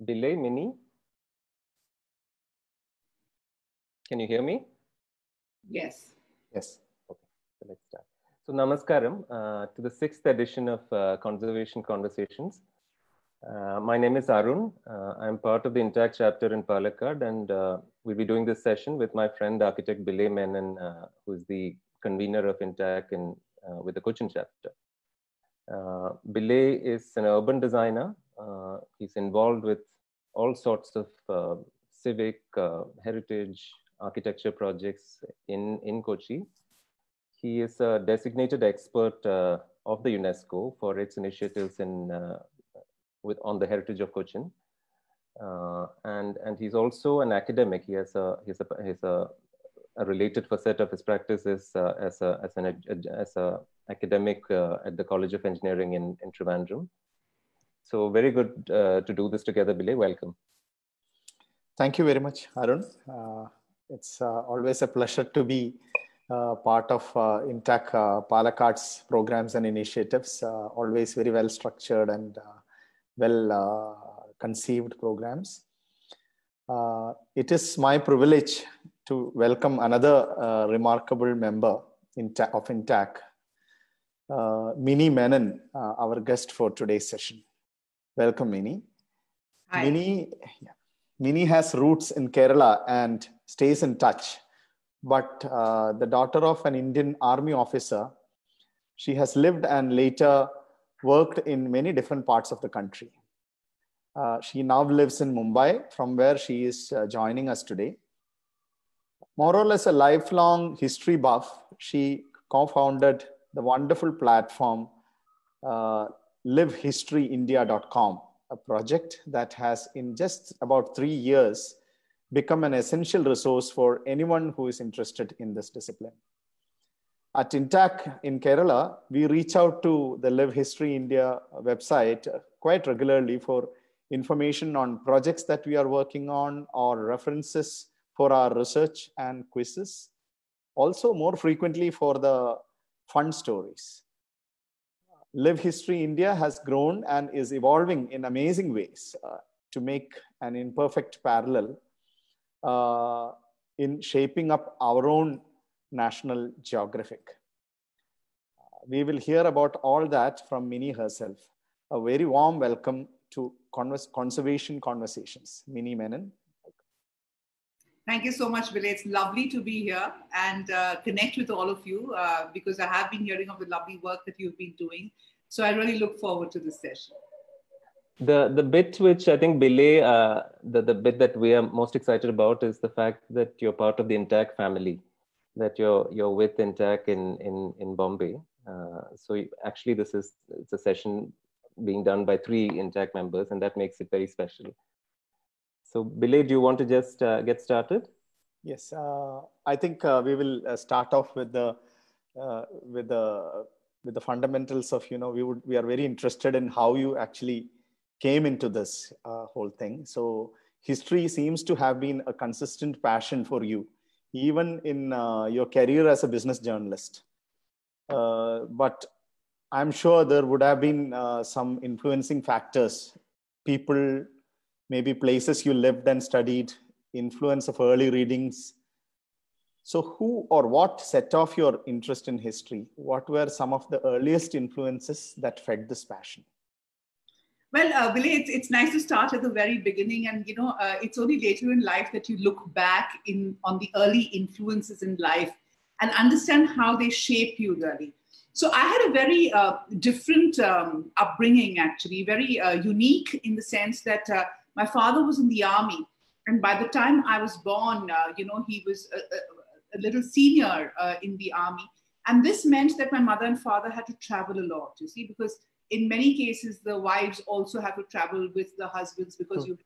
Delay, Mini? Can you hear me? Yes. Yes. Okay, so let's start. So namaskaram to the 6th edition of Conservation Conversations. My name is Arun. I'm part of the Intach chapter in Palakkad, and we'll be doing this session with my friend, architect Menon, who is the convener of Intach with the Cochin chapter. Bilay is an urban designer. He's involved with all sorts of civic, heritage, architecture projects in Kochi. He is a designated expert of the UNESCO for its initiatives on the heritage of Cochin. And he's also an academic. He has a related facet of his practice is as an academic at the College of Engineering in Trivandrum. So very good to do this together, Bilay. Welcome. Thank you very much, Arun. It's always a pleasure to be part of Intach Palakkad's programs and initiatives. Always very well structured and well conceived programs. It is my privilege to welcome another remarkable member of Intach, Menon, our guest for today's session. Welcome, Mini. Hi. Mini has roots in Kerala and stays in touch, but the daughter of an Indian Army officer, she has lived and later worked in many different parts of the country. She now lives in Mumbai, from where she is joining us today. More or less a lifelong history buff, she co-founded the wonderful platform livehistoryindia.com, a project that has in just about 3 years become an essential resource for anyone who is interested in this discipline. At Intach in Kerala, we reach out to the Live History India website quite regularly for information on projects that we are working on or references for our research and quizzes. Also more frequently for the fun stories. Live History India has grown and is evolving in amazing ways to make an imperfect parallel in shaping up our own national geographic. We will hear about all that from Mini herself. A very warm welcome to Conservation Conversations. Mini Menon. Thank you so much, Bilay. It's lovely to be here and connect with all of you because I have been hearing of the lovely work that you've been doing. So I really look forward to this session. The bit which I think Bilay, the bit that we are most excited about is the fact that you're part of the Intach family, that you're with Intach in Bombay. So actually it's a session being done by 3 Intach members, and that makes it very special. So Bilay, do you want to just get started? Yes, I think we will start off with the fundamentals of, we are very interested in how you actually came into this whole thing. So history seems to have been a consistent passion for you, even in your career as a business journalist. But I'm sure there would have been some influencing factors, people, maybe places you lived and studied, influence of early readings. So who or what set off your interest in history? What were some of the earliest influences that fed this passion? Well, Bilay, it's nice to start at the very beginning, and it's only later in life that you look back on the early influences in life and understand how they shape you really. So I had a very different upbringing, actually, very unique in the sense that my father was in the army, and by the time I was born, he was a little senior in the army, and this meant that my mother and father had to travel a lot. You see, because in many cases, the wives also have to travel with the husbands because you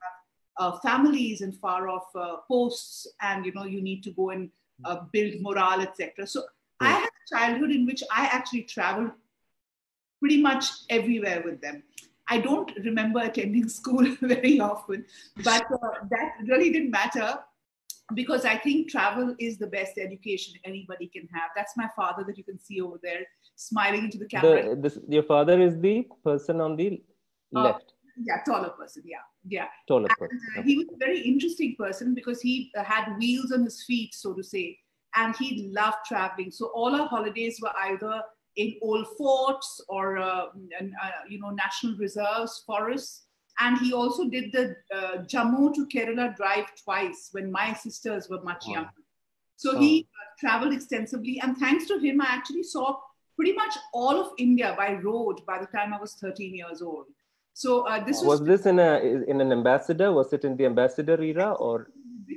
have families and far off posts, and you need to go and build morale, etc. So I had a childhood in which I actually traveled pretty much everywhere with them. I don't remember attending school very often, but that really didn't matter because I think travel is the best education anybody can have. That's my father that you can see over there, smiling into the camera. Your father is the person on the left. Yeah, taller person. Yeah, yeah. Taller And person. he was a very interesting person because he had wheels on his feet, so to say, and he loved traveling. So all our holidays were either in old forts or national reserves, forests. And he also did the Jammu to Kerala drive twice when my sisters were much younger. So he traveled extensively, and thanks to him, I actually saw pretty much all of India by road by the time I was 13 years old. So this was this in an ambassador? Was it in the ambassador era or?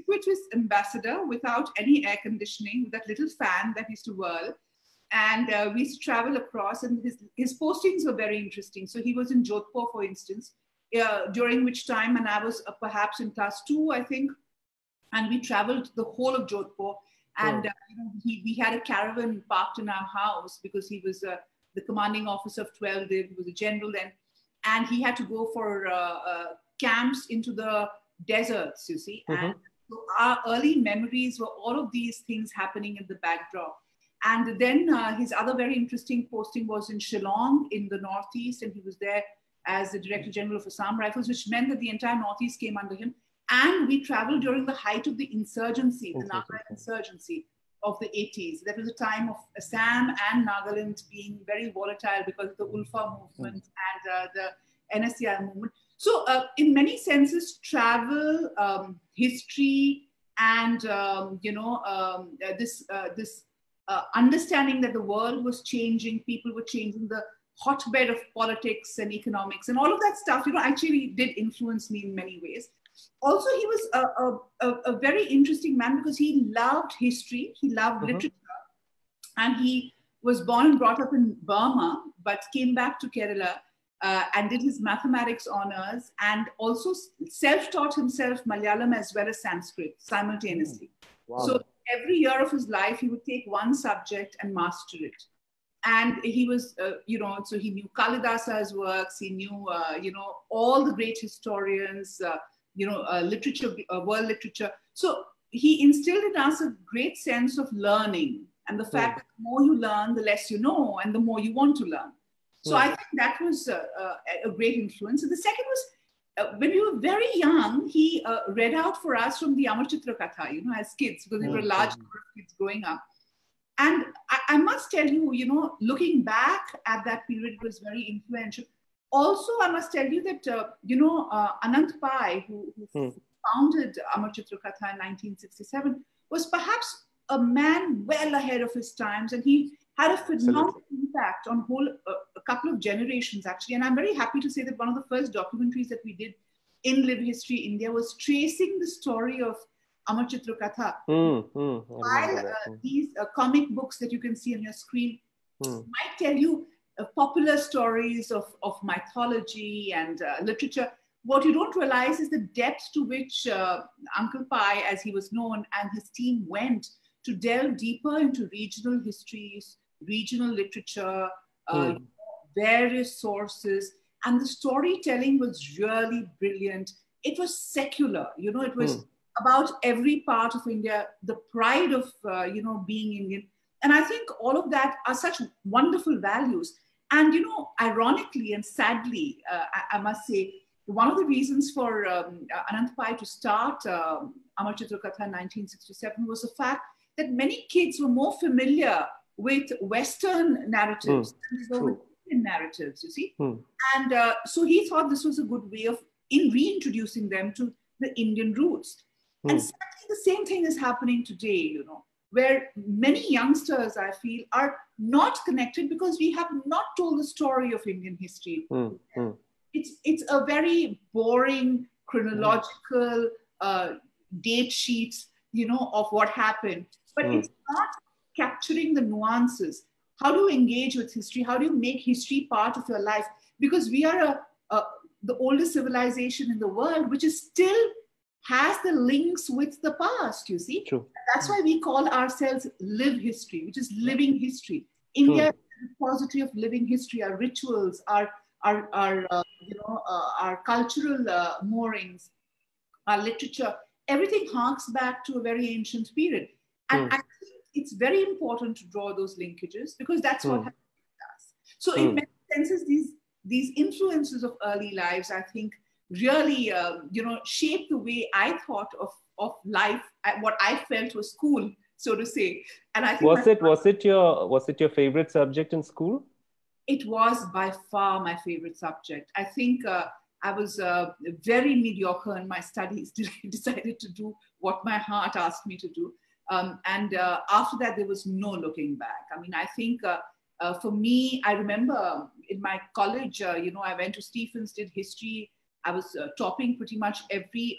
Which was ambassador without any air conditioning, with that little fan that used to whirl. And we used to travel across, and his postings were very interesting. So he was in Jodhpur, for instance, during which time, and I was perhaps in class 2, I think, and we traveled the whole of Jodhpur. And we had a caravan parked in our house because he was the commanding officer of 12. He was a general then. And he had to go for camps into the deserts, you see. And so our early memories were all of these things happening in the backdrop. And then his other very interesting posting was in Shillong in the Northeast. And he was there as the Director General of Assam Rifles, which meant that the entire Northeast came under him. And we traveled during the height of the insurgency, the Nagaland insurgency of the 80s. That was a time of Assam and Nagaland being very volatile because of the Ulfa movement and the NSCR movement. So in many senses, travel, history, and this understanding that the world was changing, people were changing, the hotbed of politics and economics and all of that stuff, actually did influence me in many ways. Also, he was a very interesting man because he loved history, he loved literature, and he was born and brought up in Burma, but came back to Kerala and did his mathematics honors, and also self-taught himself Malayalam as well as Sanskrit simultaneously. Wow. So every year of his life, he would take one subject and master it. And he was, so he knew Kalidasa's works, he knew, all the great historians, literature, world literature. So he instilled in us a great sense of learning, and the fact that the more you learn, the less you know, and the more you want to learn. So I think that was a great influence. And the second was, when we were very young, he read out for us from the Amar Chitra Katha, as kids, because we were a large number of kids growing up. And I must tell you, looking back at that period, it was very influential. Also, I must tell you that, Anant Pai, who founded Amar Chitra Katha in 1967, was perhaps a man well ahead of his times. And he had a phenomenal impact on a couple of generations, actually. And I'm very happy to say that one of the first documentaries that we did in Live History India was tracing the story of Amar Chitra Katha. While these comic books that you can see on your screen might tell you popular stories of mythology and literature, what you don't realize is the depth to which Uncle Pai, as he was known, and his team went to delve deeper into regional histories, regional literature, various sources. And the storytelling was really brilliant. It was secular, it was about every part of India, the pride of, being Indian. And I think all of that are such wonderful values. And, ironically and sadly, I must say, one of the reasons for Anant Pai to start Amar Chitra Katha in 1967 was the fact that many kids were more familiar with Western narratives than they were with Indian narratives, you see. And so he thought this was a good way of reintroducing them to the Indian roots. And sadly, the same thing is happening today, where many youngsters, I feel, are not connected because we have not told the story of Indian history. It's a very boring, chronological date sheets, of what happened. But it's not capturing the nuances. How do you engage with history? How do you make history part of your life? Because we are the oldest civilization in the world, which is still has the links with the past, you see. True. That's why we call ourselves Live History, which is living history. India is a repository of living history, our rituals, our cultural moorings, our literature, everything harks back to a very ancient period. And I think it's very important to draw those linkages because that's what happened with us. So in many senses, these these influences of early lives, I think, really, shaped the way I thought of life, what I felt was cool, so to say. And I think was it your favorite subject in school? It was by far my favorite subject. I think I was very mediocre in my studies. Decided to do what my heart asked me to do. And after that, there was no looking back. I mean, I think for me, I remember in my college, I went to Stephens, did history. I was topping pretty much every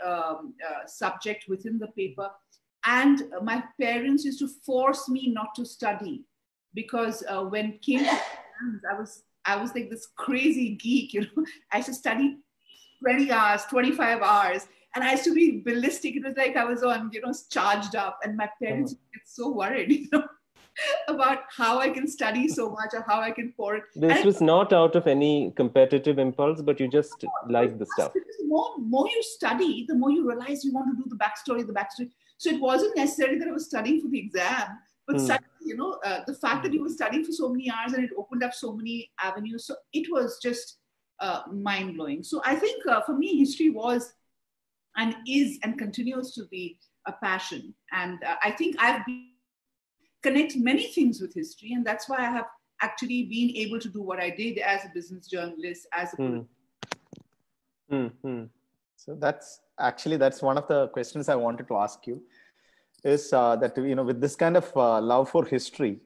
subject within the paper. And my parents used to force me not to study because when it came to exams, I was like this crazy geek, I used to study 20 hours, 25 hours. And I used to be ballistic. It was like I was on, charged up. And my parents would get so worried, about how I can study so much or how I can pour it. This was not out of any competitive impulse, but you just like the stuff. Because the more you study, the more you realize you want to do the backstory. So it wasn't necessarily that I was studying for the exam, but suddenly, the fact that you were studying for so many hours and it opened up so many avenues. So it was just mind blowing. So I think for me, history was and is and continues to be a passion. And I think connect many things with history. And that's why I have actually been able to do what I did as a business journalist, as a So that's one of the questions I wanted to ask you is that, with this kind of love for history,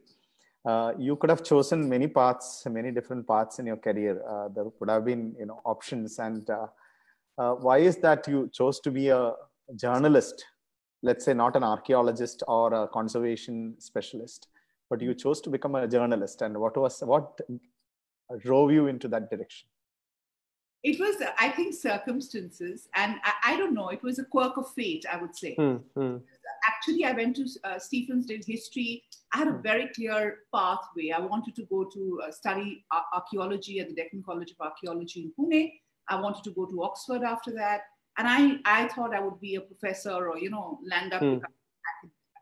you could have chosen many different paths in your career. There could have been, options. And why is that you chose to be a journalist? Let's say not an archaeologist or a conservation specialist, but you chose to become a journalist. And what drove you into that direction? It was, I think, circumstances. And I don't know, it was a quirk of fate, I would say. Actually, I went to Stephens, did history. I had a very clear pathway. I wanted to go to study archaeology at the Deccan College of Archaeology in Pune. I wanted to go to Oxford after that. And I thought I would be a professor or, land up become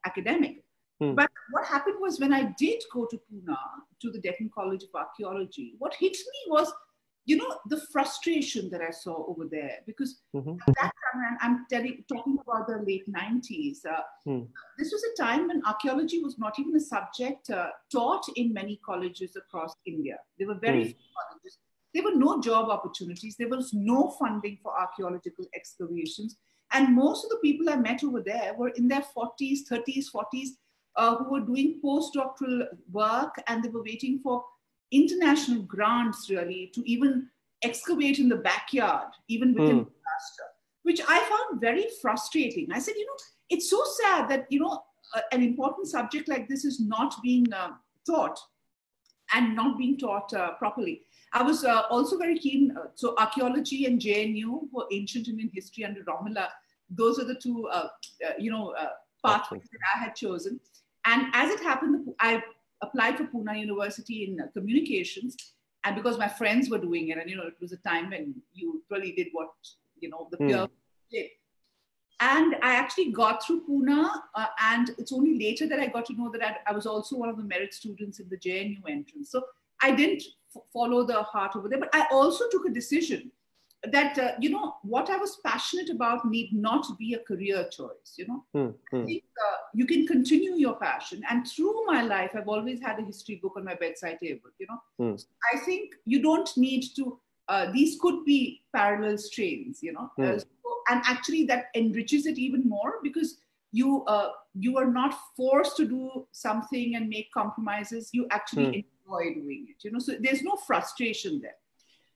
academic. But what happened was when I did go to Pune, to the Deccan College of Archaeology, what hit me was, the frustration that I saw over there. Because at that time, I'm talking about the late 90s, this was a time when archaeology was not even a subject taught in many colleges across India. There were very few colleges. There were no job opportunities. There was no funding for archaeological excavations. And most of the people I met over there were in their 40s, 30s, 40s, who were doing postdoctoral work, and they were waiting for international grants, really, to even excavate in the backyard, even within disaster, which I found very frustrating. I said, it's so sad that, an important subject like this is not being taught and not being taught properly. I was also very keen. So archaeology and JNU for ancient Indian history under Romila, those are the two, pathways that I had chosen. And as it happened, I applied for Pune University in communications. And because my friends were doing it, and, it was a time when you really did what, the peer did. And I actually got through Pune, and it's only later that I got to know that I was also one of the merit students in the JNU entrance. So I didn't follow the heart over there, but I also took a decision that, what I was passionate about need not be a career choice, I think you can continue your passion. And through my life, I've always had a history book on my bedside table, So I think you don't need to, these could be parallel strains, and actually that enriches it even more because you are not forced to do something and make compromises. You actually enjoy doing it, so there's no frustration there.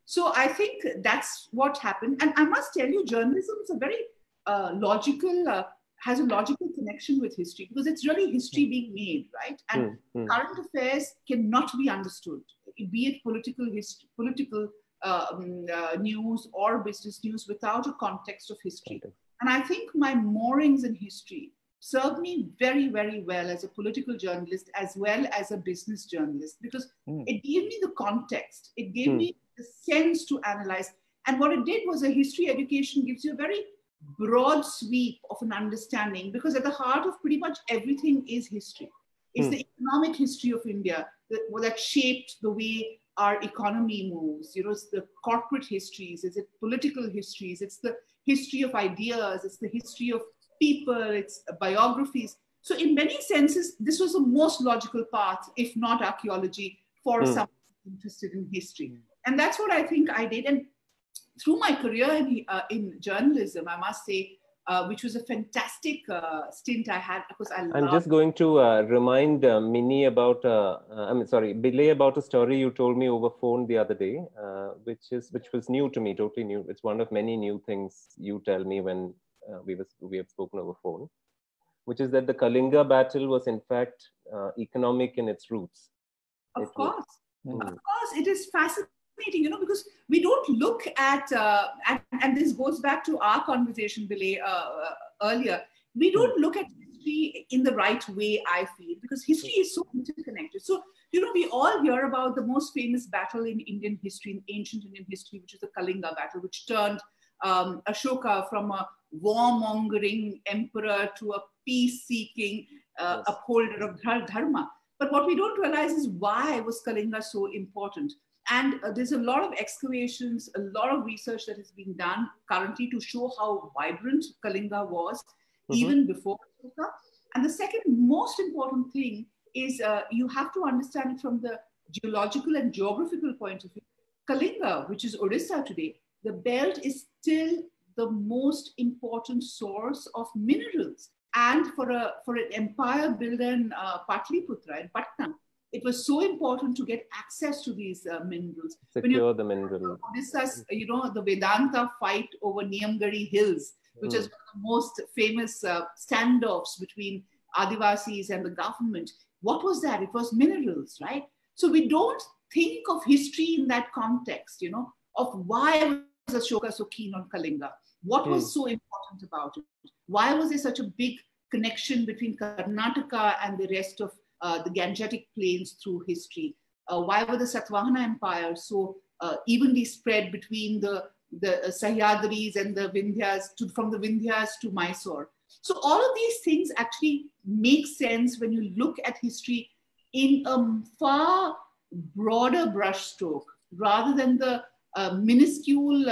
So I think that's what happened. And I must tell you, journalism is a very has a logical connection with history because it's really history being made, right? And current affairs cannot be understood, be it political news or business news without a context of history. And I think my moorings in history served me very, very well as a political journalist as well as a business journalist because it gave me the context. It gave me the sense to analyze. And what it did was a history education gives you a very broad sweep of an understanding because at the heart of pretty much everything is history. It's the economic history of India that shaped the way our economy moves. It's the corporate histories, it's the political histories, it's the history of ideas, it's the history of people, it's biographies. So in many senses, this was the most logical path, if not archaeology, for someone interested in history. And that's what I think I did. And through my career in journalism, I must say, which was a fantastic stint I had, because I'm just going to remind Minnie about, Bilay, about a story you told me over phone the other day, which was new to me, totally new. It's one of many new things you tell me when we have spoken over phone, which is that the Kalinga Battle was in fact economic in its roots. Of course, it is fascinating. Because we don't look at, and this goes back to our conversation, Bilay, earlier, we don't look at history in the right way, I feel, because history is so interconnected. So, we all hear about the most famous battle in Indian history, in ancient Indian history, which is the Kalinga Battle, which turned Ashoka from a warmongering emperor to a peace-seeking upholder of dharma. But what we don't realize is, why was Kalinga so important? And there's a lot of excavations, a lot of research that has been done currently to show how vibrant Kalinga was even before Ashoka. And the second most important thing is you have to understand it from the geological and geographical point of view. Kalinga, which is Orissa today, the belt is still the most important source of minerals. And for an empire builder in Patliputra, in Patna, it was so important to get access to these minerals. Secure the minerals. Discuss, the Vedanta fight over Niyamgari Hills, which is one of the most famous standoffs between Adivasis and the government. What was that? It was minerals, right? So we don't think of history in that context, of why was Ashoka so keen on Kalinga? What was so important about it? Why was there such a big connection between Karnataka and the rest of the Gangetic plains through history? Why were the Satvahana Empire so evenly spread between the Sahyadris and the Vindhyas, from the Vindhyas to Mysore? So all of these things actually make sense when you look at history in a far broader brushstroke, rather than the minuscule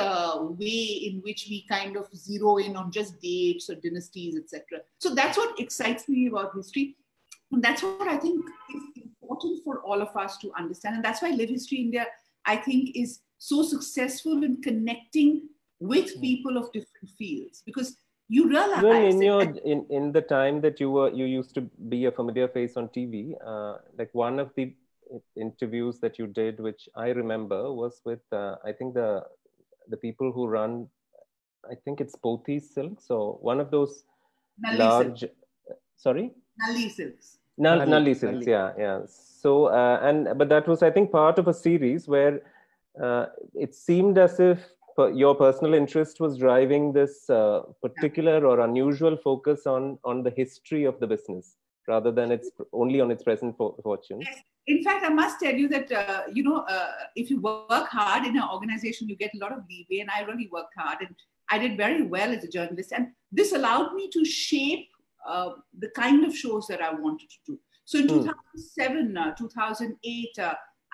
way in which we kind of zero in on just dates or dynasties, etc. So that's what excites me about history. And that's what I think is important for all of us to understand. And that's why Live History India, I think, is so successful in connecting with people of different fields, because you realize in the time that you used to be a familiar face on TV, like one of the interviews that you did, which I remember, was with I think the people who run, I think it's Pothi Silk. So one of those large, sorry? Nalli Silks. Nalli Silks, yeah. So, but that was, I think, part of a series where it seemed as if your personal interest was driving this particular or unusual focus on the history of the business, rather than only on its present fortune. Yes. In fact, I must tell you that, if you work hard in an organization, you get a lot of leeway, and I really worked hard, and I did very well as a journalist. And this allowed me to shape the kind of shows that I wanted to do. So in 2007, 2008,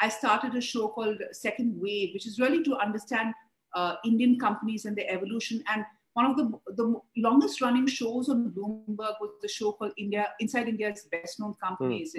I started a show called Second Wave, which is really to understand Indian companies and their evolution. And one of the longest running shows on Bloomberg was the show called Inside India's Best Known Companies.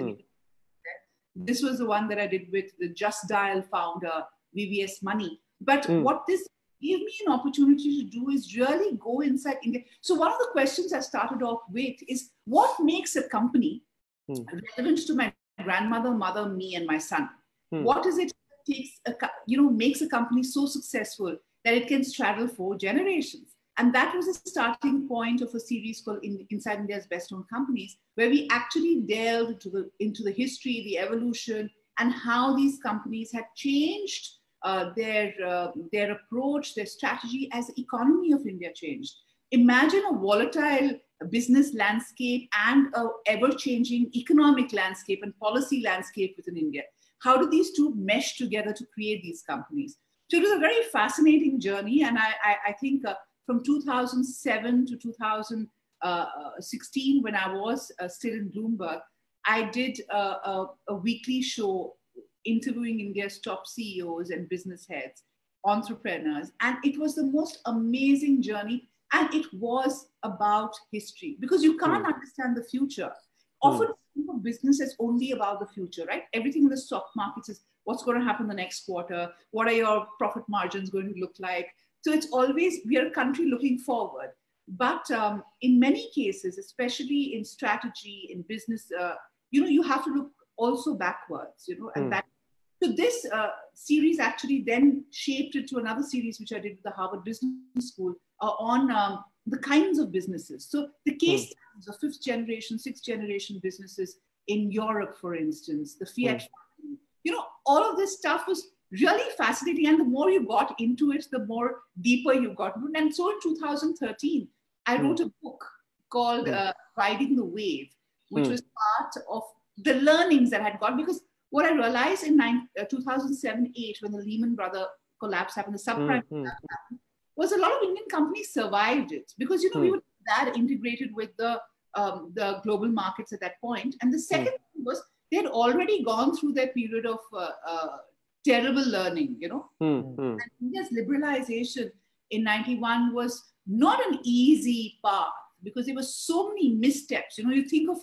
This was the one that I did with the Just Dial founder, VVS Money. But what this gave me an opportunity to do is really go inside India. So one of the questions I started off with is, what makes a company relevant to my grandmother, mother, me, and my son? What is it that takes makes a company so successful that it can straddle 4 generations? And that was the starting point of a series called Inside India's Best Known Companies, where we actually delved into the history, the evolution, and how these companies had changed their approach, their strategy as the economy of India changed. Imagine a volatile business landscape and an ever-changing economic landscape and policy landscape within India. How do these two mesh together to create these companies? So it was a very fascinating journey, and I think from 2007 to 2016, when I was still in Bloomberg, I did a weekly show interviewing India's top CEOs and business heads, entrepreneurs. And it was the most amazing journey. And it was about history, because you can't understand the future. Often think of business as only about the future, right? Everything in the stock markets is what's going to happen the next quarter. What are your profit margins going to look like? So it's always, we are a country looking forward. But in many cases, especially in strategy, in business, you have to look also backwards, and that. So this series actually then shaped it to another series, which I did with the Harvard Business School on the kinds of businesses. So the case studies of fifth generation, sixth generation businesses in Europe, for instance, the Fiat, all of this stuff was really fascinating. And the more you got into it, the more deeper you got. And so in 2013, I wrote a book called Riding the Wave, which was part of the learnings that I had got. Because what I realized in 2007-8, when the Lehman Brothers collapse happened, the subprime collapse happened, was a lot of Indian companies survived it because, we were that integrated with the global markets at that point. And the second thing was they had already gone through their period of terrible learning, And India's liberalization in 91 was not an easy path because there were so many missteps. You think of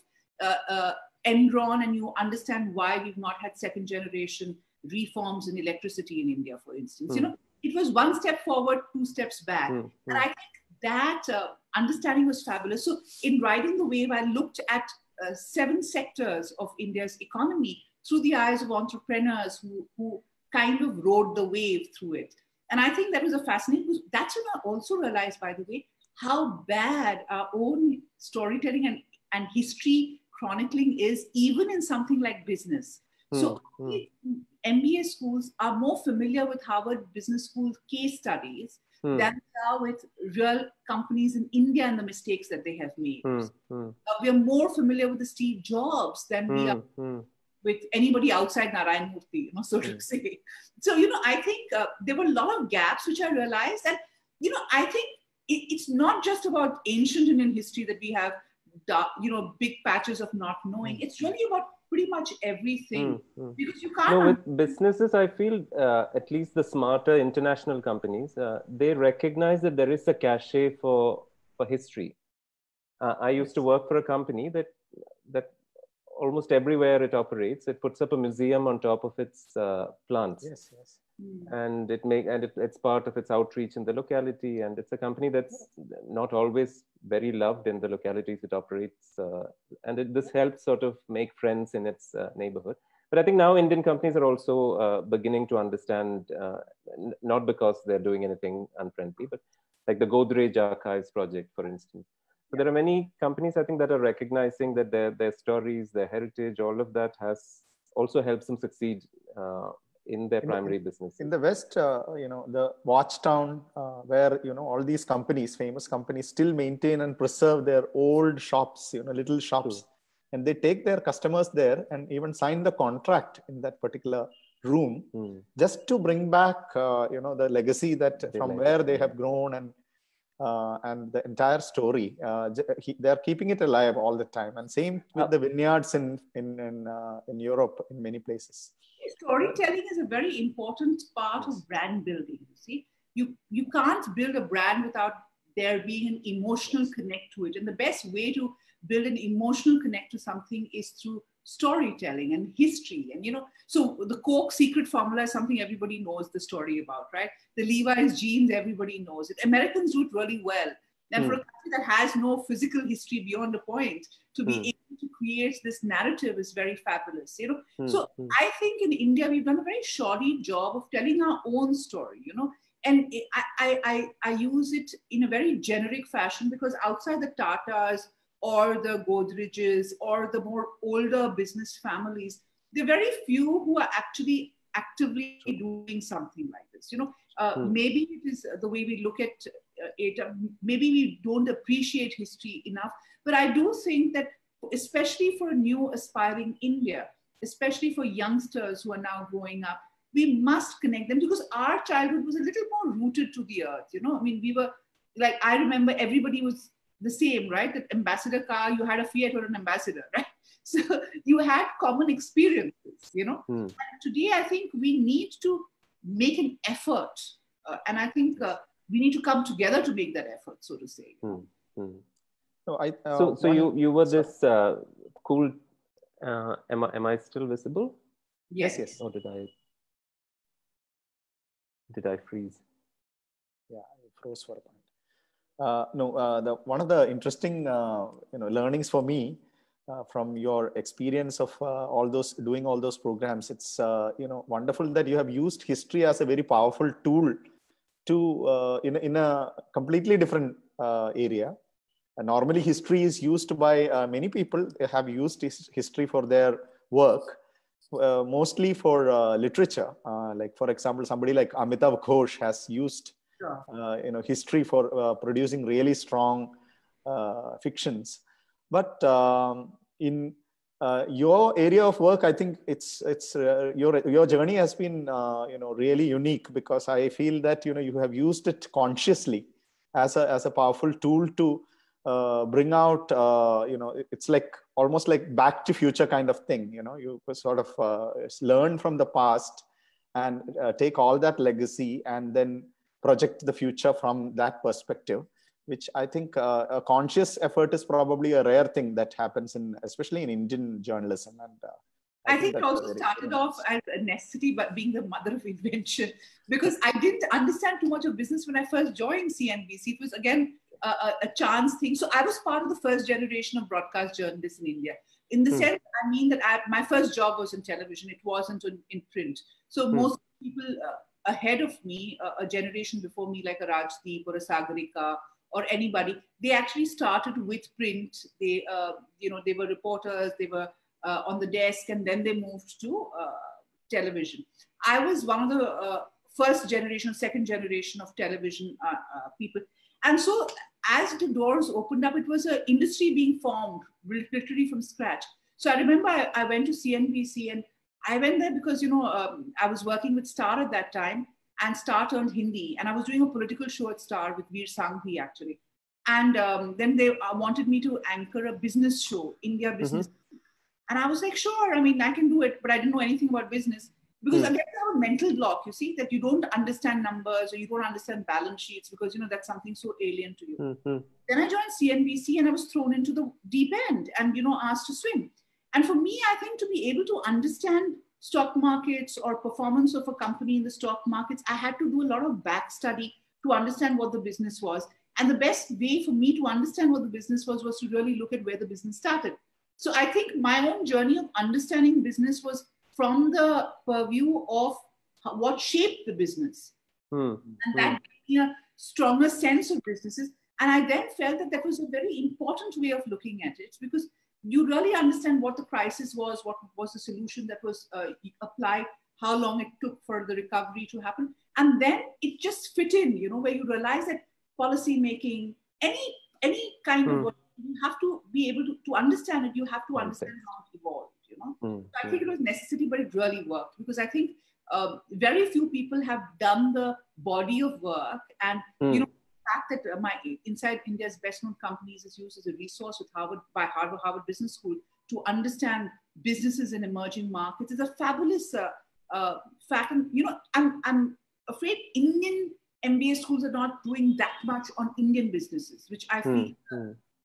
Enron and you understand why we've not had second generation reforms in electricity in India, for instance. It was one step forward, two steps back. And I think that understanding was fabulous. So in Riding the Wave, I looked at 7 sectors of India's economy through the eyes of entrepreneurs who kind of rode the wave through it. And I think that was a fascinating, that's when I also realized, by the way, how bad our own storytelling and history chronicling is, even in something like business. So MBA schools are more familiar with Harvard Business School case studies than they are with real companies in India and the mistakes that they have made. We are more familiar with the Steve Jobs than we are with anybody outside Narayan Murthy, so to say. So, I think there were a lot of gaps, which I realized that, I think it's not just about ancient Indian history that we have, big patches of not knowing. It's really about pretty much everything because you can't. No, with businesses, I feel at least the smarter international companies, they recognize that there is a cachet for history. I used to work for a company that almost everywhere it operates, it puts up a museum on top of its plants. Yes. And it's part of its outreach in the locality. And it's a company that's not always very loved in the localities it operates. And this helps sort of make friends in its neighborhood. But I think now Indian companies are also beginning to understand, not because they're doing anything unfriendly, but like the Godrej Archives project, for instance. So there are many companies, I think, that are recognizing that their stories, their heritage, all of that has also helps them succeed in their primary business. In the West, the watch town where, all these companies, famous companies, still maintain and preserve their old shops, little shops. And they take their customers there and even sign the contract in that particular room just to bring back, the legacy that where they have grown and the entire story. They're keeping it alive all the time. And same with the vineyards in Europe, in many places. Storytelling is a very important part of brand building. You see, you can't build a brand without there being an emotional connect to it. And the best way to build an emotional connect to something is through storytelling and history. And, so the Coke secret formula is something everybody knows the story about, right? The Levi's jeans, everybody knows it. Americans do it really well. And for a country that has no physical history beyond a point, to be able to create this narrative is very fabulous, So I think in India, we've done a very shoddy job of telling our own story, And I use it in a very generic fashion because outside the Tatas or the Godrejes or the more older business families, there are very few who are actually actively doing something like this. Maybe it is the way we look at it. Maybe we don't appreciate history enough. But I do think that, especially for a new aspiring India, especially for youngsters who are now growing up, we must connect them because our childhood was a little more rooted to the earth. I mean, we were like, I remember everybody was the same, right? That ambassador car, you had a Fiat or an ambassador, right? So you had common experiences, you know. And today, I think we need to make an effort. And I think we need to come together to make that effort, so to say. So you were this cool, am I still visible? Yes. Or did I freeze? Yeah, I froze for a point. One of the interesting learnings for me from your experience of doing all those programs, it's wonderful that you have used history as a very powerful tool to in a completely different area. Normally, history is used by many people. They have used history for their work, mostly for literature. Like, for example, somebody like Amitav Ghosh has used history for producing really strong fictions. But in your area of work, I think it's your journey has been really unique, because I feel that you have used it consciously as a powerful tool to bring out it's like almost like Back to Future kind of thing. You sort of learn from the past and take all that legacy and then project the future from that perspective, which I think a conscious effort is probably a rare thing that happens especially in Indian journalism. And I think it also started off as a necessity, but being the mother of invention, because I didn't understand too much of business when I first joined CNBC. It was, again, a chance thing. So I was part of the first generation of broadcast journalists in India. In the sense, I mean that my first job was in television. It wasn't in print. So most people ahead of me, a generation before me, like a Rajdeep or a Sagarika or anybody, they actually started with print. They, they were reporters, they were on the desk, and then they moved to television. I was one of the first generation, second generation of television people. And so as the doors opened up, it was an industry being formed literally from scratch. So I remember I went to CNBC, and I went there because, I was working with Star at that time, and Star turned Hindi, and I was doing a political show at Star with Veer Sanghvi, actually. And then they wanted me to anchor a business show, India Business. And I was like, sure, I mean, I can do it, but I didn't know anything about business. Because again, I have a mental block, you see, that you don't understand numbers or you don't understand balance sheets because, that's something so alien to you. Then I joined CNBC and I was thrown into the deep end and, asked to swim. And for me, I think to be able to understand stock markets or performance of a company in the stock markets, I had to do a lot of back study to understand what the business was. And the best way for me to understand what the business was to really look at where the business started. So I think my own journey of understanding business was from the purview of what shaped the business. And that gave me a stronger sense of businesses. And I then felt that was a very important way of looking at it, because you really understand what the crisis was, what was the solution that was applied, how long it took for the recovery to happen. And then it just fit in, where you realize that policy making, any kind of work, you have to be able to understand it. You have to understand how it evolved, So I think it was necessary, but it really worked, because I think very few people have done the body of work. And, the fact that Inside India's Best Known Companies is used as a resource with Harvard Business School to understand businesses in emerging markets is a fabulous fact. And, I'm afraid Indian MBA schools are not doing that much on Indian businesses, which I feel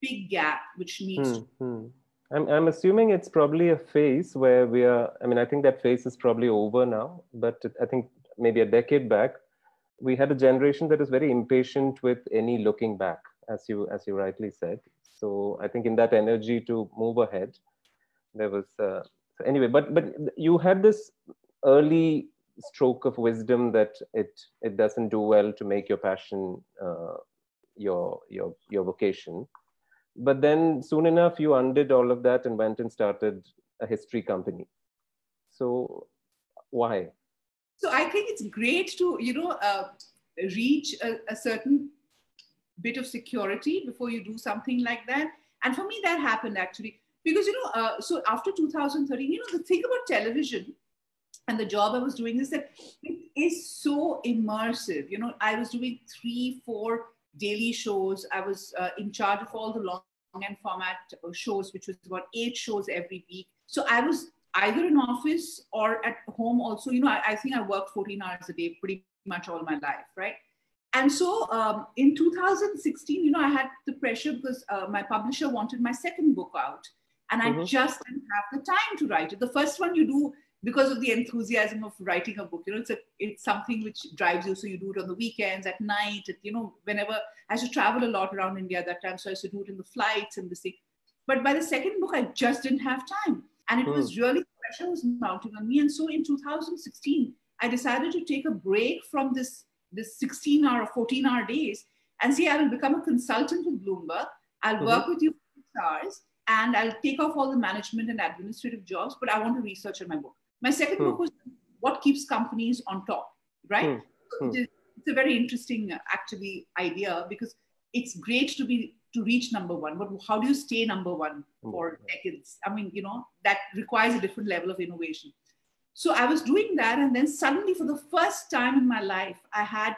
big gap which needs to. I'm assuming it's probably a phase where I think that phase is probably over now, but I think maybe a decade back, we had a generation that is very impatient with any looking back, as you rightly said. So I think in that energy to move ahead, there was, anyway, but you had this early stroke of wisdom that it doesn't do well to make your passion your vocation. But then soon enough, you undid all of that and went and started a history company. So why? So I think it's great to, reach a certain bit of security before you do something like that. And for me, that happened actually. Because, so after 2013, the thing about television and the job I was doing is that it is so immersive. I was doing 3-4 daily shows. I was in charge of all the long and format shows, which was about 8 shows every week. So I was either in office or at home also. I think I worked 14 hours a day pretty much all my life, right? And so in 2016, I had the pressure because my publisher wanted my second book out, and I just didn't have the time to write it. The first one you do because of the enthusiasm of writing a book. It's something which drives you. So you do it on the weekends, at night, whenever. I used to travel a lot around India at that time, so I used to do it in the flights and this thing. But by the second book, I just didn't have time. And it was really, pressure was mounting on me. And so in 2016, I decided to take a break from this 16-hour or 14-hour days and say, I will become a consultant with Bloomberg. I'll work with you for 6 hours, and I'll take off all the management and administrative jobs, but I want to research on my book. My second book was What Keeps Companies on Top, right? So it's a very interesting, actually, idea, because it's great to reach number one, but how do you stay number one for decades? I mean, that requires a different level of innovation. So I was doing that, and then suddenly, for the first time in my life, I had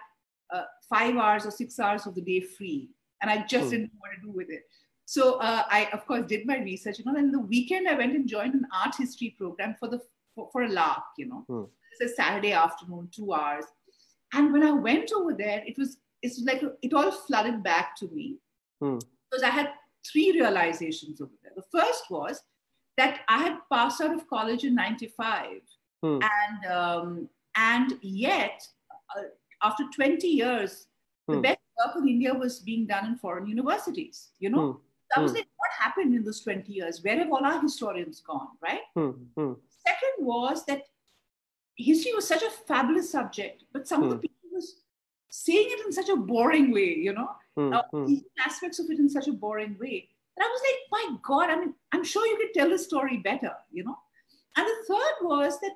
5 hours or 6 hours of the day free, and I just didn't know what to do with it. So I, of course, did my research. And the weekend, I went and joined an art history program for a lark. It's a Saturday afternoon, 2 hours. And when I went over there, it's like it all flooded back to me, because I had 3 realizations over there. The first was that I had passed out of college in 95. And yet, after 20 years, the best work in India was being done in foreign universities, So I was like, what happened in those 20 years? Where have all our historians gone, right? Second was that history was such a fabulous subject, but some of the people was saying it in such a boring way, aspects of it in such a boring way. And I was like, my God, I mean, I'm sure you could tell the story better, And the third was that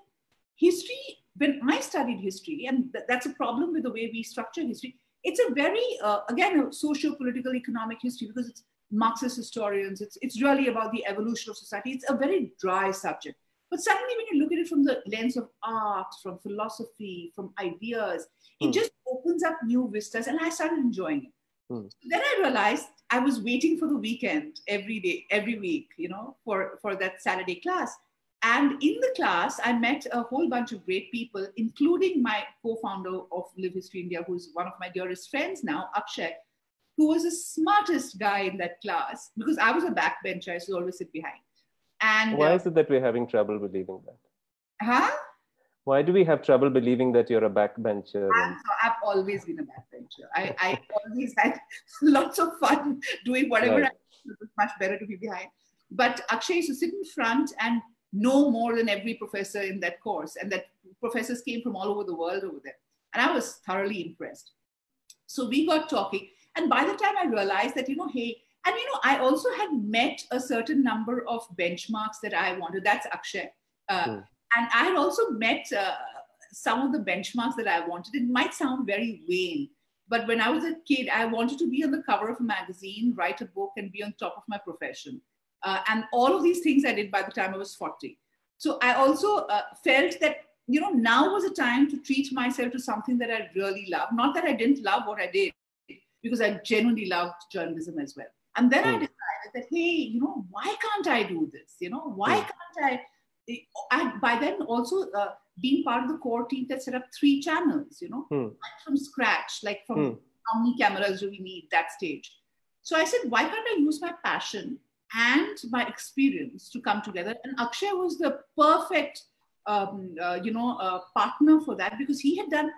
history, when I studied history, and that's a problem with the way we structure history, it's a very, again, a socio-political economic history, because it's Marxist historians. It's really about the evolution of society. It's a very dry subject. But suddenly when you look at it from the lens of art, from philosophy, from ideas, it just opens up new vistas, and I started enjoying it. So then I realized I was waiting for the weekend every day, every week, for that Saturday class. And in the class, I met a whole bunch of great people, including my co-founder of Live History India, who's one of my dearest friends now, Akshay, who was the smartest guy in that class, because I was a backbencher. I used to always sit behind. And why is it that we're having trouble believing that? Why do we have trouble believing that you're a backbencher? I've always been a backbencher. I always had lots of fun doing whatever I did. It was much better to be behind. But Akshay used to sit in front and know more than every professor in that course. And that professors came from all over the world over there. And I was thoroughly impressed. So we got talking. And by the time I realized that, I also had met a certain number of benchmarks that I wanted. That's Akshay. And I had also met some of the benchmarks that I wanted. It might sound very vain, but when I was a kid, I wanted to be on the cover of a magazine, write a book, and be on top of my profession. And all of these things I did by the time I was 40. So I also felt that, now was a time to treat myself to something that I really love. Not that I didn't love what I did, because I genuinely loved journalism as well. And then I decided that, hey, why can't I do this? Why can't I by then also being part of the core team that set up 3 channels, from scratch, like from how many cameras do we need, that stage. So I said, why can't I use my passion and my experience to come together? And Akshay was the perfect, partner for that, because he had done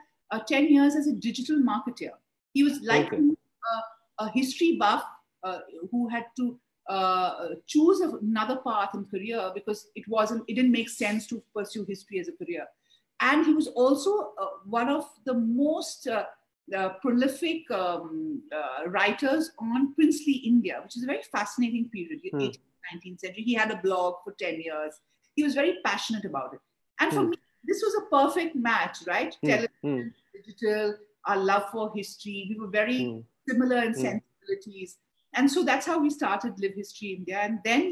10 years as a digital marketer. He was like a history buff who had to choose another path in career because it didn't make sense to pursue history as a career. And he was also one of the most prolific writers on princely India, which is a very fascinating period, 18th, 19th century. He had a blog for 10 years. He was very passionate about it. And for me, this was a perfect match, right? Television, digital, our love for history. We were very similar in sensibilities. And so that's how we started Live History India. And then,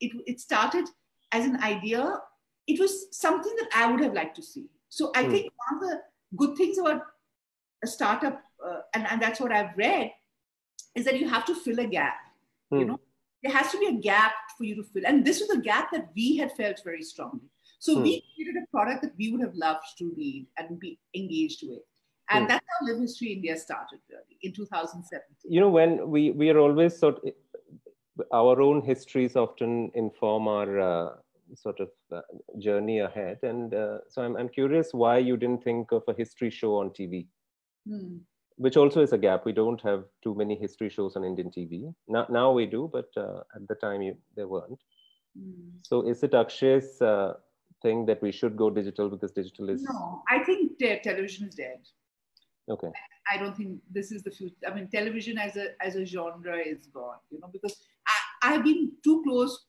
it started as an idea. It was something that I would have liked to see. So I think one of the good things about a startup, and that's what I've read, is that you have to fill a gap. You know, there has to be a gap for you to fill. And this was a gap that we had felt very strongly. So we created a product that we would have loved to read and be engaged with. And that's how Live History India started, really, in 2017. You know, when we are always our own histories often inform our journey ahead. And so I'm curious why you didn't think of a history show on TV, which also is a gap. We don't have too many history shows on Indian TV. Now we do, but at the time there weren't. So is it Akshay's thing that we should go digital because digital is... No, I think television is dead. Okay. I don't think this is the future. I mean, television as a genre is gone, you know, because I've been too close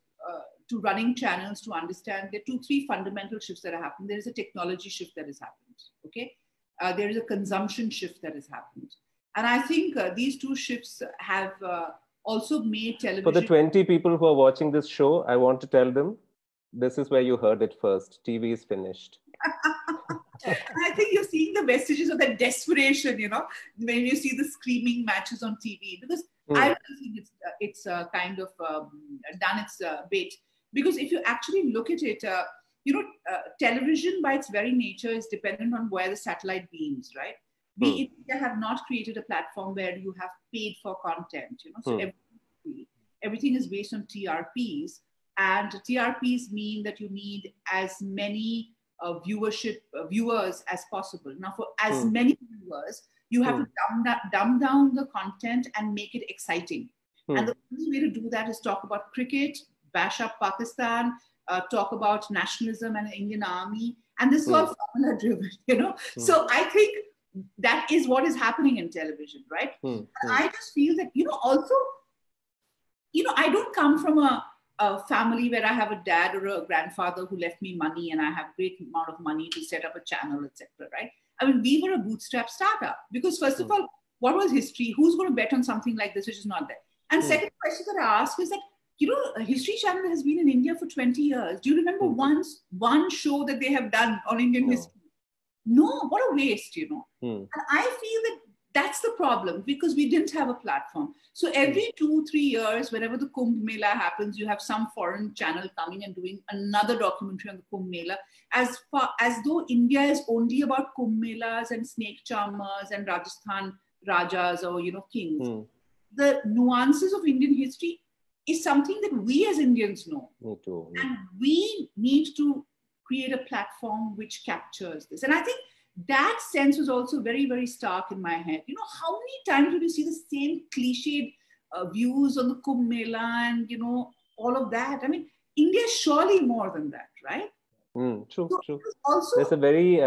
to running channels to understand there are 2-3 fundamental shifts that have happened. There is a technology shift that has happened, okay? There is a consumption shift that has happened. And I think these 2 shifts have also made television... For the 20 people who are watching this show, I want to tell them, this is where you heard it first. TV is finished. I think you're seeing the vestiges of that desperation, you know, when you see the screaming matches on TV. Because I really think it's kind of done its bit. Because if you actually look at it, you know, television by its very nature is dependent on where the satellite beams, right? We in India have not created a platform where you have paid for content, you know, so everything is based on TRPs, and TRPs mean that you need as many viewers as possible. Now, for as many viewers, you have to dumb down the content and make it exciting. And the only way to do that is talk about cricket, bash up Pakistan, talk about nationalism and the Indian army. And this is all formula driven, you know. So I think that is what is happening in television, right? And I just feel that, you know, also, you know, I don't come from a family where I have a dad or a grandfather who left me money and I have a great amount of money to set up a channel, etc. Right? I mean, we were a bootstrap startup because first of all, what was history? Who's going to bet on something like this which is not there? And second question that I ask is that, you know, a history channel has been in India for 20 years. Do you remember one show that they have done on Indian history? No, what a waste, you know. And I feel that that's the problem because we didn't have a platform. So every 2-3 years, whenever the Kumbh Mela happens, you have some foreign channel coming and doing another documentary on the Kumbh Mela, as though India is only about Kumbh Melas and snake charmers and Rajasthan Rajas or, you know, kings. The nuances of Indian history is something that we as Indians know. Me too. And we need to create a platform which captures this. And I think that sense was also very, very stark in my head. You know, how many times would you see the same cliched views on the Kumbh Mela and, you know, all of that? I mean, India is surely more than that, right? True, so true. Also, there's a very,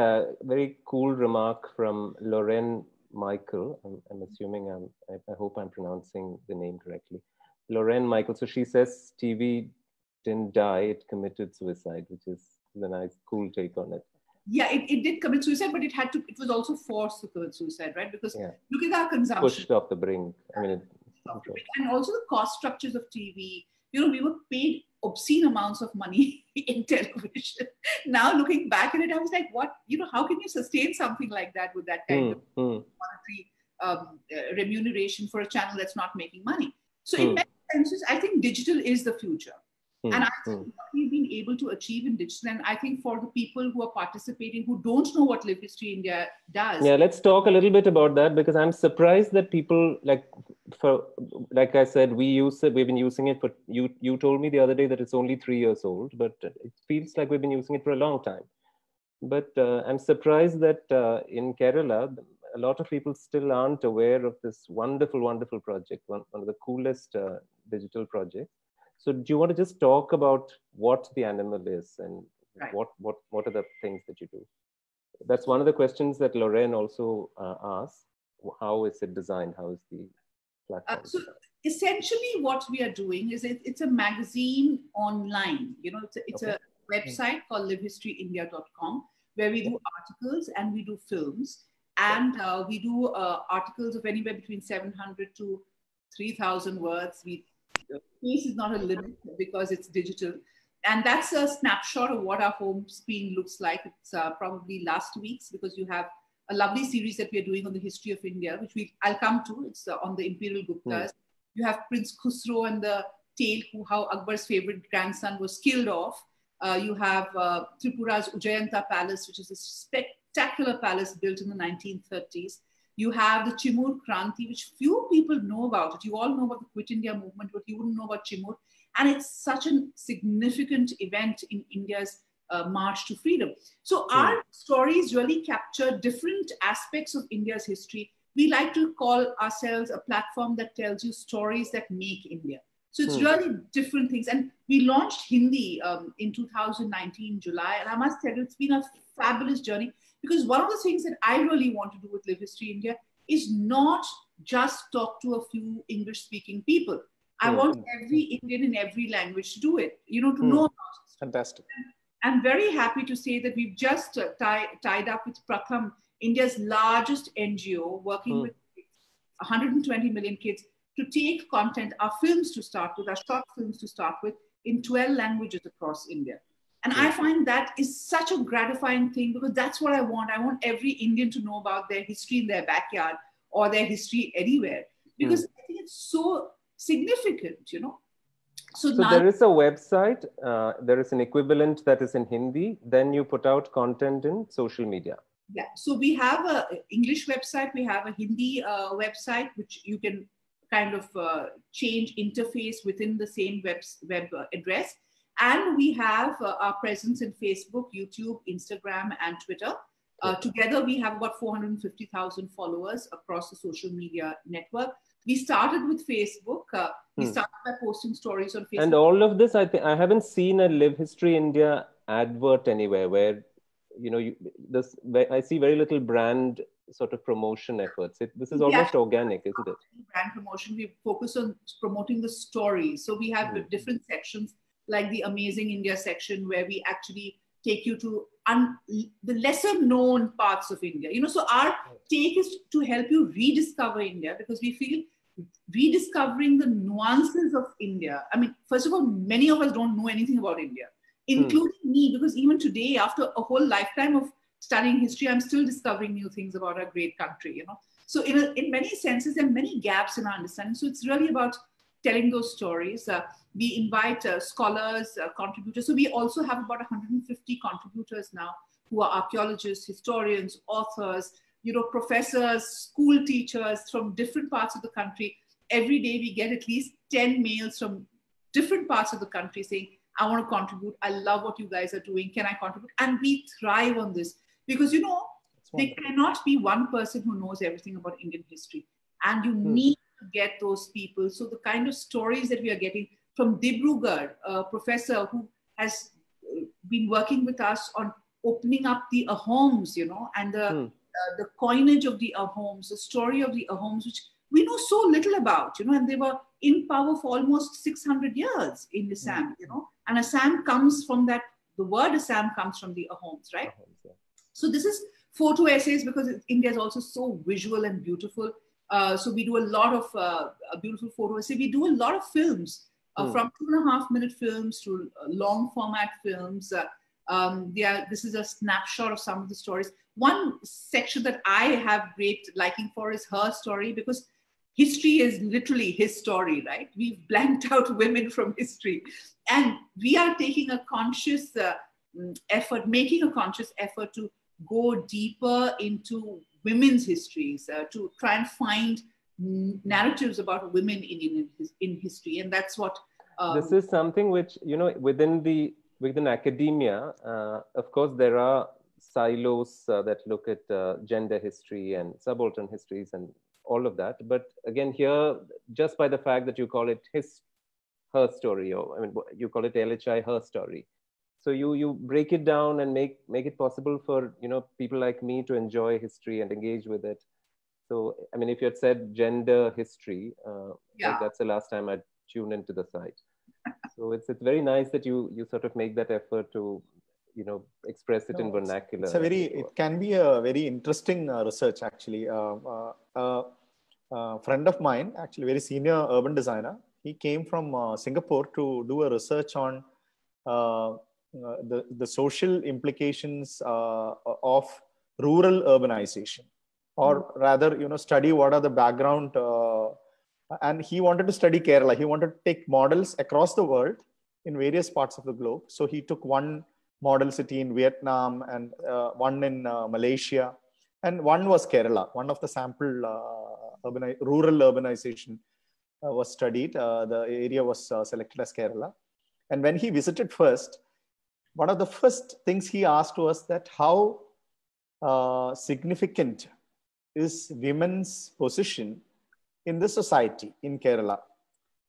very cool remark from Lorraine Michael. I'm assuming I hope I'm pronouncing the name correctly. Lorraine Michael. So she says TV didn't die, it committed suicide, which is a nice, cool take on it. Yeah, it did commit suicide, but it was also forced to commit suicide, right? Because look at our consumption. Pushed off the brink. I mean, and also the cost structures of TV. You know, we were paid obscene amounts of money in television. Now looking back at it, I was like, what, you know, how can you sustain something like that with that kind of monetary remuneration for a channel that's not making money? So in many senses, I think digital is the future. And I think what we've been able to achieve in digital, and I think for the people who are participating who don't know what Live History India does. Yeah, let's talk a little bit about that because I'm surprised that people like I said, we've been using it, but you told me the other day that it's only 3 years old, but it feels like we've been using it for a long time. But I'm surprised that in Kerala, a lot of people still aren't aware of this wonderful, wonderful project, one of the coolest digital projects. So do you want to just talk about what the animal is and what are the things that you do? That's one of the questions that Lorraine also asked. How is it designed? How is the platform? So essentially what we are doing is it's a magazine online. You know, it's a website called livehistoryindia.com where we do articles and we do films. And we do articles of anywhere between 700 to 3,000 words. Space is not a limit because it's digital. And that's a snapshot of what our home screen looks like. It's probably last week's because you have a lovely series that we are doing on the history of India, which I'll come to. It's on the Imperial Guptas. You have Prince Khusro and the tale how Akbar's favorite grandson was killed off. You have Tripura's Ujjayanta Palace, which is a spectacular palace built in the 1930s. You have the Chimur Kranti, which few people know about it. You all know about the Quit India movement, but you wouldn't know about Chimur. And it's such a significant event in India's march to freedom. So our stories really capture different aspects of India's history. We like to call ourselves a platform that tells you stories that make India. So it's really different things. And we launched Hindi in 2019, July. And I must tell you, it's been a fabulous journey, because one of the things that I really want to do with Live History India is not just talk to a few English-speaking people. I want every Indian in every language to do it, to know about it. Fantastic. I'm very happy to say that we've just tied up with Pratham, India's largest NGO, working with 120 million kids, to take content, our films to start with, our short films to start with, in 12 languages across India. And I find that is such a gratifying thing, because that's what I want. I want every Indian to know about their history in their backyard or their history anywhere, because I think it's so significant, So now, there is a website, there is an equivalent that is in Hindi, then you put out content in social media. Yeah, so we have an English website, we have a Hindi website, which you can kind of change interface within the same web address. And we have our presence in Facebook, YouTube, Instagram, and Twitter. Together, we have about 450,000 followers across the social media network. We started with Facebook. We started by posting stories on Facebook. And all of this, I haven't seen a Live History India advert anywhere where, I see very little brand sort of promotion efforts. This is almost organic, isn't it? Brand promotion, we focus on promoting the story. So we have different sections, like the Amazing India section, where we actually take you to the lesser known parts of India. So our take is to help you rediscover India, because we feel rediscovering the nuances of India. I mean, first of all, many of us don't know anything about India, including me, because even today, after a whole lifetime of studying history, I'm still discovering new things about our great country, So in many senses, there are many gaps in our understanding. So it's really about telling those stories. We invite scholars, contributors. So we also have about 150 contributors now, who are archaeologists, historians, authors, professors, school teachers from different parts of the country. Every day we get at least 10 mails from different parts of the country saying, I want to contribute. I love what you guys are doing. Can I contribute? And we thrive on this, because, there cannot be one person who knows everything about Indian history. And you need to get those people. So the kind of stories that we are getting from Dibrugarh, a professor who has been working with us on opening up the Ahoms, and the coinage of the Ahoms, the story of the Ahoms, which we know so little about, and they were in power for almost 600 years in Assam, and Assam comes from that, the word Assam comes from the Ahoms, right? So this is photo essays, because India is also so visual and beautiful. So we do a lot of beautiful photo essays. We do a lot of films, from 2.5-minute films to long format films. This is a snapshot of some of the stories. One section that I have great liking for is her story, because history is literally his story, right? We've blanked out women from history. And we are taking a conscious effort, making a conscious effort to go deeper into women's histories, to try and find narratives about women in history. And that's what... this is something which, within academia, of course, there are silos that look at gender history and subaltern histories and all of that. But again, here, just by the fact that you call it her story, or you call it LHI, her story. So you break it down and make it possible for people like me to enjoy history and engage with it. So if you had said gender history, that's the last time I'd tune into the site. So it's very nice that you sort of make that effort to express it in vernacular. It can be a very interesting research, actually. A friend of mine, actually very senior urban designer, he came from Singapore to do a research on the social implications of rural urbanization, or rather, study what are the background. And he wanted to study Kerala. He wanted to take models across the world in various parts of the globe. So he took one model city in Vietnam and one in Malaysia, and one was Kerala. One of the sample rural urbanization was studied. The area was selected as Kerala. And when he visited first, one of the first things he asked was that how significant is women's position in the society in Kerala.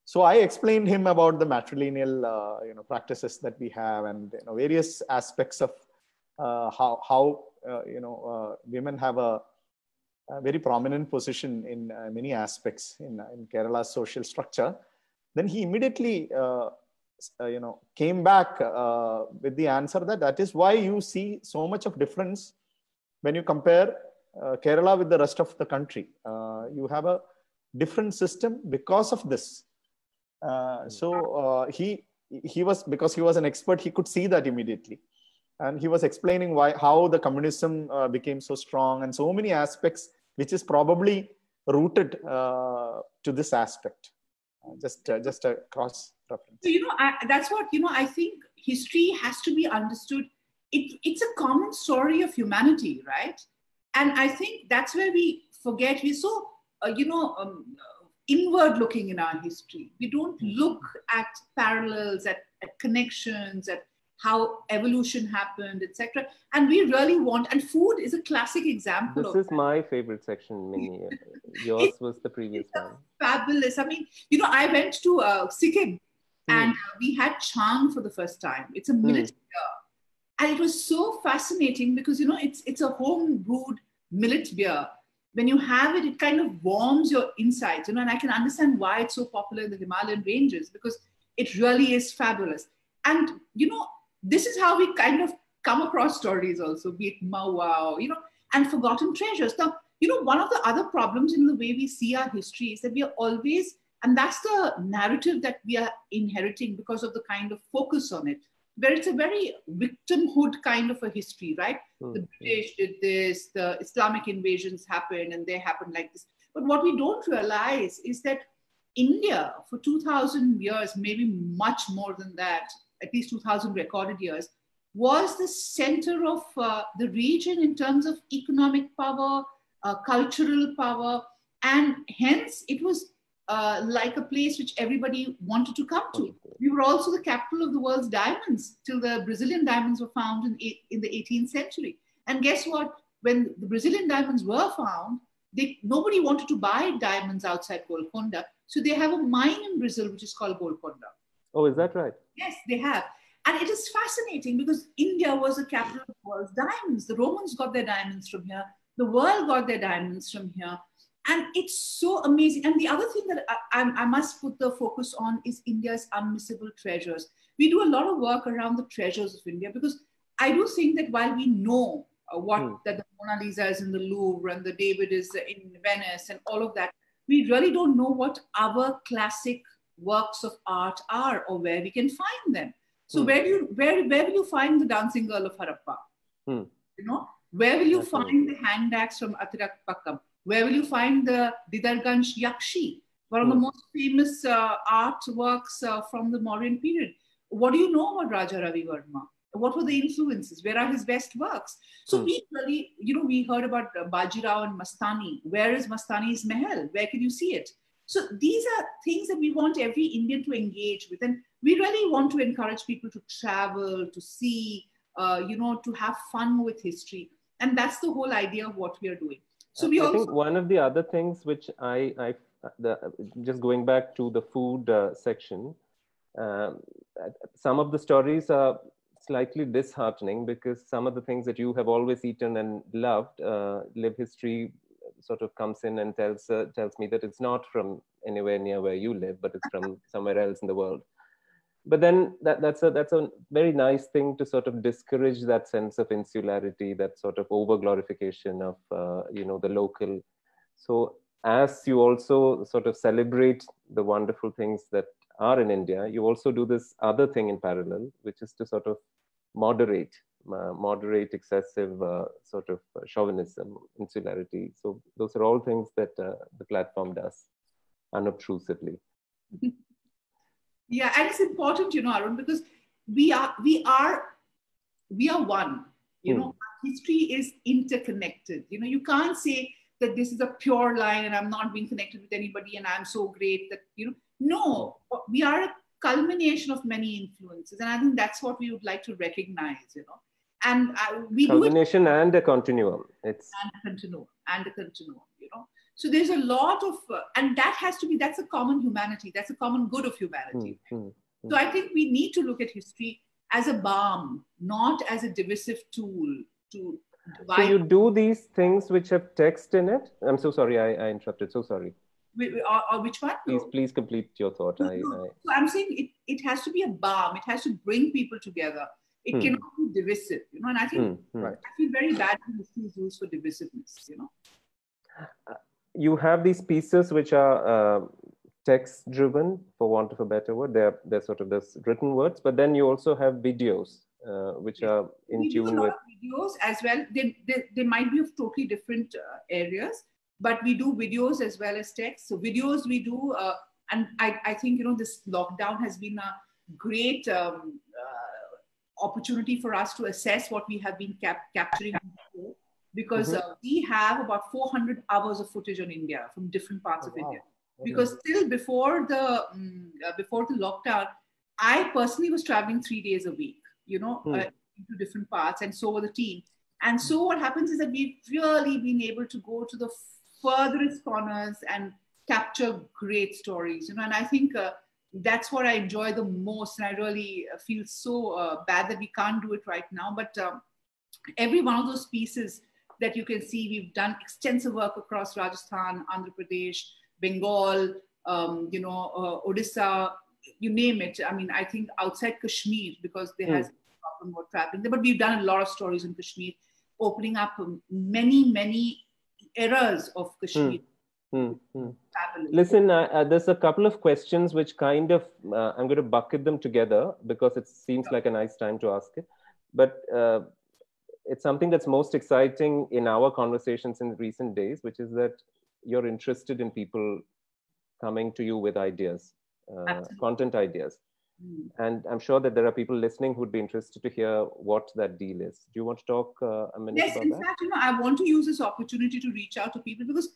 So I explained him about the matrilineal practices that we have, and various aspects of how women have a very prominent position in many aspects in Kerala's social structure. Then he immediately came back with the answer that is why you see so much of difference when you compare Kerala with the rest of the country. You have a different system because of this. He was, because he was an expert, he could see that immediately. And he was explaining how the communism became so strong, and so many aspects, which is probably rooted to this aspect. Just a cross reference. So, that's what, I think history has to be understood. It's a common story of humanity, right? And I think that's where we forget. We're so, inward looking in our history. We don't look at parallels, at connections, at how evolution happened, etc. And we really want, and food is a classic example. This is my favorite section, Minnie. Yours was the previous one. Fabulous. I mean, I went to Sikkim and we had Chang for the first time. It's a millet beer. And it was so fascinating because, it's a home brewed millet beer. When you have it, it kind of warms your insides, and I can understand why it's so popular in the Himalayan ranges, because it really is fabulous. And, this is how we kind of come across stories also, be it Mawao, and forgotten treasures. Now, one of the other problems in the way we see our history is that we are always, and that's the narrative that we are inheriting because of the kind of focus on it, where it's a very victimhood kind of a history, right? The British did this, the Islamic invasions happened, and they happened like this. But what we don't realize is that India, for 2,000 years, maybe much more than that, at least 2,000 recorded years, was the center of the region in terms of economic power, cultural power, and hence it was like a place which everybody wanted to come to. We were also the capital of the world's diamonds till the Brazilian diamonds were found in the 18th century. And guess what? When the Brazilian diamonds were found, nobody wanted to buy diamonds outside Golconda. So they have a mine in Brazil, which is called Golconda. Oh, is that right? Yes, they have. And it is fascinating because India was the capital of the world's diamonds. The Romans got their diamonds from here. The world got their diamonds from here. And it's so amazing. And the other thing that I must put the focus on is India's unmissable treasures. We do a lot of work around the treasures of India, because I do think that while we know that the Mona Lisa is in the Louvre and the David is in Venice and all of that, we really don't know what our classic works of art are or where we can find them. So where will you find the dancing girl of Harappa? Where will you find the hand axe from Athirakpakkam? Where will you find the Didarganj Yakshi, one of the most famous artworks from the Mauryan period? What do you know about Raja Ravi Verma? What were the influences? Where are his best works? So we really, we heard about Bajirao and Mastani. Where is Mastani's Mahal? Where can you see it? So these are things that we want every Indian to engage with. And we really want to encourage people to travel, to see, to have fun with history. And that's the whole idea of what we are doing. So I think one of the other things which just going back to the food section, some of the stories are slightly disheartening because some of the things that you have always eaten and loved, live history sort of comes in and tells me that it's not from anywhere near where you live, but it's from somewhere else in the world. But then that's a very nice thing to sort of discourage that sense of insularity, that sort of over glorification of the local. So as you also sort of celebrate the wonderful things that are in India, you also do this other thing in parallel, which is to sort of moderate moderate, excessive sort of chauvinism, insularity. So those are all things that the platform does unobtrusively. Yeah, and it's important, Arun, because we are one. History is interconnected. You can't say that this is a pure line and I'm not being connected with anybody and I'm so great that no, we are a culmination of many influences, and I think that's what we would like to recognize. And we culmination do it, and a continuum. It's and a continuum. So there's a lot of, and that's a common humanity. That's a common good of humanity. So I think we need to look at history as a balm, not as a divisive tool to divide. So you do these things which have text in it? I'm so sorry, I interrupted. So sorry. Which one? Please complete your thought. So I'm saying it has to be a balm. It has to bring people together. It cannot be divisive, and I think I feel very bad when history is used for divisiveness, You have these pieces which are text driven, for want of a better word. They're sort of this written words, but then you also have videos which are in tune with videos as well. They might be of totally different areas, but we do videos as well as text. So videos we do, and I think this lockdown has been a great opportunity for us to assess what we have been capturing before, because we have about 400 hours of footage on India from different parts of India. Because still before the lockdown, I personally was traveling 3 days a week, into different parts, and so were the team. And so what happens is that we've really been able to go to the furthest corners and capture great stories, and I think that's what I enjoy the most. And I really feel so bad that we can't do it right now. But every one of those pieces that you can see, we've done extensive work across Rajasthan, Andhra Pradesh, Bengal, Odisha, you name it. I mean, I think outside Kashmir, because there has been a problem about traveling there, but we've done a lot of stories in Kashmir, opening up many eras of Kashmir. Listen, there's a couple of questions which kind of, I'm going to bucket them together because it seems like a nice time to ask it. But it's something that's most exciting in our conversations in recent days, which is that you're interested in people coming to you with ideas, content ideas. And I'm sure that there are people listening who'd be interested to hear what that deal is. Do you want to talk a minute about that? Yes, in fact, I want to use this opportunity to reach out to people because,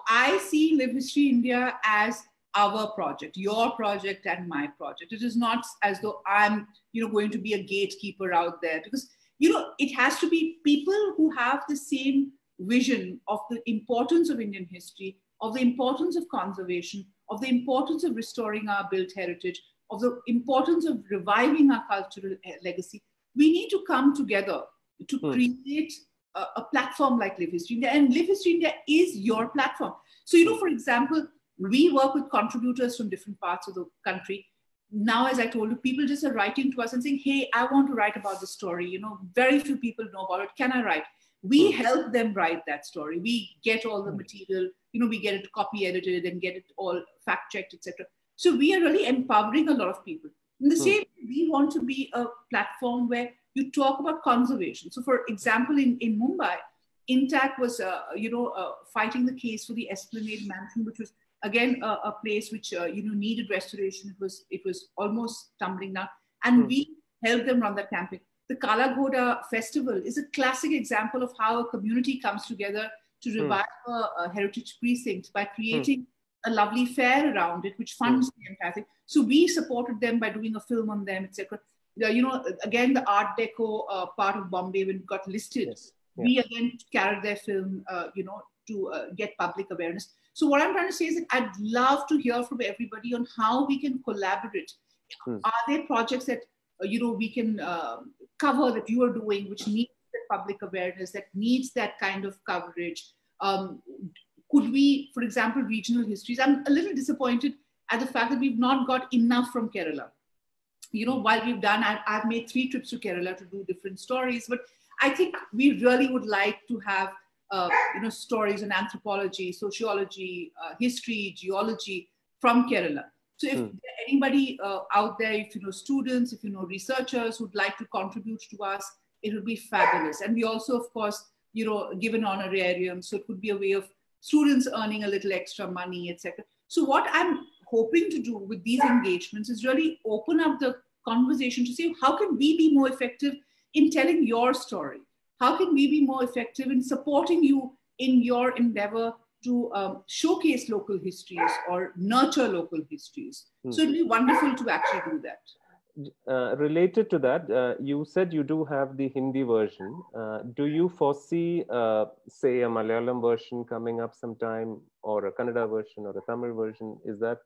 I see Live History India as our project, your project and my project. It is not as though I'm, going to be a gatekeeper out there, because, it has to be people who have the same vision of the importance of Indian history, of the importance of conservation, of the importance of restoring our built heritage, of the importance of reviving our cultural legacy. We need to come together to create a platform like Live History India, and Live History India is your platform. So, for example, we work with contributors from different parts of the country. Now, as I told you, people just are writing to us and saying, hey, I want to write about this story. Very few people know about it. Can I write? We help them write that story. We get all the material, we get it copy edited and get it all fact checked, etc. So we are really empowering a lot of people. In the same way, we want to be a platform where you talk about conservation. So for example, in Mumbai, Intach was, fighting the case for the Esplanade Mansion, which was again a place which, needed restoration. It was almost tumbling down, and we helped them run that campaign. The Kala Ghoda festival is a classic example of how a community comes together to revive a heritage precinct by creating a lovely fair around it, which funds the entire thing. So we supported them by doing a film on them, etc. Again, the Art Deco part of Bombay, when it got listed, we again carried their film, to get public awareness. So what I'm trying to say is that I'd love to hear from everybody on how we can collaborate. Are there projects that we can cover that you are doing, which needs the public awareness, that needs that kind of coverage? Could we, for example, regional histories? I'm a little disappointed at the fact that we've not got enough from Kerala. While we've done, I've made 3 trips to Kerala to do different stories, but I think we really would like to have, stories on anthropology, sociology, history, geology from Kerala. So if anybody out there, if students, if researchers who'd like to contribute to us, it would be fabulous. And we also, of course, give an honorarium. So it could be a way of students earning a little extra money, etc. So what I'm hoping to do with these engagements is really open up the conversation to say, how can we be more effective in telling your story? How can we be more effective in supporting you in your endeavor to showcase local histories or nurture local histories? So it'd be wonderful to actually do that. Related to that, you said you do have the Hindi version. Do you foresee, say, a Malayalam version coming up sometime, or a Kannada version, or a Tamil version? Is that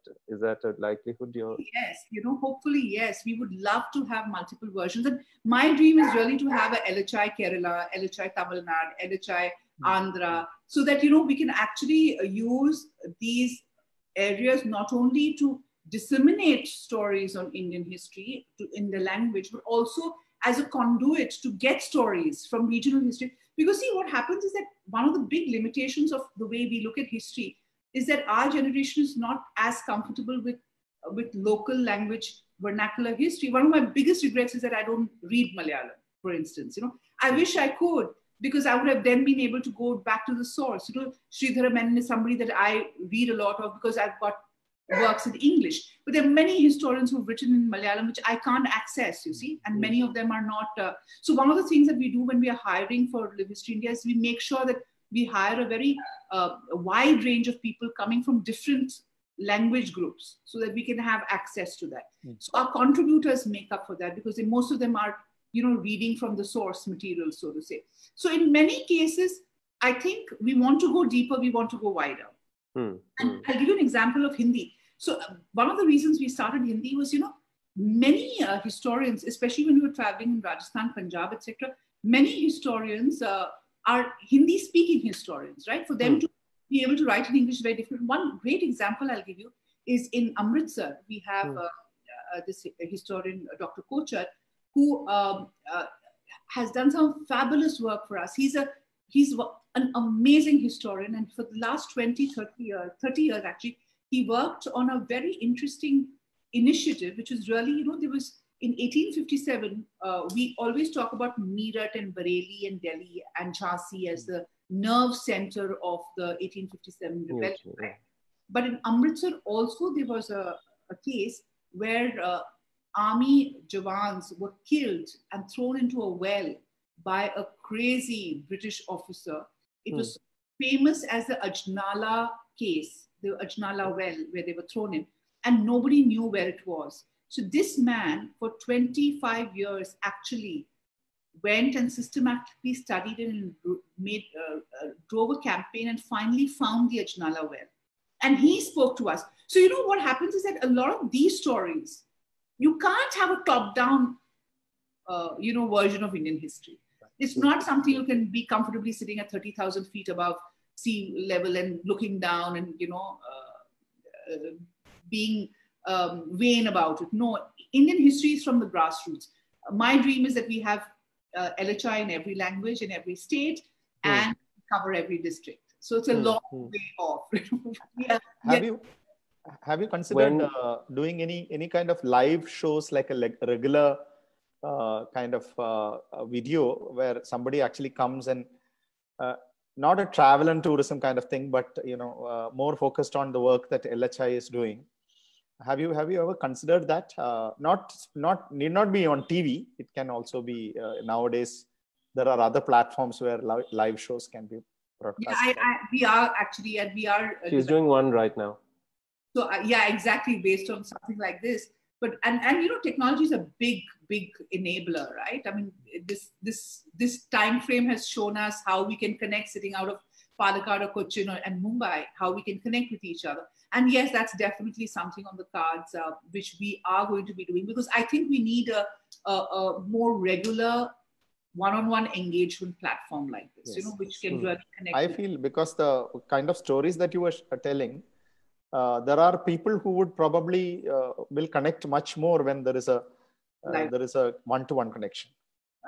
a likelihood? Yes, hopefully, yes. We would love to have multiple versions. And my dream is really to have a LHI Kerala, LHI Tamil Nadu, LHI Andhra, so that, we can actually use these areas not only to disseminate stories on Indian history in the language, but also as a conduit to get stories from regional history. Because see, what happens is that one of the big limitations of the way we look at history is that our generation is not as comfortable with local language, vernacular history. One of my biggest regrets is that I don't read Malayalam, for instance. I wish I could, because I would have then been able to go back to the source. Sridhara Menon is somebody that I read a lot of because I've got works in English, but there are many historians who've written in Malayalam which I can't access, you see, and many of them are not. So one of the things that we do when we are hiring for Live History India is we make sure that we hire a very wide range of people coming from different language groups so that we can have access to that. So our contributors make up for that because most of them are, reading from the source material, so to say. So in many cases, I think we want to go deeper, we want to go wider. And I'll give you an example of Hindi. So one of the reasons we started Hindi was, many historians, especially when we were traveling in Rajasthan, Punjab, etc., many historians are Hindi-speaking historians, right? For them to be able to write in English is very difficult. One great example I'll give you is in Amritsar. We have this historian, Dr. Kochar, who has done some fabulous work for us. He's an amazing historian, and for the last 30 years actually, he worked on a very interesting initiative, which was really, there was in 1857, we always talk about Meerut and Bareilly and Delhi and Jhansi as the nerve center of the 1857 rebellion. Right? But in Amritsar also, there was a case where army Jawans were killed and thrown into a well by a crazy British officer. It was famous as the Ajnala case, the Ajnala well, where they were thrown in, and nobody knew where it was. So this man, for 25 years, actually went and systematically studied it and drove a campaign and finally found the Ajnala well. And he spoke to us. So what happens is that a lot of these stories, you can't have a top-down, version of Indian history. It's not something you can be comfortably sitting at 30,000 feet above sea level and looking down and, being vain about it. No, Indian history is from the grassroots. My dream is that we have LHI in every language, in every state, and cover every district. So it's a long way off. Have you considered doing any kind of live shows, like a regular kind of video where somebody actually comes and not a travel and tourism kind of thing, but more focused on the work that LHI is doing? Have you ever considered that? Need not be on TV. It can also be nowadays. There are other platforms where live shows can be broadcast. Yeah, we are actually, and we are. She's doing one right now. So yeah, exactly, based on something like this. But and technology is a big enabler, right? I mean, this time frame has shown us how we can connect sitting out of Palakkad or Cochin and Mumbai, how we can connect with each other. And yes, that's definitely something on the cards, which we are going to be doing, because I think we need a more regular one-on-one engagement platform like this, yes, which can really connect. I feel because the kind of stories that you were telling, there are people who would probably will connect much more when there is a one-to-one connection.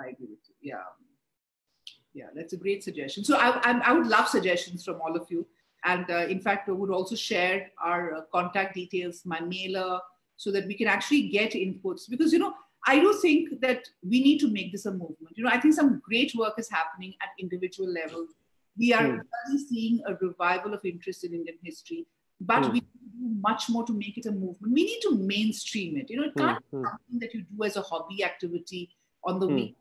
I agree with you. Yeah, that's a great suggestion. So I would love suggestions from all of you. And in fact, I would also share our contact details, my mailer, so that we can actually get inputs. Because, I do think that we need to make this a movement. I think some great work is happening at individual level. We are really seeing a revival of interest in Indian history, but we need to do much more to make it a movement. We need to mainstream it. It can't be something that you do as a hobby activity on the week.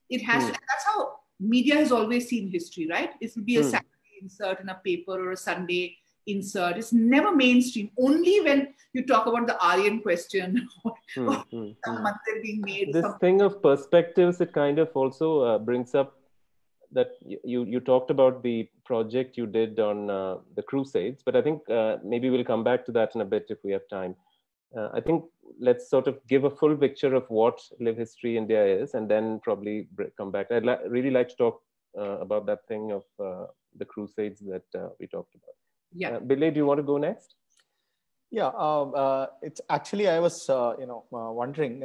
It has to, that's how media has always seen history, right? It will be a Saturday insert in a paper or a Sunday insert. It's never mainstream. Only when you talk about the Aryan question or some mandir being made. This thing of perspectives, it kind of also brings up that you talked about the project you did on the Crusades, but I think maybe we'll come back to that in a bit if we have time. I think let's sort of give a full picture of what Live History India is, and then probably come back. I'd really like to talk about that thing of the Crusades that we talked about. Yeah. Billy, do you want to go next? Yeah, it's actually, I was, wondering,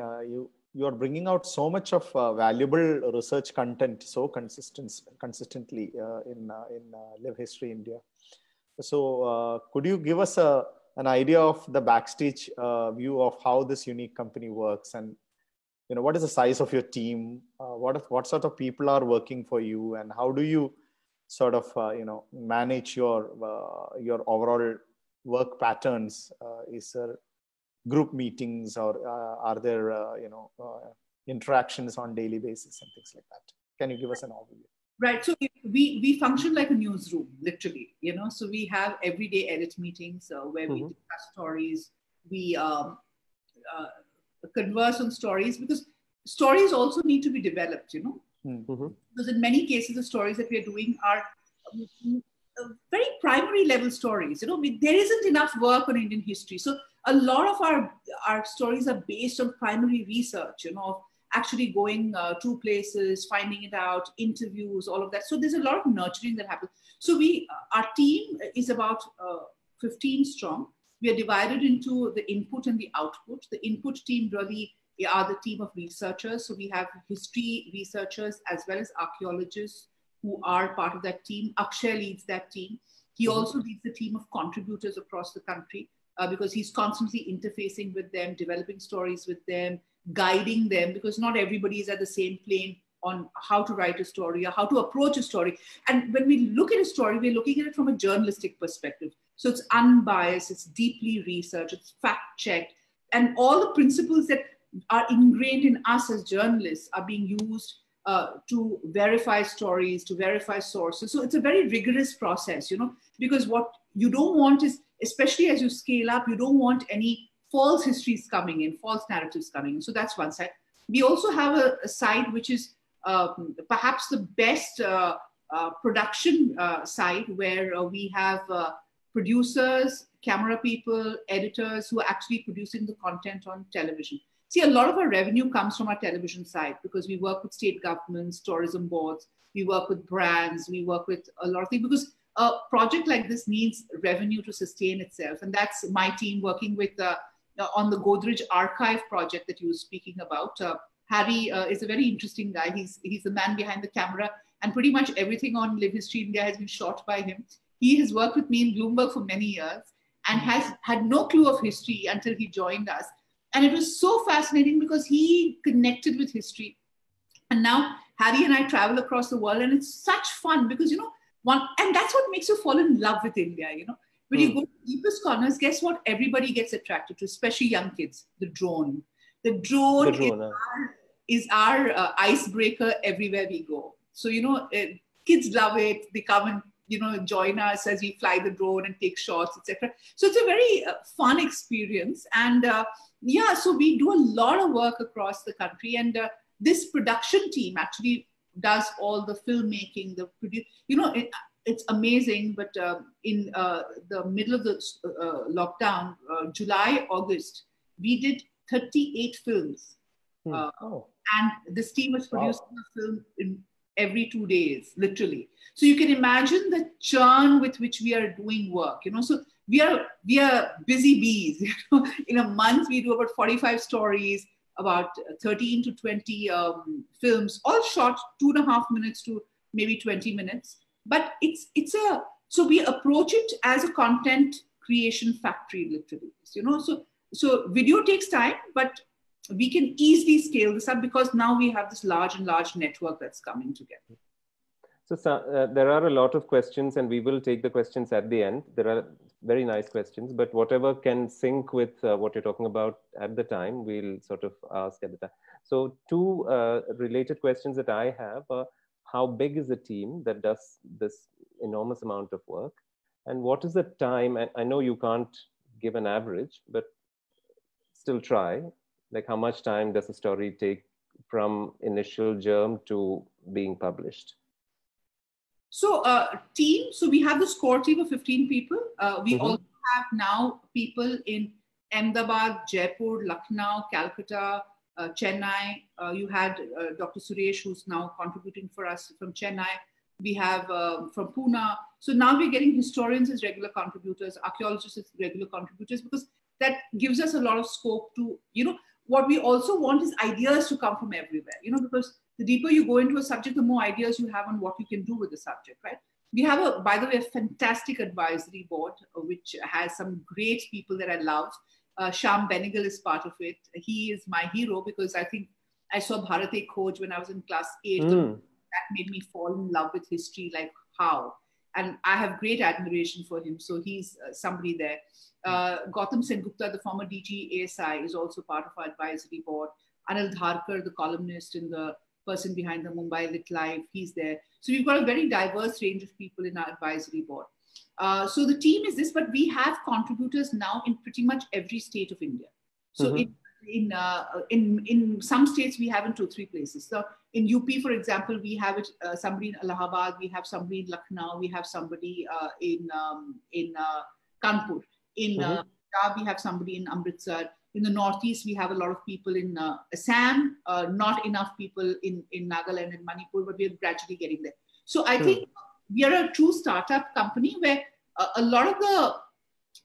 you are bringing out so much of valuable research content so consistently in Live History India. So could you give us an idea of the backstage view of how this unique company works, and what is the size of your team? What sort of people are working for you, and how do you sort of manage your overall work patterns? Is there group meetings, or are there interactions on daily basis and things like that? Can you give us an overview? Right. So we function like a newsroom, literally. So we have everyday edit meetings where we discuss stories. We converse on stories, because stories also need to be developed. Because in many cases, the stories that we are doing are very primary level stories. There isn't enough work on Indian history. So a lot of our stories are based on primary research, of actually going to places, finding it out, interviews, all of that. So there's a lot of nurturing that happens. So our team is about 15 strong. We are divided into the input and the output. The input team really are the team of researchers. So we have history researchers as well as archaeologists who are part of that team. Akshay leads that team. He also leads the team of contributors across the country because he's constantly interfacing with them, developing stories with them, guiding them, because not everybody is at the same plane on how to write a story or how to approach a story. And when we look at a story, we're looking at it from a journalistic perspective. So it's unbiased, it's deeply researched, it's fact-checked, and all the principles that are ingrained in us as journalists are being used to verify stories, to verify sources. So it's a very rigorous process, because what you don't want is, especially as you scale up, you don't want any false histories coming in, false narratives coming in. So that's one side. We also have a side which is perhaps the best production side, where we have producers, camera people, editors who are actually producing the content on television. See, a lot of our revenue comes from our television side because we work with state governments, tourism boards, we work with brands, we work with a lot of things, because a project like this needs revenue to sustain itself. And that's my team working with on the Godrej archive project that you were speaking about. Harry is a very interesting guy. He's the man behind the camera, and pretty much everything on Live History India has been shot by him. He has worked with me in Bloomberg for many years and has had no clue of history until he joined us. And it was so fascinating because he connected with history. And now Harry and I travel across the world, and it's such fun because, and that's what makes you fall in love with India, When you go to the deepest corners, guess what everybody gets attracted to, especially young kids? The drone. The drone is our icebreaker everywhere we go. So, kids love it. They come and, join us as we fly the drone and take shots, etc. So it's a very fun experience. And so we do a lot of work across the country. And this production team actually does all the filmmaking, it's amazing. But in the middle of the lockdown, July, August, we did 38 films. And this team was producing a film in every 2 days, literally. So you can imagine the churn with which we are doing work, So we are busy bees. In a month, we do about 45 stories, about 13 to 20 films, all short 2.5 minutes to maybe 20 minutes. But so we approach it as a content creation factory, literally. So video takes time, but we can easily scale this up because now we have this large network that's coming together. So there are a lot of questions, and we will take the questions at the end. There are very nice questions, but whatever can sync with what you're talking about at the time, we'll sort of ask at the time. So two related questions that I have are, how big is the team that does this enormous amount of work? And what is the time? I know you can't give an average, but still try. Like, how much time does a story take from initial germ to being published? So team, so we have this core team of 15 people. We also have now people in Ahmedabad, Jaipur, Lucknow, Calcutta, Chennai. You had Dr. Suresh, who's now contributing for us from Chennai. We have from Pune. So now we're getting historians as regular contributors, archaeologists as regular contributors, because that gives us a lot of scope to, what we also want is ideas to come from everywhere, because the deeper you go into a subject, the more ideas you have on what you can do with the subject, right? We have, by the way, a fantastic advisory board, which has some great people that I love. Shyam Benegal is part of it. He is my hero because I think I saw Bharate Khoj when I was in class 8. That made me fall in love with history, like how. And I have great admiration for him. So he's somebody there. Gautam Sengupta, the former DG ASI, is also part of our advisory board. Anil Dharkar, the columnist and the person behind the Mumbai Lit Live, he's there. So we've got a very diverse range of people in our advisory board. So the team is this, but we have contributors now in pretty much every state of India. So in some states, we have in 2-3 places. So in UP, for example, we have somebody in Allahabad, we have somebody in Lucknow, we have somebody in Kanpur. In Punjab, we have somebody in Amritsar. In the Northeast, we have a lot of people in Assam, not enough people in Nagaland and Manipur, but we're gradually getting there. So I think we are a true startup company where a lot of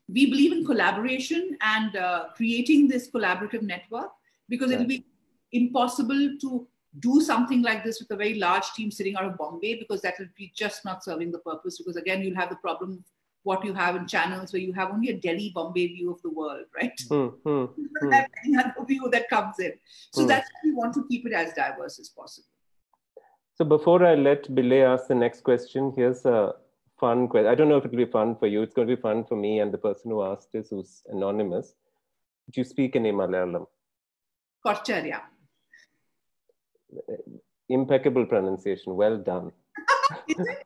we believe in collaboration and creating this collaborative network, because it'll be impossible to do something like this with a very large team sitting out of Bombay, because that will be just not serving the purpose. Because again, you'll have the problem of what you have in channels where you have only a Delhi, Bombay view of the world, right? You don't have any other view that comes in. So that's why we want to keep it as diverse as possible. So before I let Bilay ask the next question, here's a fun question. I don't know if it'll be fun for you. It's going to be fun for me and the person who asked this, who's anonymous. Do you speak any Malayalam? Korcharya. Impeccable pronunciation. Well done. Is it?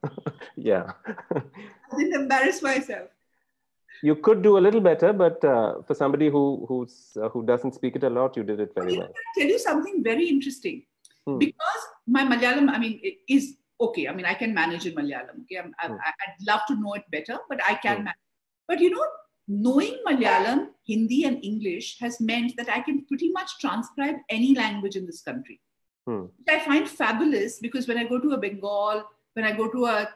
Yeah. I didn't embarrass myself. You could do a little better, but for somebody who doesn't speak it a lot, you did it very well. I'll tell you something very interesting. Because my Malayalam, is okay. I can manage in Malayalam. Okay, I'd love to know it better, but I can manage. But knowing Malayalam, Hindi, and English has meant that I can pretty much transcribe any language in this country. Which I find fabulous, because when I go to a Bengal, when I go to a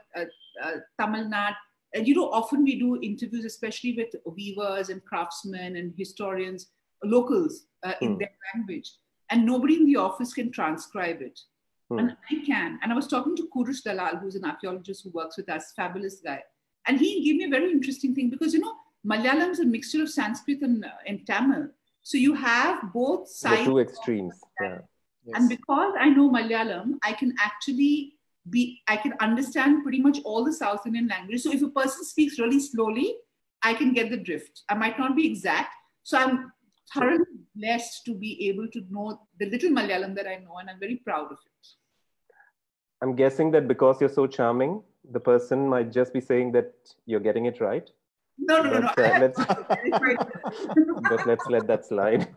Tamil Nadu, often we do interviews, especially with weavers and craftsmen and historians, locals in their language. And nobody in the office can transcribe it. And I can. And I was talking to Kurush Dalal, who's an archaeologist who works with us, fabulous guy. And he gave me a very interesting thing, because, Malayalam is a mixture of Sanskrit and Tamil. So you have both sides. The two extremes. Yeah. Yes. And because I know Malayalam, I can actually I can understand pretty much all the South Indian languages. So if a person speaks really slowly, I can get the drift. I might not be exact. So I'm thoroughly blessed to be able to know the little Malayalam that I know, and I'm very proud of it. I'm guessing that because you're so charming, the person might just be saying that you're getting it right. No. But let's let that slide.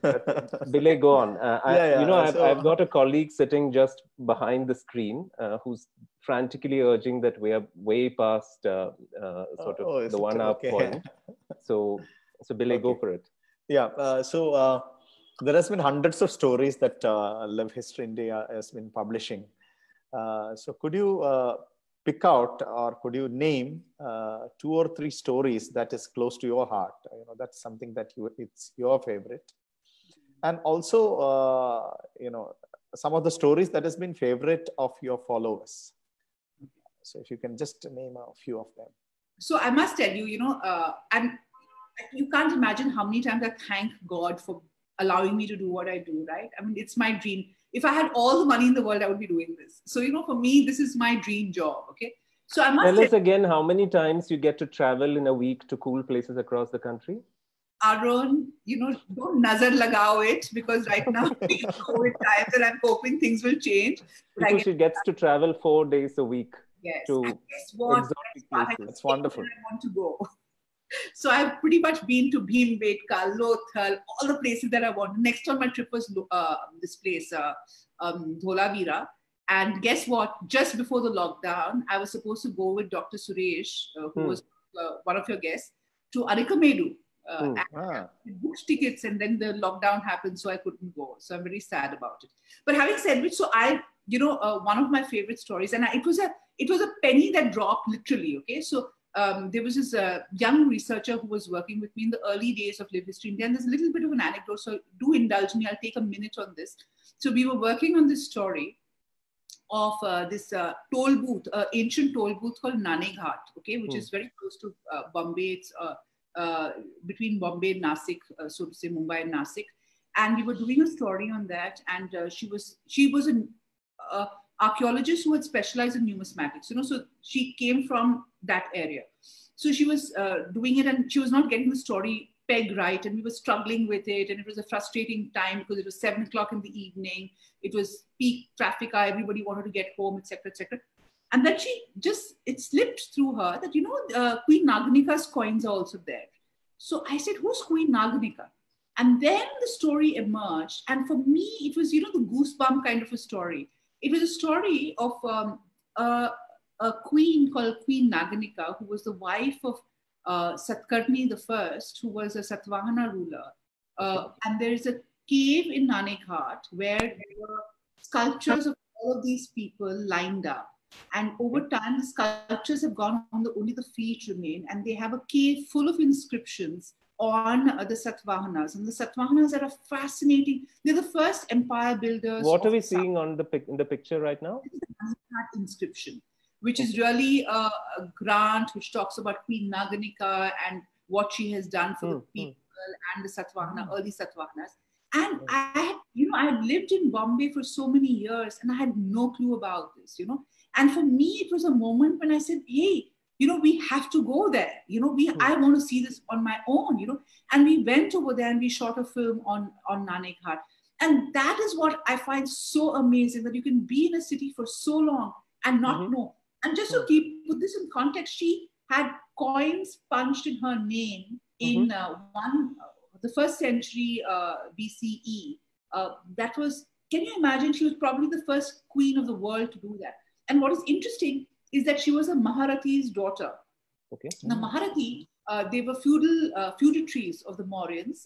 Bilay, go on. I've got a colleague sitting just behind the screen who's frantically urging that we are way past the 1 hour point. So Bilay, go for it. Yeah. So there has been hundreds of stories that Live History India has been publishing. So could you pick out, or could you name 2 or 3 stories that is close to your heart? That's something that it's your favorite. And also, some of the stories that has been favorite of your followers. So if you can just name a few of them. So I must tell you, and you can't imagine how many times I thank God for allowing me to do what I do, right? I mean, it's my dream. If I had all the money in the world, I would be doing this. So, for me, this is my dream job, okay? So I must tell us again how many times you get to travel in a week to cool places across the country? Arun, don't nazar lagao it, because right now it's COVID times and I'm hoping things will change. Because she gets to travel 4 days a week. Yes. To and guess what? exotic places. That's wonderful. I want to go. So I've pretty much been to Bhimbetka, Lothal, all the places that I want. Next on my trip was this place, Dholavira. And guess what? Just before the lockdown, I was supposed to go with Dr. Suresh, who was one of your guests, to Arikamedu. And I booked tickets, and then the lockdown happened, so I couldn't go. So I'm very sad about it. But having said which, so one of my favorite stories, and it was a penny that dropped literally. Okay, so there was this young researcher who was working with me in the early days of Live History India, and there's a little bit of an anecdote, so do indulge me. I'll take a minute on this. So we were working on this story of this toll booth, ancient toll booth called Nane Ghat, okay, which is very close to Bombay. It's between Bombay and Nasik, so to say, Mumbai and Nasik. And we were doing a story on that. And she was an archaeologist who had specialized in numismatics, so she came from that area. So she was doing it, and she was not getting the story peg right, and we were struggling with it, and it was a frustrating time because it was 7 o'clock in the evening. It was peak traffic, everybody wanted to get home, etc., etc. And then it slipped through her that, Queen Naganika's coins are also there. So I said, who's Queen Naganika? And then the story emerged. And for me, it was, the goosebump kind of a story. It was a story of a queen called Queen Naganika, who was the wife of Satkarni I, who was a Satvahana ruler. And there is a cave in Nane Ghat where there were sculptures of all of these people lined up. And over time, the sculptures have gone on, only the feet remain, and they have a cave full of inscriptions on the Satvahanas. And the Satvahanas are fascinating. They're the first empire builders. What are we seeing in the picture right now? This is the inscription, which is really a grant which talks about Queen Naganika and what she has done for the people and the Satvahana, early Satvahanas. And I had lived in Bombay for so many years, and I had no clue about this, And for me, it was a moment when I said, hey, we have to go there. I want to see this on my own, And we went over there and we shot a film on Nane Ghat. And that is what I find so amazing, that you can be in a city for so long and not know. And just to put this in context, she had coins punched in her name in the 1st century BCE. That was, can you imagine? She was probably the first queen of the world to do that. And what is interesting is that she was a Maharathi's daughter. Okay. Now, Maharathi, they were feudatories of the Mauryans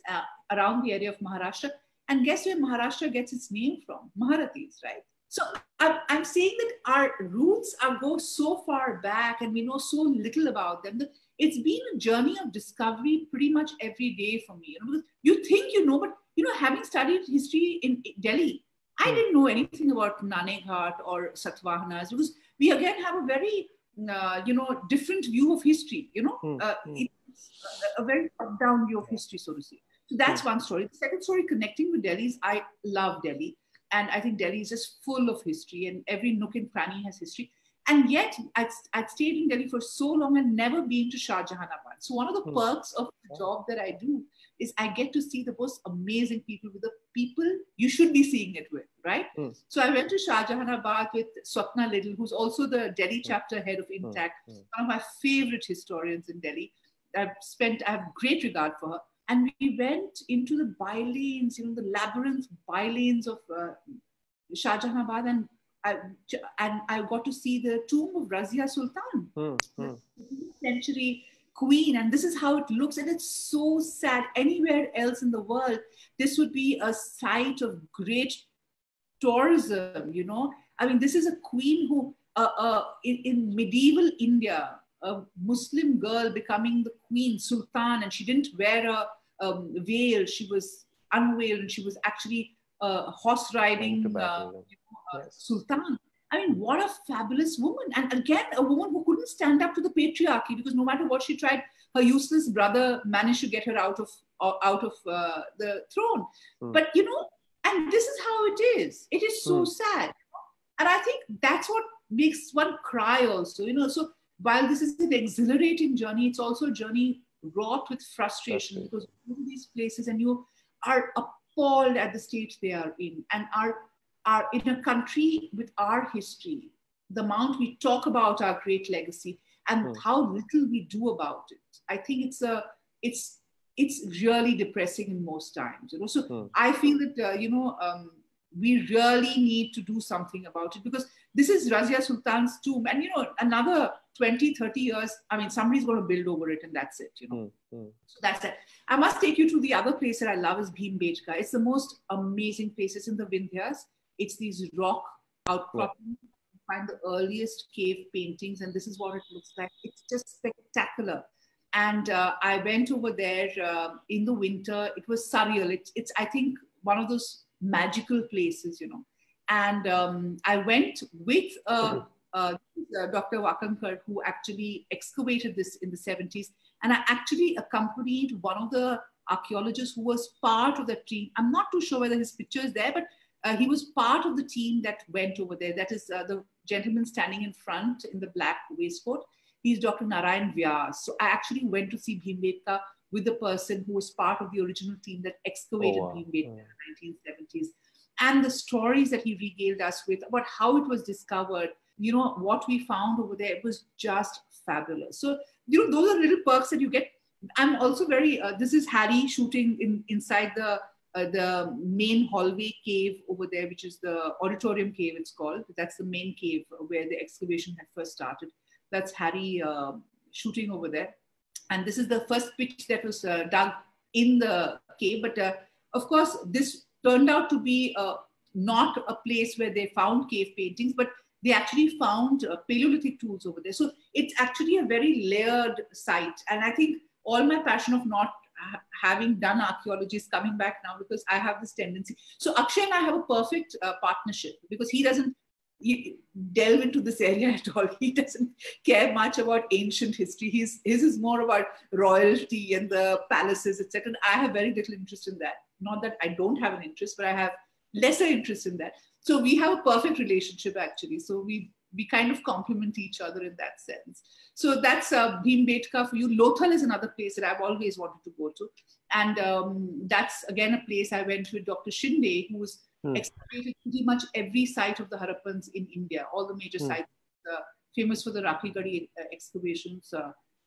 around the area of Maharashtra. And guess where Maharashtra gets its name from? Maharathis, right? So I'm saying that our roots go so far back, and we know so little about them. It's been a journey of discovery pretty much every day for me. Because you think but having studied history in Delhi, I didn't know anything about Nane Ghat or Satvahanas, because we again have a very, different view of history, it's a very top-down view of history, so to say. So that's one story. The second story, connecting with Delhi, is I love Delhi. And I think Delhi is just full of history, and every nook and cranny has history. And yet I'd stayed in Delhi for so long and never been to Shah Jahanabad. So one of the perks of the job that I do is I get to see the most amazing people with the people you should be seeing it with, right? So I went to Shah Jahanabad with Swapna Little, who's also the Delhi chapter head of Intach, one of my favorite historians in Delhi. I have great regard for her. And we went into the bylanes, the labyrinth bylanes of Shah Jahanabad, and I got to see the tomb of Razia Sultan, the 15th century queen. And this is how it looks. And it's so sad. Anywhere else in the world, this would be a site of great tourism, I mean, this is a queen who, in medieval India, a Muslim girl becoming the queen, Sultan, and she didn't wear a veil. She was unveiled, and she was actually horse riding Sultan. I mean, what a fabulous woman. And again, a woman who couldn't stand up to the patriarchy, because no matter what she tried, her useless brother managed to get her out of the throne. But, you know, and this is how it is. It is so sad. And I think that's what makes one cry also, you know. So while this is an exhilarating journey, it's also a journey wrought with frustration, because you go to these places and you are appalled at the state they are in, and are in a country with our history, the amount we talk about our great legacy and how little we do about it. I think it's really depressing in most times, you know. So I feel that, we really need to do something about it, because this is Razia Sultan's tomb. And, you know, another 20, 30 years, I mean, somebody's going to build over it, and that's it, you know. So that's it. I must take you to the other place that I love is Bhimbetka. It's the most amazing place. It's in the Vindhyas. It's these rock outcroppings. You find the earliest cave paintings, and this is what it looks like. It's just spectacular. And I went over there in the winter. It was surreal. It's I think, one of those magical places, you know. And I went with Dr. Wakankar, who actually excavated this in the 70s. And I actually accompanied one of the archaeologists who was part of the team. I'm not too sure whether his picture is there, but he was part of the team that went over there. That is the gentleman standing in front in the black waistcoat. He's Dr. Narayan Vyas. So I actually went to see Bhimbetka with the person who was part of the original team that excavated Bhimbetka in the 1970s. And the stories that he regaled us with about how it was discovered, you know, what we found over there, it was just fabulous. So, you know, those are little perks that you get. I'm also very, this is Harry shooting inside the main hallway cave over there, which is the auditorium cave, it's called. That's the main cave where the excavation had first started. That's Harry shooting over there. And this is the first pit that was dug in the cave. But of course, this turned out to be not a place where they found cave paintings, but they actually found Paleolithic tools over there. So it's actually a very layered site. And I think all my passion of not having done archaeology is coming back now, because I have this tendency. So Akshay and I have a perfect partnership, because he doesn't delve into this area at all. He doesn't care much about ancient history. His is more about royalty and the palaces, etc. I have very little interest in that. Not that I don't have an interest, but I have lesser interest in that. So we have a perfect relationship, actually. So we kind of complement each other in that sense. So that's Bhimbetka for you. Lothal is another place that I've always wanted to go to. And that's, again, a place I went with Dr. Shinde, who's excavated pretty much every site of the Harappans in India, all the major sites, famous for the Rakhi excavations.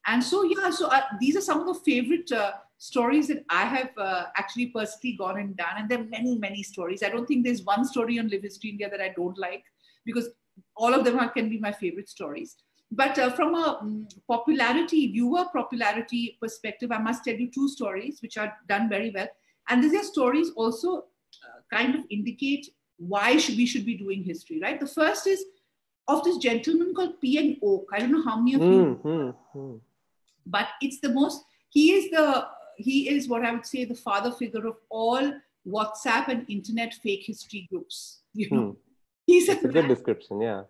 And so, yeah, so these are some of the favorite stories that I have actually personally gone and done. And there are many, many stories. I don't think there's one story on Live History India that I don't like, because all of them can be my favorite stories. But from a viewer popularity perspective, I must tell you two stories which are done very well. And these are stories also kind of indicate why we should be doing history, right? The first is of this gentleman called P.N. Oak. I don't know how many of you, but it's the most, he is what I would say the father figure of all WhatsApp and internet fake history groups. You know, It's a good description, yeah.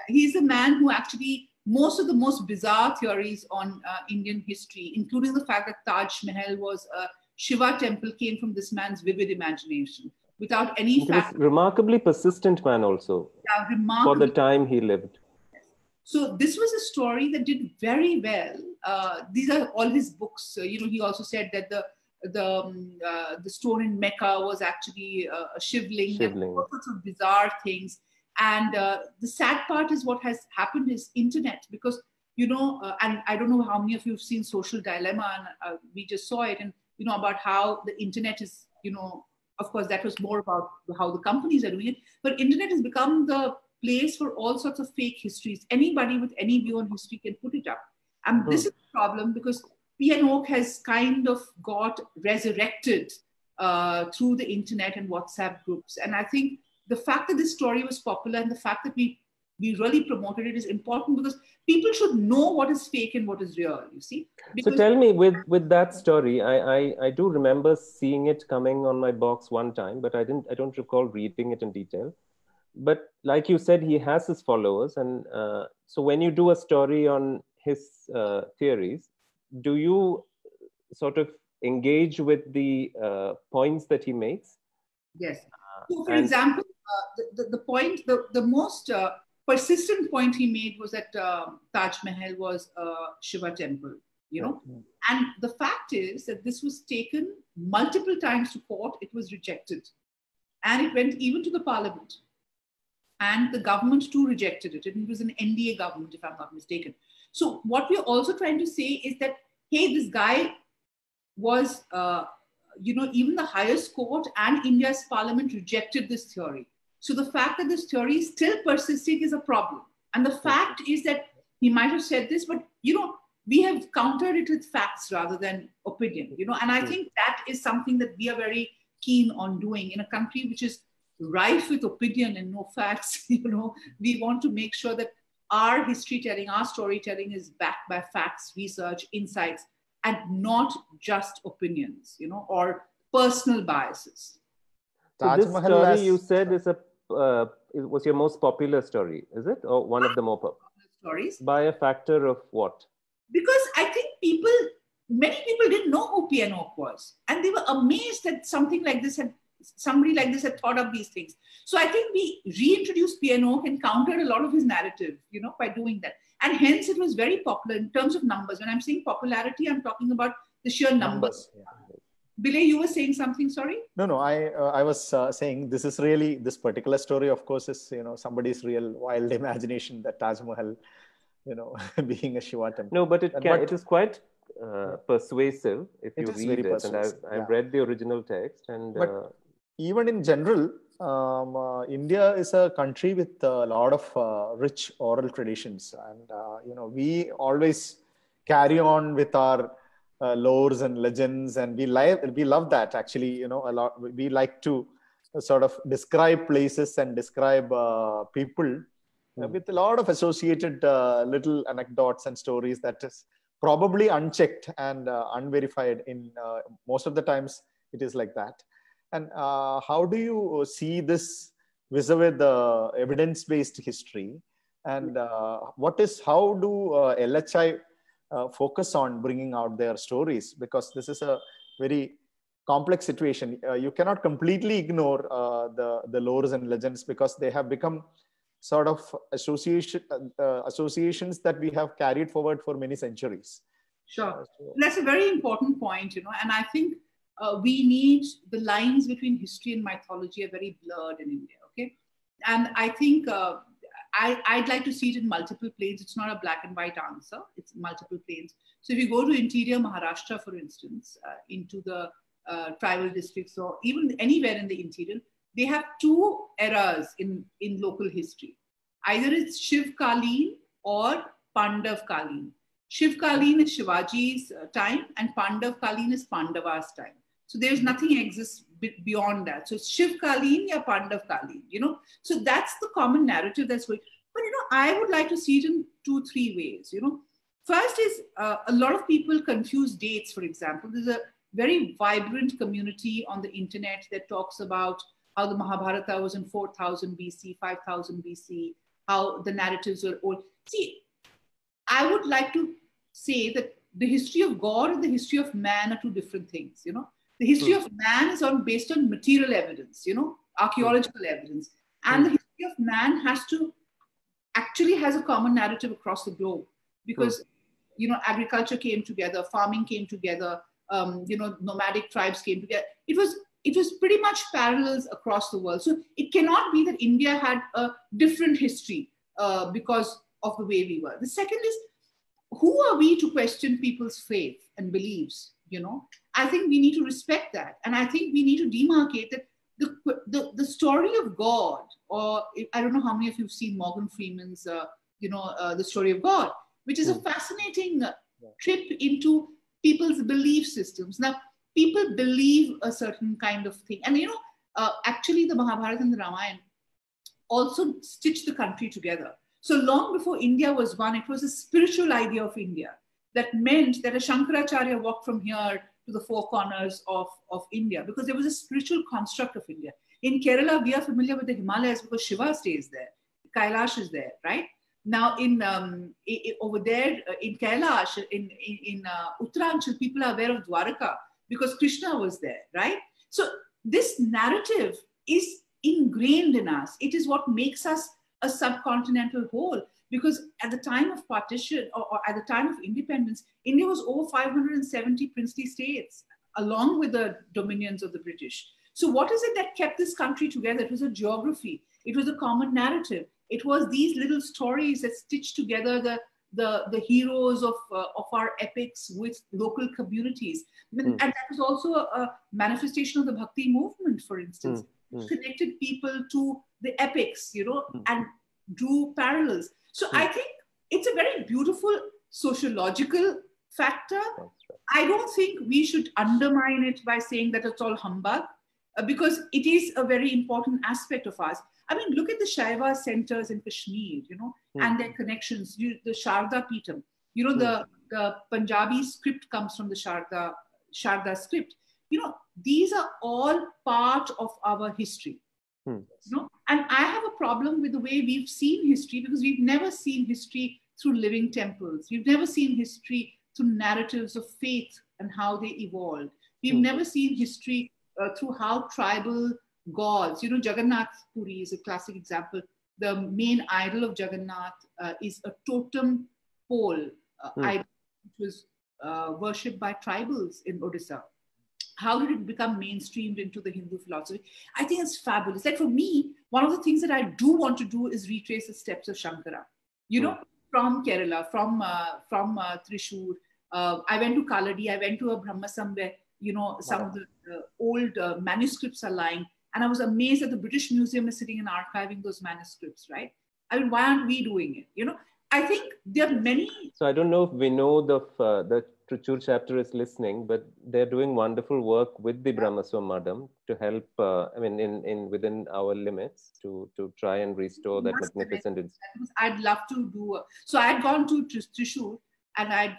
He's the man who actually, most of the most bizarre theories on Indian history, including the fact that Taj Mahal was a Shiva temple, came from this man's vivid imagination without any fact. He was remarkably persistent man also, for the time he lived. So this was a story that did very well. These are all his books. You know, he also said that the stone in Mecca was actually a shivling. And all sorts of bizarre things. And the sad part is what has happened is internet, because, you know, and I don't know how many of you have seen Social Dilemma, and we just saw it, and, you know, about how the internet is, you know, of course, that was more about how the companies are doing it, but internet has become the place for all sorts of fake histories. Anybody with any view on history can put it up. And this is a problem, because P.N. Oak has kind of got resurrected through the internet and WhatsApp groups. And I think the fact that this story was popular and the fact that we really promoted it is important, because people should know what is fake and what is real, you see. Because, so tell me, with that story, I do remember seeing it coming on my box one time, but I don't recall reading it in detail. But like you said, he has his followers. And so when you do a story on his theories, do you sort of engage with the points that he makes? Yes. So for example, the most persistent point he made was that Taj Mahal was a Shiva temple, you know. And the fact is that this was taken multiple times to court. It was rejected. And it went even to the parliament. And the government too rejected it. And it was an NDA government, if I'm not mistaken. So what we're also trying to say is that, hey, this guy was, even the highest court and India's parliament rejected this theory. So the fact that this theory is still persisting is a problem. And the fact is that he might have said this, but, we have countered it with facts rather than opinion, and I think that is something that we are very keen on doing in a country which is rife with opinion and no facts. We want to make sure that our history telling, our storytelling is backed by facts, research, insights, and not just opinions, or personal biases. So this story you said is it was your most popular story, is it? Or one of the more popular stories? By a factor of what? Because I think many people didn't know who P.N. Oak was. And they were amazed that somebody like this had thought of these things. So I think we reintroduced P.N. Oak and countered a lot of his narrative, by doing that. And hence it was very popular in terms of numbers. When I'm saying popularity, I'm talking about the sheer numbers. Bilay, you were saying something, sorry? No, I was saying this particular story, of course, is, somebody's real wild imagination, that Taj Mahal, being a Shiva temple. No, but it is quite persuasive if you read it. And I've read the original text. But even in general, India is a country with a lot of rich oral traditions. And, we always carry on with our lores and legends. And we love that, actually, a lot. We like to sort of describe places and describe people with a lot of associated little anecdotes and stories that is probably unchecked and unverified. In most of the times, it is like that. And how do you see this vis-a-vis the evidence-based history? And how do LHI focus on bringing out their stories? Because this is a very complex situation. You cannot completely ignore the lores and legends, because they have become sort of associations that we have carried forward for many centuries. Sure. That's a very important point, and I think we need the lines between history and mythology are very blurred in India, okay? And I think I'd like to see it in multiple planes. It's not a black and white answer, it's multiple planes. So if you go to interior Maharashtra, for instance, into the tribal districts, or even anywhere in the interior, they have two eras in local history. Either it's Shiv Kaleen or Pandav Kaleen. Shiv Kaleen is Shivaji's time, and Pandav Kaleen is Pandava's time. So there's nothing exists beyond that. So it's Shiv Kaleen or Pandav Kaleen, So that's the common narrative that's going. But, I would like to see it in 2-3 ways, First is a lot of people confuse dates, for example. There's a very vibrant community on the internet that talks about how the Mahabharata was in 4000 BC, 5000 BC, how the narratives were old. See, I would like to say that the history of God and the history of man are two different things, The history of man is based on material evidence, archaeological evidence. And the history of man has a common narrative across the globe, because, agriculture came together, farming came together, nomadic tribes came together. It was pretty much parallels across the world. So it cannot be that India had a different history because of the way we were. The second is, who are we to question people's faith and beliefs? I think we need to respect that. And I think we need to demarcate that the story of God, or I don't know how many of you have seen Morgan Freeman's, The Story of God, which is a fascinating trip into people's belief systems. Now, people believe a certain kind of thing. And, actually the Mahabharata and the Ramayana also stitched the country together. So long before India was one, it was a spiritual idea of India that meant that a Shankaracharya walked from here to the four corners of India, because there was a spiritual construct of India. In Kerala, we are familiar with the Himalayas because Shiva stays there. Kailash is there, right? Now, over there in Kailash, in Uttaranchal, people are aware of Dwaraka because Krishna was there, right? So this narrative is ingrained in us. It is what makes us a subcontinental whole. Because at the time of partition or at the time of independence, India was over 570 princely states, along with the dominions of the British. So what is it that kept this country together? It was a geography. It was a common narrative. It was these little stories that stitched together the heroes of our epics with local communities. And that was also a manifestation of the Bhakti movement, for instance. Connected people to the epics, and drew parallels. So I think it's a very beautiful sociological factor. I don't think we should undermine it by saying that it's all humbug, because it is a very important aspect of us. I mean, look at the Shaiva centers in Kashmir, and their connections. The Sharda Peetham, the Punjabi script comes from the Sharda script. These are all part of our history. And I have a problem with the way we've seen history, because we've never seen history through living temples. We've never seen history through narratives of faith and how they evolved. We've never seen history through how tribal gods, Jagannath Puri is a classic example. The main idol of Jagannath is a totem pole idol, which was worshipped by tribals in Odisha. How did it become mainstreamed into the Hindu philosophy? I think it's fabulous. Like for me, one of the things that I do want to do is retrace the steps of Shankara, from Kerala, from Thrissur. I went to Kaladi, I went to a Brahmasam where, some of the old manuscripts are lying. And I was amazed that the British Museum is sitting and archiving those manuscripts, right? I mean, why aren't we doing it? I think there are many. So I don't know if we know the Thrissur chapter is listening, but they're doing wonderful work with the Brahmaswam Madam to help, within our limits to try and restore that magnificent institution. I'd love to do. So I had gone to Thrissur, and I'd,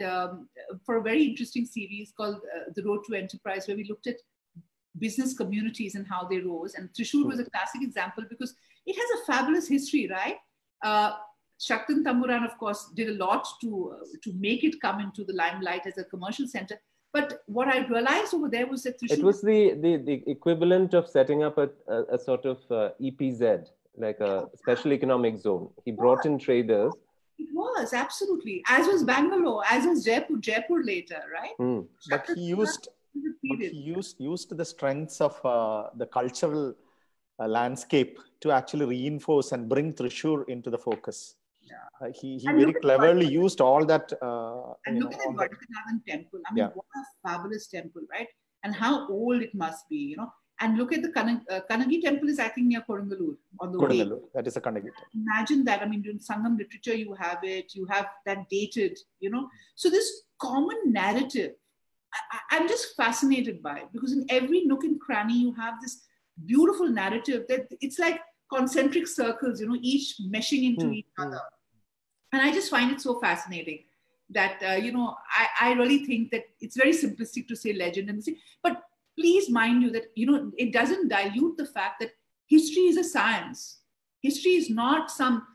for a very interesting series called The Road to Enterprise, where we looked at business communities and how they rose. And Thrissur was a classic example because it has a fabulous history, right? Shaktan Tamburan, of course, did a lot to make it come into the limelight as a commercial center. But what I realized over there was that Thrissur... It was the equivalent of setting up a sort of EPZ, like a special economic zone. He brought in traders. It was, absolutely. As was Bangalore, as was Jaipur later, right? But he used the strengths of the cultural landscape to actually reinforce and bring Thrissur into the focus. He very cleverly used all that. And look at the Vadakanavan temple. I mean, what a fabulous temple, right? And how old it must be, And look at the Kanagi temple is, I think, near Korangalur on the way. That is a Kanagi temple. Imagine that. I mean, in Sangam literature, you have it. You have that dated, So this common narrative, I'm just fascinated by it, because in every nook and cranny, you have this beautiful narrative that it's like concentric circles, each meshing into each other. And I just find it so fascinating that, I really think that it's very simplistic to say legend and thing, but please mind you that, it doesn't dilute the fact that history is a science. History is not some,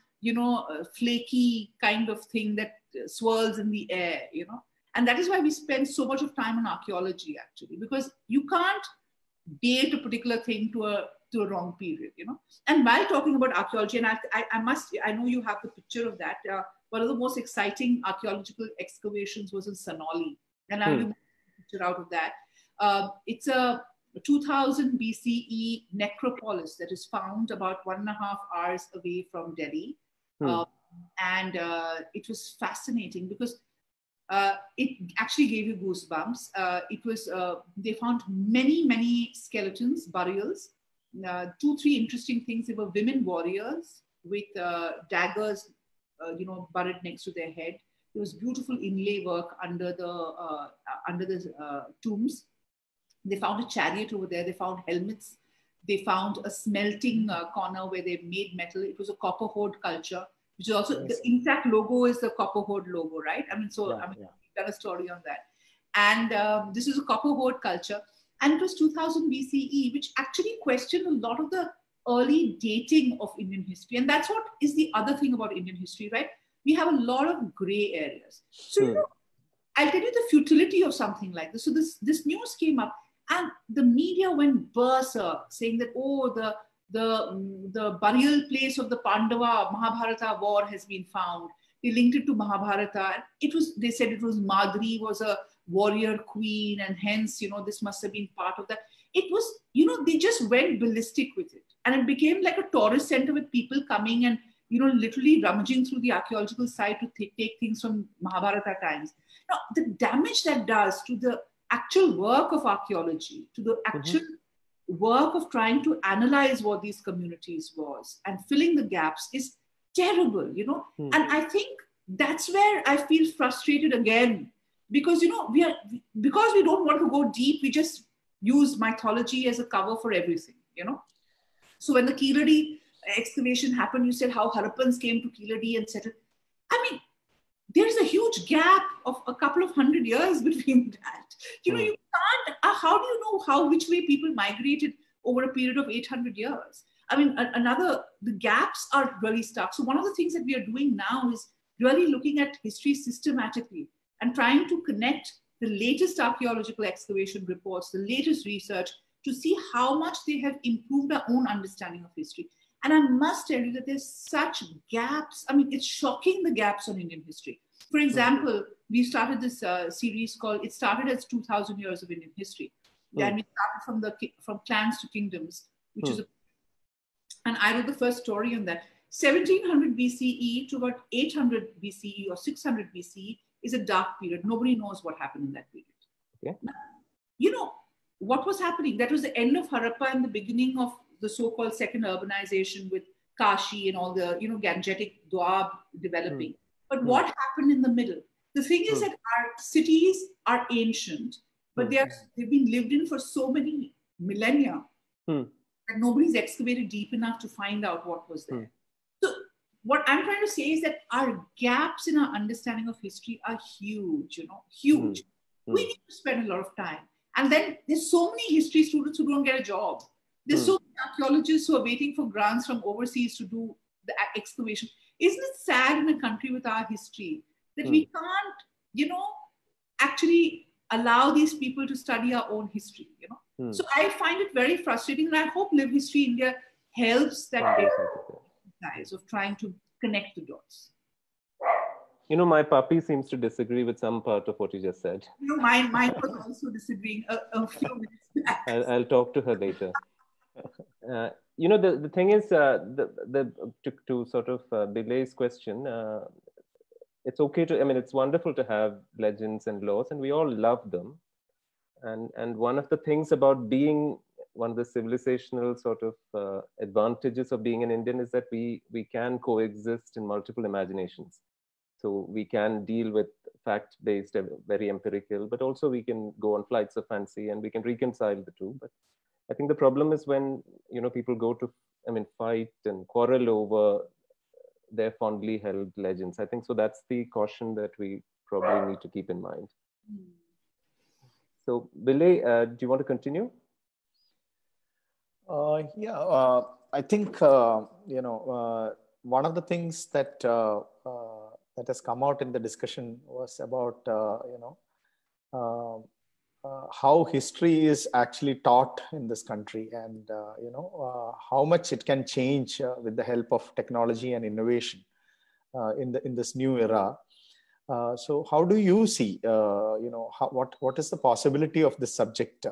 flaky kind of thing that swirls in the air, And that is why we spend so much of time on archaeology, actually, because you can't date a particular thing to a wrong period, And while talking about archaeology, and I know you have the picture of that. One of the most exciting archaeological excavations was in Sanoli, and I'll give a picture out of that. It's a 2000 BCE necropolis that is found about 1.5 hours away from Delhi, and it was fascinating because it actually gave you goosebumps. They found many skeletons, burials. 2-3 interesting things. They were women warriors with daggers, buried next to their head. There was beautiful inlay work under the tombs. They found a chariot over there. They found helmets. They found a smelting corner where they made metal. It was a copper hoard culture, which is also the Intach logo is the copper hoard logo, right? I mean, we've done a story on that. And this is a copper hoard culture. And it was 2000 BCE, which actually questioned a lot of the early dating of Indian history. And that's what is the other thing about Indian history, right? We have a lot of gray areas. So, you know, I'll tell you the futility of something like this. So this news came up, and the media went berserk, saying that, oh, the burial place of the Pandava Mahabharata war has been found. They linked it to Mahabharata. They said it was Madri was a warrior queen, and hence, you know, this must have been part of that. It was, you know, they just went ballistic with it. And it became like a tourist center with people coming and, you know, literally rummaging through the archaeological site to take things from Mahabharata times. Now, the damage that does to the actual work of archaeology, to the actual work of trying to analyze what these communities was and filling the gaps is terrible, you know. And I think that's where I feel frustrated again, because, you know, because we don't want to go deep, we just use mythology as a cover for everything, you know. So when the Kiladi excavation happened, you said how Harappans came to Kiladi and settled. I mean, there's a huge gap of a couple of 100 years between that. You know, you can't, how do you know which way people migrated over a period of 800 years? I mean, the gaps are really stuck. So one of the things that we are doing now is really looking at history systematically and trying to connect the latest archaeological excavation reports, the latest research, to see how much they have improved our own understanding of history. And I must tell you that there's such gaps. I mean, it's shocking, the gaps on Indian history. For example, we started this series called, it started as 2000 years of Indian history. Then we started from clans to kingdoms, which is, and I wrote the first story on that. 1700 BCE to about 800 BCE or 600 BCE is a dark period. Nobody knows what happened in that period. Okay. Now, you know, what was happening? That was the end of Harappa and the beginning of the so-called second urbanization with Kashi and all the, you know, Gangetic Doab developing. But what happened in the middle? The thing is that our cities are ancient, but they've been lived in for so many millennia that nobody's excavated deep enough to find out what was there. So what I'm trying to say is that our gaps in our understanding of history are huge, you know, huge. We need to spend a lot of time. And then there's so many history students who don't get a job. There's so many archaeologists who are waiting for grants from overseas to do the excavation. Isn't it sad in a country with our history that we can't, you know, actually allow these people to study our own history, you know? So I find it very frustrating, and I hope Live History India helps that exercise of trying to connect the dots. You know, my puppy seems to disagree with some part of what you just said. You know, mine was also disagreeing a few minutes back. I'll talk to her later. You know, the thing is, to sort of Bilay's question, it's okay to, I mean, it's wonderful to have legends and laws, and we all love them. And one of the things about being one of the civilizational sort of advantages of being an Indian is that we can coexist in multiple imaginations. So we can deal with fact-based, very empirical, but also we can go on flights of fancy and we can reconcile the two. But I think the problem is when, you know, people go to, I mean, fight and quarrel over their fondly held legends. I think so that's the caution that we probably need to keep in mind. So Bilay, do you want to continue? I think, you know, one of the things that that has come out in the discussion was about, you know, how history is actually taught in this country, and you know, how much it can change with the help of technology and innovation in this new era. So how do you see, you know, what is the possibility of this subject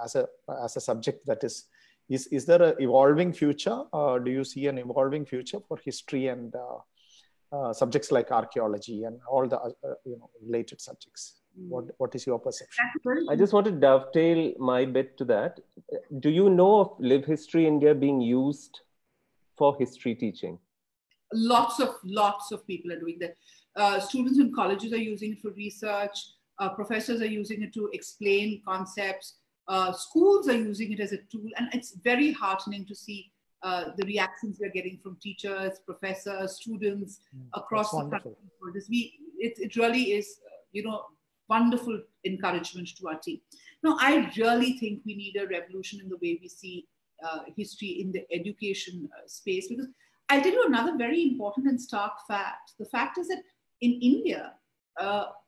as a subject that is there an evolving future? Do you see an evolving future for history and subjects like archaeology and all the you know, related subjects? What is your perception? I just want to dovetail my bit to that. Do you know of Live History India being used for history teaching? Lots of people are doing that. Students in colleges are using it for research. Professors are using it to explain concepts. Schools are using it as a tool, and it's very heartening to see the reactions we're getting from teachers, professors, students across the country. It really is, you know, wonderful encouragement to our team. Now, I really think we need a revolution in the way we see history in the education space, because I'll tell you another very important and stark fact. The fact is that in India,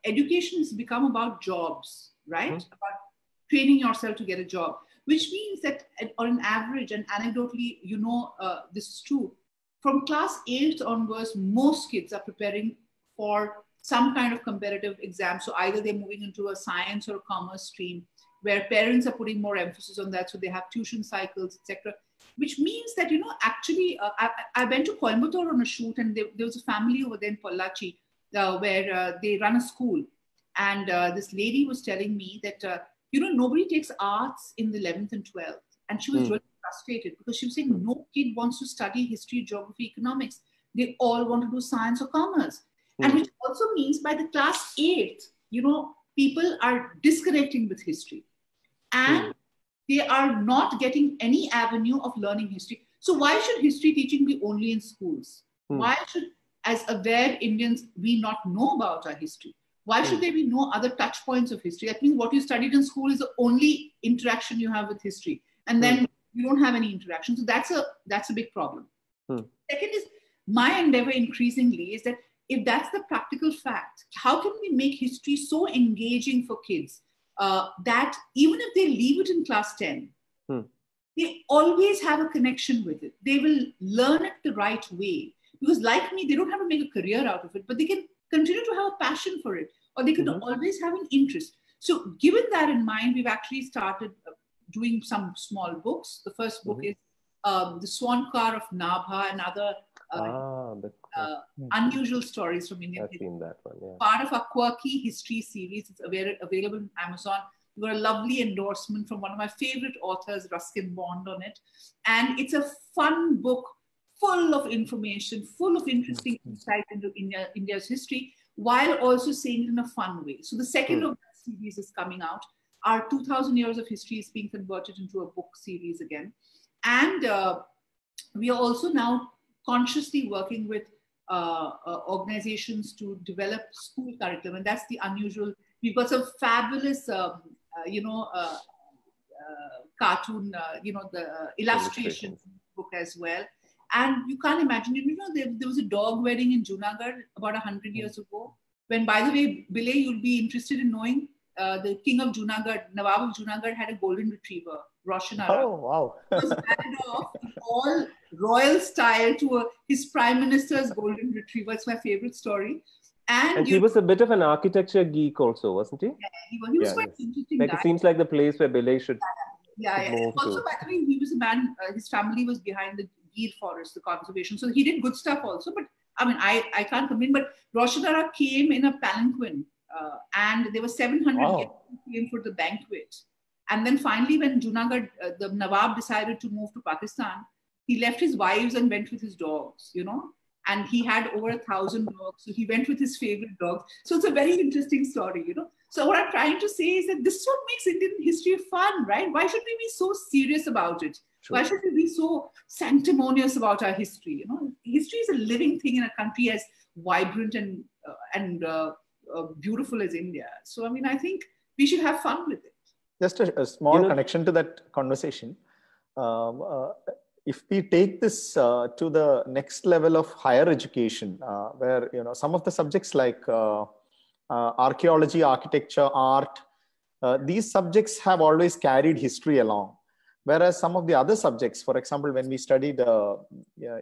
education has become about jobs, right? About training yourself to get a job, which means that on an average, and anecdotally, this is true, from class 8 onwards, most kids are preparing for some kind of competitive exam. So either they're moving into a science or a commerce stream, where parents are putting more emphasis on that. So they have tuition cycles, etc. Which means that, actually, I went to Coimbatore on a shoot, and there was a family over there in Pollachi where they run a school. And this lady was telling me that, nobody takes arts in the 11th and 12th. And she was really frustrated, because she was saying no kid wants to study history, geography, economics. They all want to do science or commerce. And which also means by the class 8, people are disconnecting with history. And they are not getting any avenue of learning history. So why should history teaching be only in schools? Why should, as aware Indians, we not know about our history? Why should there be no other touch points of history? That means what you studied in school is the only interaction you have with history. And then you don't have any interaction. So that's a big problem. Second is, my endeavor increasingly is that if that's the practical fact, how can we make history so engaging for kids that even if they leave it in class 10, they always have a connection with it. They will learn it the right way. Because like me, they don't have to make a career out of it, but they can continue to have a passion for it, or they can always have an interest. So given that in mind, we've actually started doing some small books. The first book is The Swan Car of Nabha and other unusual stories from Indian history. I've seen that one, yeah. Part of our quirky history series. It's available on Amazon. We got a lovely endorsement from one of my favorite authors, Ruskin Bond, on it. And it's a fun book full of information, full of interesting insight into India's history, while also saying it in a fun way. So the second of that series is coming out. Our 2000 years of history is being converted into a book series again. And we are also now consciously working with organizations to develop school curriculum. And that's the unusual. We've got some fabulous, cartoon, the illustration book as well. And you can't imagine, there was a dog wedding in Junagadh about 100 years ago. When, by the way, Bilay, you'll be interested in knowing, the king of Junagadh, Nawab of Junagadh, had a golden retriever, Roshan Ara. Oh, wow. He was married off in all royal style to his prime minister's golden retriever. It's my favorite story. And he was a bit of an architecture geek also, wasn't he? Yeah, he was quite interesting. Like, it seems like the place where Bilay should move also, to. by the way, he was a man, his family was behind the Gir forest, the conservation. So he did good stuff also. But I mean, I can't complain. But Roshan Ara came in a palanquin, and there were 700 guests who came for the banquet. And then finally, when Junagadh, the Nawab decided to move to Pakistan, he left his wives and went with his dogs, and he had over 1,000 dogs. So he went with his favorite dogs. So it's a very interesting story, So what I'm trying to say is that this is what makes Indian history fun, right? Why should we be so serious about it? True. Why should we be so sanctimonious about our history? History is a living thing in a country as vibrant and beautiful as India. So, I mean, I think we should have fun with it. Just a small connection to that conversation. If we take this to the next level of higher education, where some of the subjects like archaeology, architecture, art, these subjects have always carried history along. Whereas some of the other subjects, for example, when we studied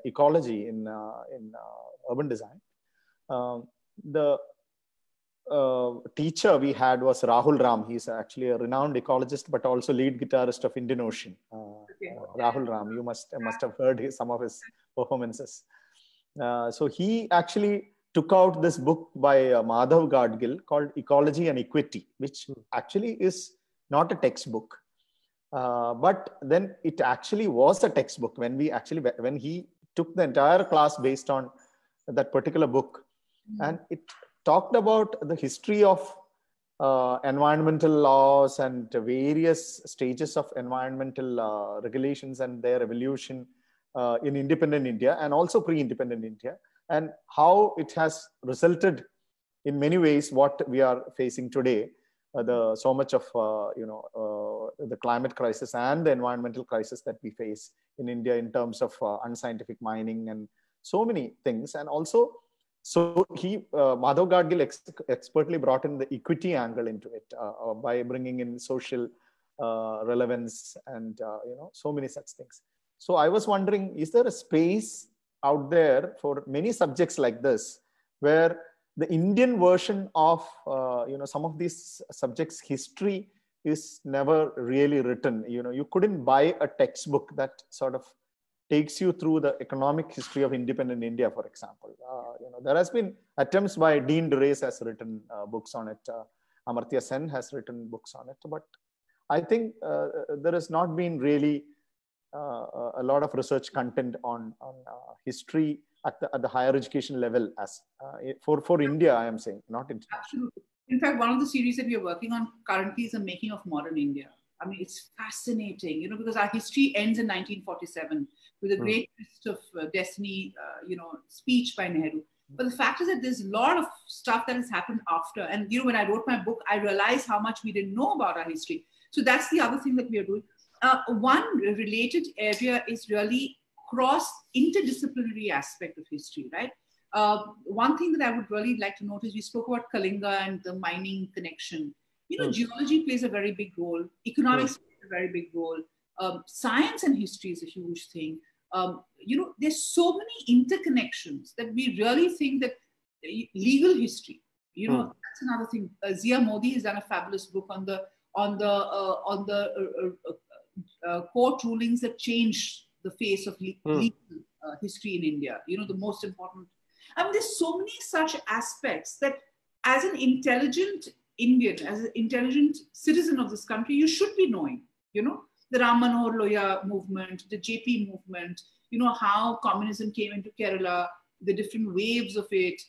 ecology in urban design, the teacher we had was Rahul Ram. He's actually a renowned ecologist, but also lead guitarist of Indian Ocean. Rahul Ram, you must have heard some of his performances. So he actually took out this book by Madhav Gadgil called Ecology and Equity, which actually is not a textbook. But then it actually was a textbook when he took the entire class based on that particular book. And it talked about the history of environmental laws and various stages of environmental regulations and their evolution in independent India and also pre-independent India, and how it has resulted in many ways what we are facing today, so much of the climate crisis and the environmental crisis that we face in India in terms of unscientific mining and so many things. And also, so Madhav Gadgil expertly brought in the equity angle into it by bringing in social relevance and so many such things. So I was wondering, is there a space out there for many subjects like this, where the Indian version of some of these subjects' history is never really written? You couldn't buy a textbook that sort of takes you through the economic history of independent India, for example. There has been attempts by Dean Durace has written books on it. Amartya Sen has written books on it. But I think there has not been really a lot of research content on history at the higher education level as for India, I am saying, not international. Absolutely. In fact, one of the series that we are working on currently is the making of modern India. I mean, it's fascinating, because our history ends in 1947 with a great twist of destiny, speech by Nehru. But the fact is that there's a lot of stuff that has happened after. And, when I wrote my book, I realized how much we didn't know about our history. So that's the other thing that we are doing. One related area is really interdisciplinary aspect of history, right? One thing that I would really like to note is we spoke about Kalinga and the mining connection. Geology plays a very big role. Economics plays a very big role. Science and history is a huge thing. There's so many interconnections that we really think that legal history, that's another thing. Zia Modi has done a fabulous book on the court rulings that changed the face of legal history in India. The most important. I mean, there's so many such aspects that as an intelligent Indian, as an intelligent citizen of this country, you should be knowing, the Ram Manohar Lohia movement, the JP movement, how communism came into Kerala, the different waves of it,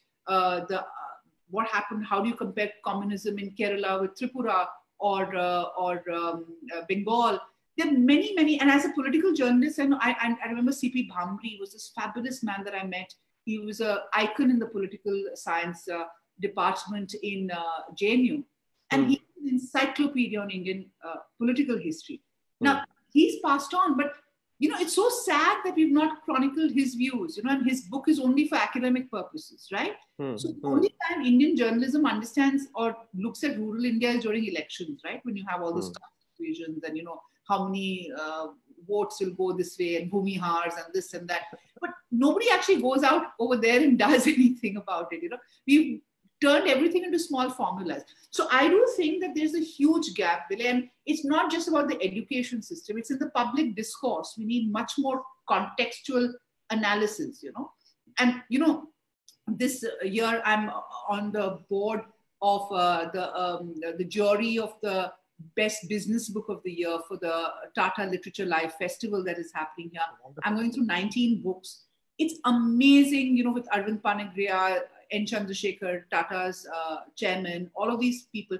what happened, how do you compare communism in Kerala with Tripura or Bengal? There are many, many, and as a political journalist, I remember C.P. Bhamri was this fabulous man that I met. He was an icon in the political science department in JNU. And he's an encyclopedia on Indian political history. Now, he's passed on, but, it's so sad that we've not chronicled his views, and his book is only for academic purposes, right? So the only time Indian journalism understands or looks at rural India is during elections, right? When you have all the star situations and, how many votes will go this way and Bhumihars and this and that. But nobody actually goes out over there and does anything about it. We've turned everything into small formulas. So I do think that there's a huge gap, and it's not just about the education system. It's in the public discourse. We need much more contextual analysis, And, this year I'm on the board of the jury of the best business book of the year for the Tata Literature Live Festival that is happening here. I'm going through 19 books. It's amazing, with Arvind Panagriya, N. Chandrasekhar, Tata's chairman, all of these people.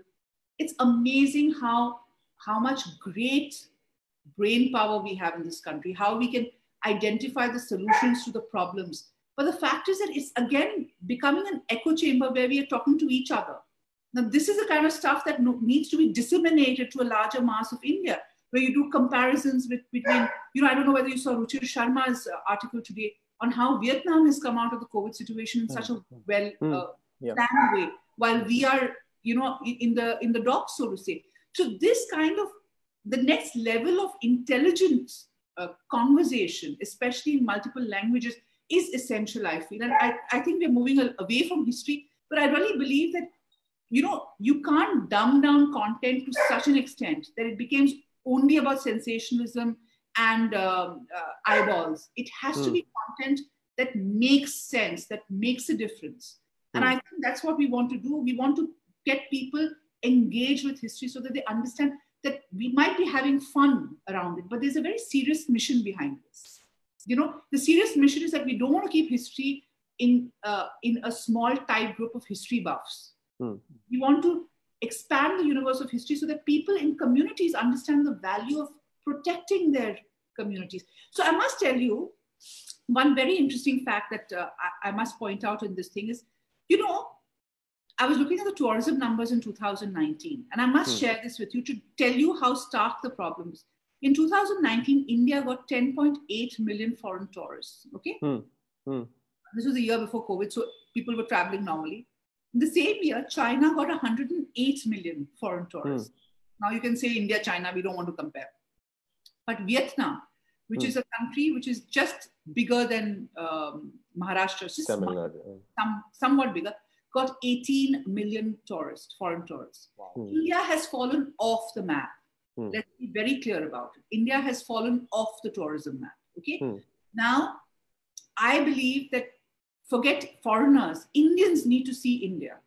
It's amazing how much great brain power we have in this country, how we can identify the solutions to the problems. But the fact is that it's, again, becoming an echo chamber where we are talking to each other. Now, this is the kind of stuff that needs to be disseminated to a larger mass of India, where you do comparisons between, I don't know whether you saw Ruchir Sharma's article today on how Vietnam has come out of the COVID situation in such a planned way, while we are, in the docks, so to say. So this kind of, the next level of intelligent conversation, especially in multiple languages, is essential, I feel. And I think we're moving away from history, but I really believe that you can't dumb down content to such an extent that it becomes only about sensationalism and eyeballs. It has to be content that makes sense, that makes a difference. And I think that's what we want to do. We want to get people engaged with history so that they understand that we might be having fun around it, but there's a very serious mission behind this. The serious mission is that we don't want to keep history in a small, tight group of history buffs. We want to expand the universe of history so that people in communities understand the value of protecting their communities. So I must tell you, one very interesting fact that I must point out in this thing is, I was looking at the tourism numbers in 2019, and I must share this with you to tell you how stark the problem is. In 2019, India got 10.8 million foreign tourists. Okay. This was the year before COVID, so people were traveling normally. In the same year, China got 108 million foreign tourists. Now you can say India, China, we don't want to compare. But Vietnam, which is a country which is just bigger than Maharashtra, just somewhat bigger, got 18 million tourists, foreign tourists. Wow. India has fallen off the map. Let's be very clear about it. India has fallen off the tourism map. Okay. Now, I believe that forget foreigners, Indians need to see India.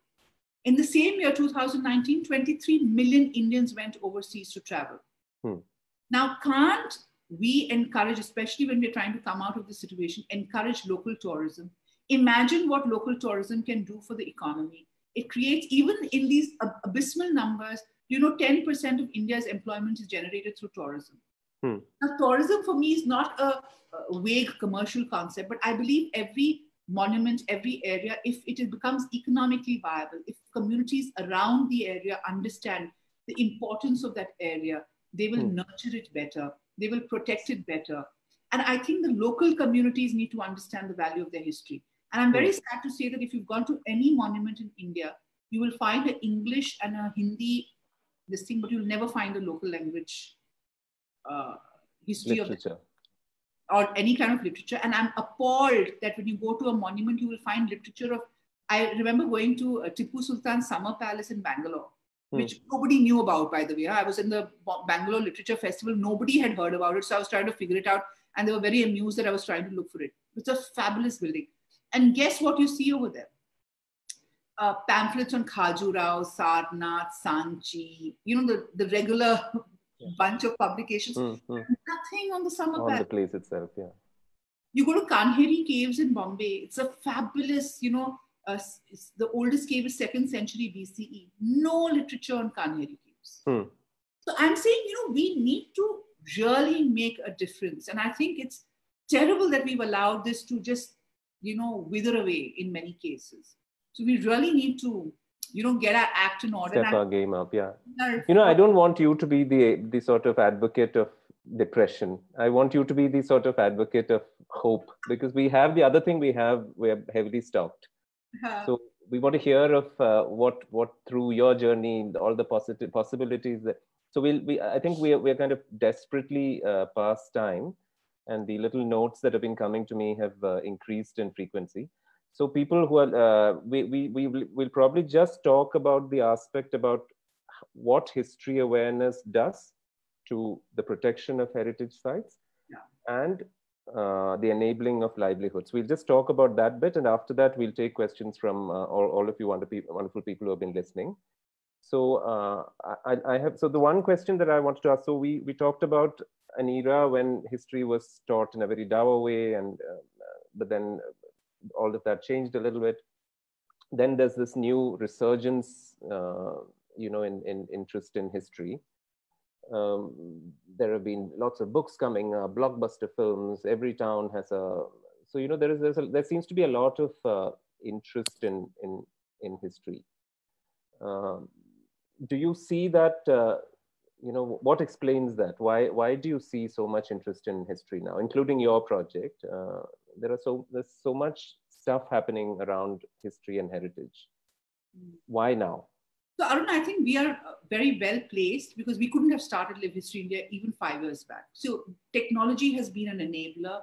In the same year, 2019, 23 million Indians went overseas to travel. Now, can't we encourage, especially when we're trying to come out of the situation, encourage local tourism? Imagine what local tourism can do for the economy. It creates, even in these abysmal numbers, 10% of India's employment is generated through tourism. Now, tourism for me is not a vague commercial concept, but I believe every monument, every area, if it becomes economically viable, if communities around the area understand the importance of that area, they will nurture it better. They will protect it better. And I think the local communities need to understand the value of their history. And I'm very sad to say that if you've gone to any monument in India, you will find an English and a Hindi this thing, but you'll never find a local language history literature or any kind of literature. And I'm appalled that when you go to a monument, you will find literature of, I remember going to Tipu Sultan's Summer Palace in Bangalore, which nobody knew about, by the way. I was in the Bangalore Literature Festival. Nobody had heard about it. So I was trying to figure it out. And they were very amused that I was trying to look for it. It's a fabulous building. And guess what you see over there? Pamphlets on Khajuraho, Sarnath, Sanchi, the regular bunch of publications. Nothing on the Summer Palace. On the place itself, yeah. You go to Kanheri Caves in Bombay. It's a fabulous, the oldest cave is 2nd century BCE. No literature on Kanheri Caves. So I'm saying, we need to really make a difference. And I think it's terrible that we've allowed this to just, wither away in many cases. So we really need to, get our act in order. Step our game up, yeah. I don't want you to be the sort of advocate of depression. I want you to be the sort of advocate of hope, because we have the other thing we're heavily stocked. So we want to hear of what through your journey, all the possibilities that. So I think we're kind of desperately past time, and the little notes that have been coming to me have increased in frequency. So people who are, we'll probably just talk about the aspect about what history awareness does to the protection of heritage sites and the enabling of livelihoods. We'll just talk about that bit, and after that, we'll take questions from all of you wonderful people who have been listening. So I have, so the one question that I wanted to ask, so we talked about an era when history was taught in a very dour way, and but then all of that changed a little bit. Then there's this new resurgence, in interest in history. There have been lots of books coming, blockbuster films. Every town has a. So there seems to be a lot of interest in history. Do you see that? What explains that? Why do you see so much interest in history now, including your project? There's so much stuff happening around history and heritage. Why now? So Arun, I think we are very well placed because we couldn't have started Live History India even 5 years back. So technology has been an enabler.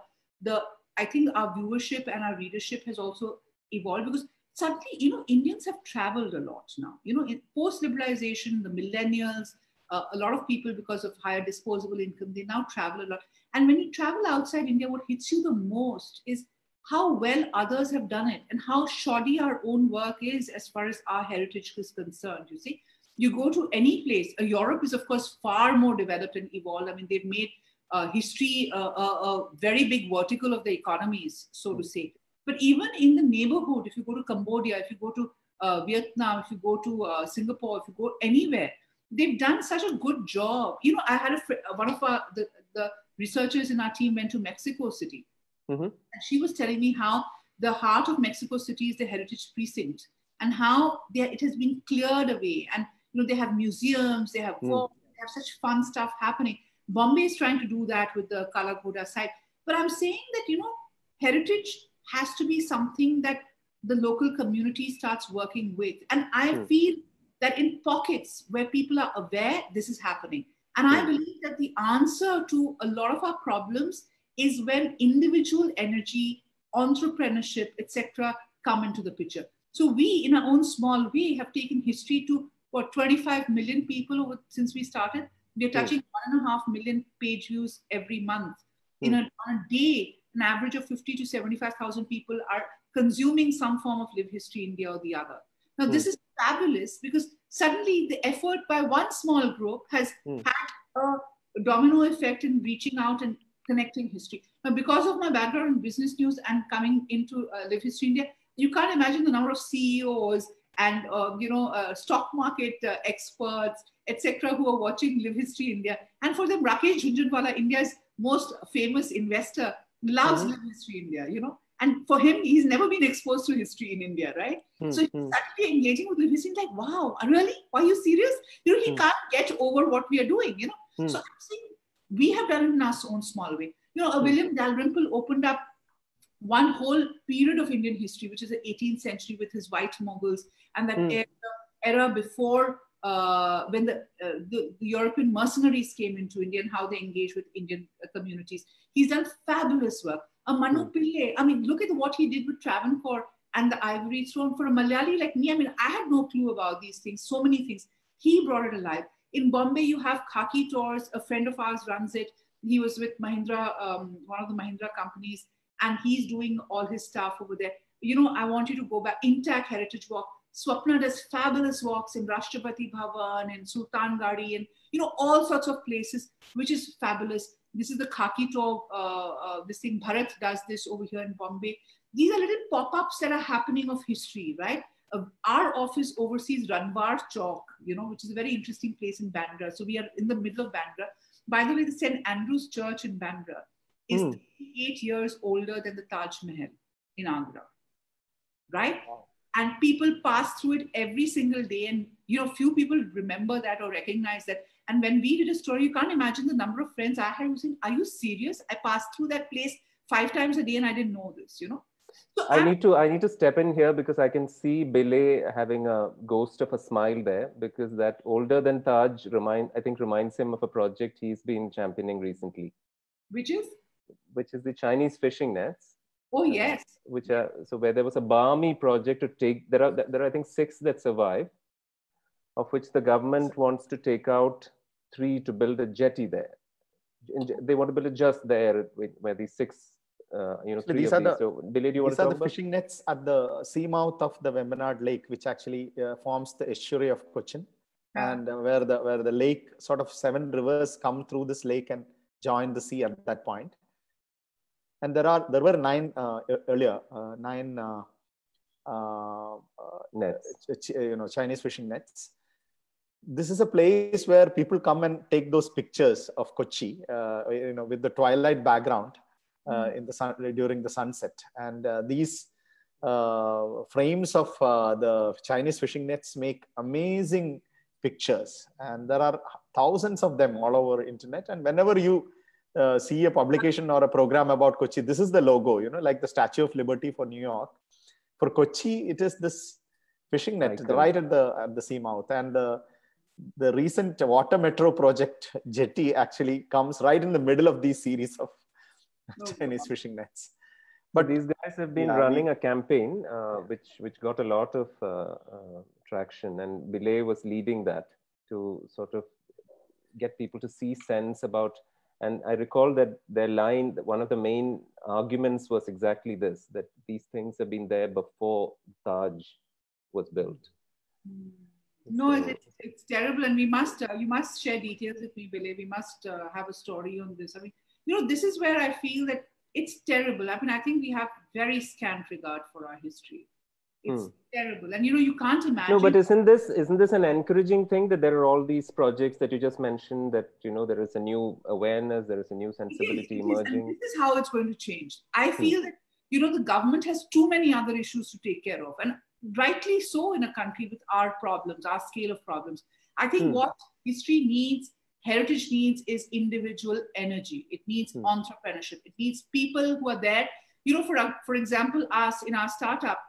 I think our viewership and our readership has also evolved because suddenly, Indians have traveled a lot now. In post-liberalization, the millennials, a lot of people, because of higher disposable income, they now travel a lot. And when you travel outside India, what hits you the most is how well others have done it and how shoddy our own work is as far as our heritage is concerned. You see, you go to any place. Europe is, of course, far more developed and evolved. I mean, they've made history a very big vertical of the economies, so to say. But even in the neighborhood, if you go to Cambodia, if you go to Vietnam, if you go to Singapore, if you go anywhere, they've done such a good job. I had one of the researchers in our team went to Mexico City. And she was telling me how the heart of Mexico City is the heritage precinct. and how it has been cleared away. And they have museums, they have walks, they have such fun stuff happening. Bombay is trying to do that with the Kalagoda side. But I'm saying that, heritage has to be something that the local community starts working with. And I feel that in pockets where people are aware, this is happening. And I believe that the answer to a lot of our problems is when individual energy, entrepreneurship, etc., come into the picture. So we, in our own small way, have taken history to 25 million people since we started. We're touching 1.5 million page views every month. On a day, an average of 50 to 75,000 people are consuming some form of Live History India or the other. Now, this is fabulous because suddenly the effort by one small group has had a domino effect in reaching out and connecting history. Now, because of my background in business news and coming into Live History India, you can't imagine the number of CEOs and stock market experts, etc., who are watching Live History India. And for them, Rakesh Jhunjhunwala, India's most famous investor, loves Live History India, And for him, he's never been exposed to history in India, right? So he's suddenly engaging with Live History, like, wow, really? Are you serious? He can't get over what we are doing, So I'm saying we have done it in our own small way. William Dalrymple opened up one whole period of Indian history, which is the 18th century with his white Mughals and that era before when the European mercenaries came into India and how they engaged with Indian communities. He's done fabulous work. Manu Pillai, look at what he did with Travancore and the Ivory Throne. For a Malayali like me, I had no clue about these things, so many things. He brought it alive. In Bombay, you have Khaki Tours. A friend of ours runs it. He was with Mahindra, one of the Mahindra companies, and he's doing all his stuff over there. I want you to go back. Intach Heritage Walk. Swapna does fabulous walks in Rashtrapati Bhavan and Sultan Gadi and, all sorts of places, which is fabulous. This is the Khaki Tour, this thing, Bharat does this over here in Bombay. These are little pop-ups that are happening of history, right? Our office oversees Ranvar Chowk, which is a very interesting place in Bandra. So we are in the middle of Bandra. By the way, the St. Andrew's Church in Bandra is 8 years older than the Taj Mahal in Agra, right? Wow. And people pass through it every single day. And, few people remember that or recognize that. And when we did a story, you can't imagine the number of friends I had who said, are you serious? I passed through that place 5 times a day and I didn't know this, So I need to step in here because I can see Bile having a ghost of a smile there, because that older than Taj reminds him of a project he's been championing recently. Which is the Chinese fishing nets. Oh, yes. So where there was a balmy project to take, there are I think 6 that survive, of which the government wants to take out 3 to build a jetty there. They want to build it just there where these 6, so 3 of these. So, Billy, do you want to talk about? These are the fishing nets at the sea mouth of the Vembanad Lake, which actually forms the estuary of Cochin, and where the lake, sort of 7 rivers come through this lake and join the sea at that point. And there were 9 earlier, 9 nets, Chinese fishing nets. This is a place where people come and take those pictures of Kochi, with the twilight background in the sun during the sunset. And these frames of the Chinese fishing nets make amazing pictures, and there are thousands of them all over internet. And whenever you see a publication or a program about Kochi, this is the logo, like the Statue of Liberty for New York. For Kochi, it is this fishing net right at the sea mouth. And the recent water metro project jetty actually comes right in the middle of these series of Chinese fishing nets. But these guys have been running a campaign which got a lot of traction, and Belay was leading that to sort of get people to see sense about. And I recall that their line, one of the main arguments was exactly this, that these things have been there before Taj was built. No, it's terrible. And you must share details with me, Billy. We must have a story on this. This is where I feel that it's terrible. I think we have very scant regard for our history. It's terrible. And you can't imagine. No, but isn't this an encouraging thing that there are all these projects that you just mentioned, that there is a new awareness, there is a new sensibility emerging? And this is how it's going to change. I feel that the government has too many other issues to take care of. And rightly so in a country with our problems, our scale of problems. I think what history needs, heritage needs, is individual energy. It needs entrepreneurship. It needs people who are there. You know, for example, us in our startup,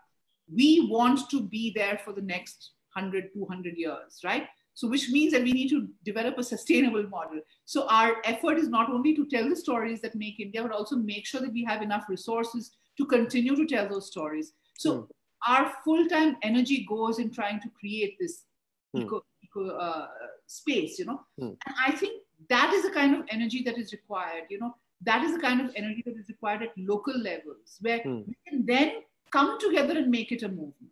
we want to be there for the next 100, 200 years, right? So which means that we need to develop a sustainable model. So our effort is not only to tell the stories that make India, but also make sure that we have enough resources to continue to tell those stories. So our full-time energy goes in trying to create this eco space, you know. And I think that is the kind of energy that is required, you know. That is the kind of energy that is required at local levels, where we can then come together and make it a movement.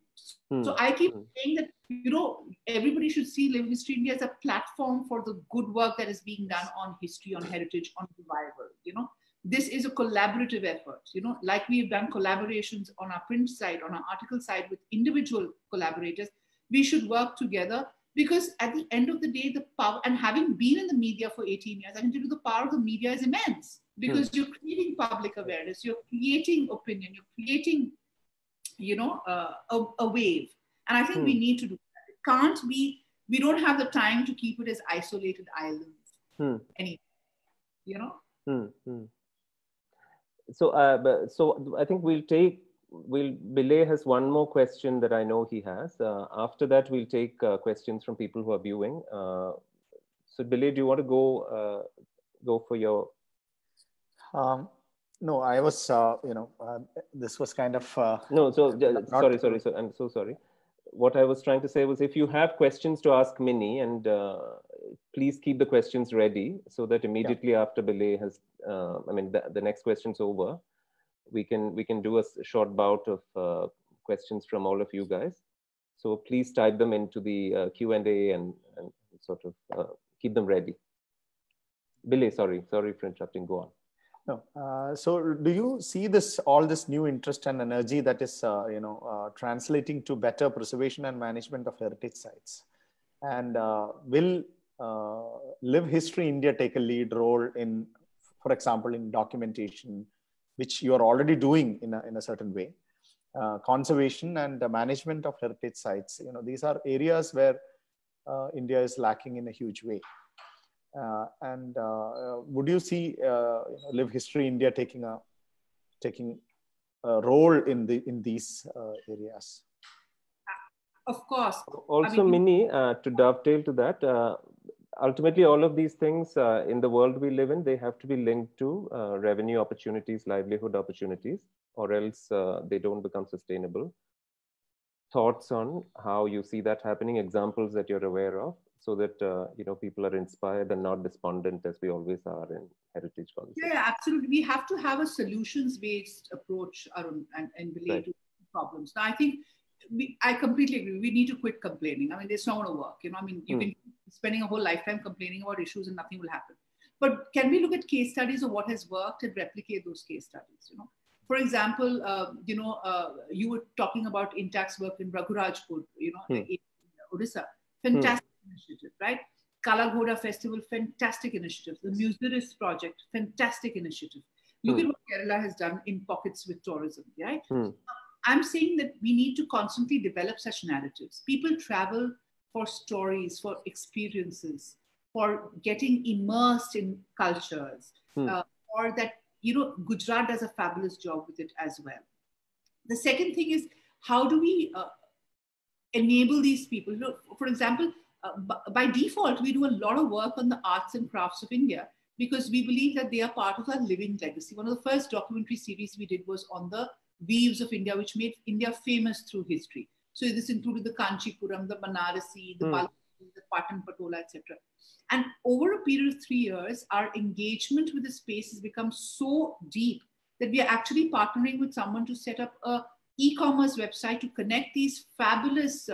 So I keep saying that, you know, everybody should see Live History India as a platform for the good work that is being done on history, on heritage, on revival. You know, this is a collaborative effort, you know, like we have done collaborations on our print side, on our article side with individual collaborators. We should work together, because at the end of the day, the power, and having been in the media for 18 years, I can tell you the power of the media is immense, because you're creating public awareness, you're creating opinion, you're creating, you know, a wave. And I think we need to do that. It can't be, we don't have the time to keep it as isolated islands anymore, you know? So I think Bilay has one more question that I know he has. After that, we'll take questions from people who are viewing. So Bilay, do you want to go for your... No, I was, this was kind of... No, so sorry. So I'm so sorry. What I was trying to say was, if you have questions to ask Minnie, and please keep the questions ready, so that immediately after Bilay has, the next question's over, we can do a short bout of questions from all of you guys. So please type them into the Q&A and sort of keep them ready. Bilay, sorry for interrupting. Go on. No. So do you see all this new interest and energy that is, translating to better preservation and management of heritage sites? And will Live History India take a lead role in, for example, in documentation, which you are already doing in a certain way, conservation and the management of heritage sites? You know, these are areas where India is lacking in a huge way. And would you see Live History India taking a role in these areas? Of course. Also, Minnie, to dovetail to that, ultimately all of these things in the world we live in, they have to be linked to revenue opportunities, livelihood opportunities, or else they don't become sustainable. Thoughts on how you see that happening, examples that you're aware of, so that people are inspired and not despondent, as we always are in heritage conversations. Yeah, absolutely. We have to have a solutions-based approach, Arun, and relate to problems. Now, I think I completely agree. We need to quit complaining. I mean, it's not going to work. You know, I mean, you can be spending a whole lifetime complaining about issues and nothing will happen. But can we look at case studies of what has worked and replicate those case studies? You know, for example, you were talking about Intach's work in Raghurajpur, in Odisha. Fantastic initiative, right? Kala Festival, fantastic initiative. The Museris project, fantastic initiative. Look at what Kerala has done in pockets with tourism, right? I'm saying that we need to constantly develop such narratives. People travel for stories, for experiences, for getting immersed in cultures, or that, Gujarat does a fabulous job with it as well. The second thing is, how do we enable these people? For example, by default, we do a lot of work on the arts and crafts of India because we believe that they are part of our living legacy. One of the first documentary series we did was on the weaves of India, which made India famous through history. So this included the Kanchipuram, the Banarasi, the Palakkad, the Patan Patola, etc. And over a period of 3 years, our engagement with the space has become so deep that we are actually partnering with someone to set up a e-commerce website to connect these fabulous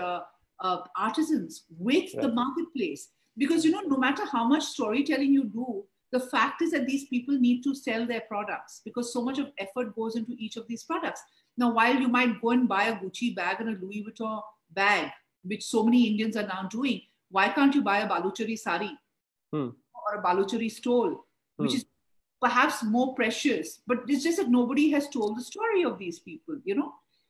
artisans with the marketplace. Because, no matter how much storytelling you do, the fact is that these people need to sell their products because so much of effort goes into each of these products. Now, while you might go and buy a Gucci bag and a Louis Vuitton bag, which so many Indians are now doing, why can't you buy a Baluchari sari or a Baluchari stole, which is perhaps more precious, but it's just that nobody has told the story of these people,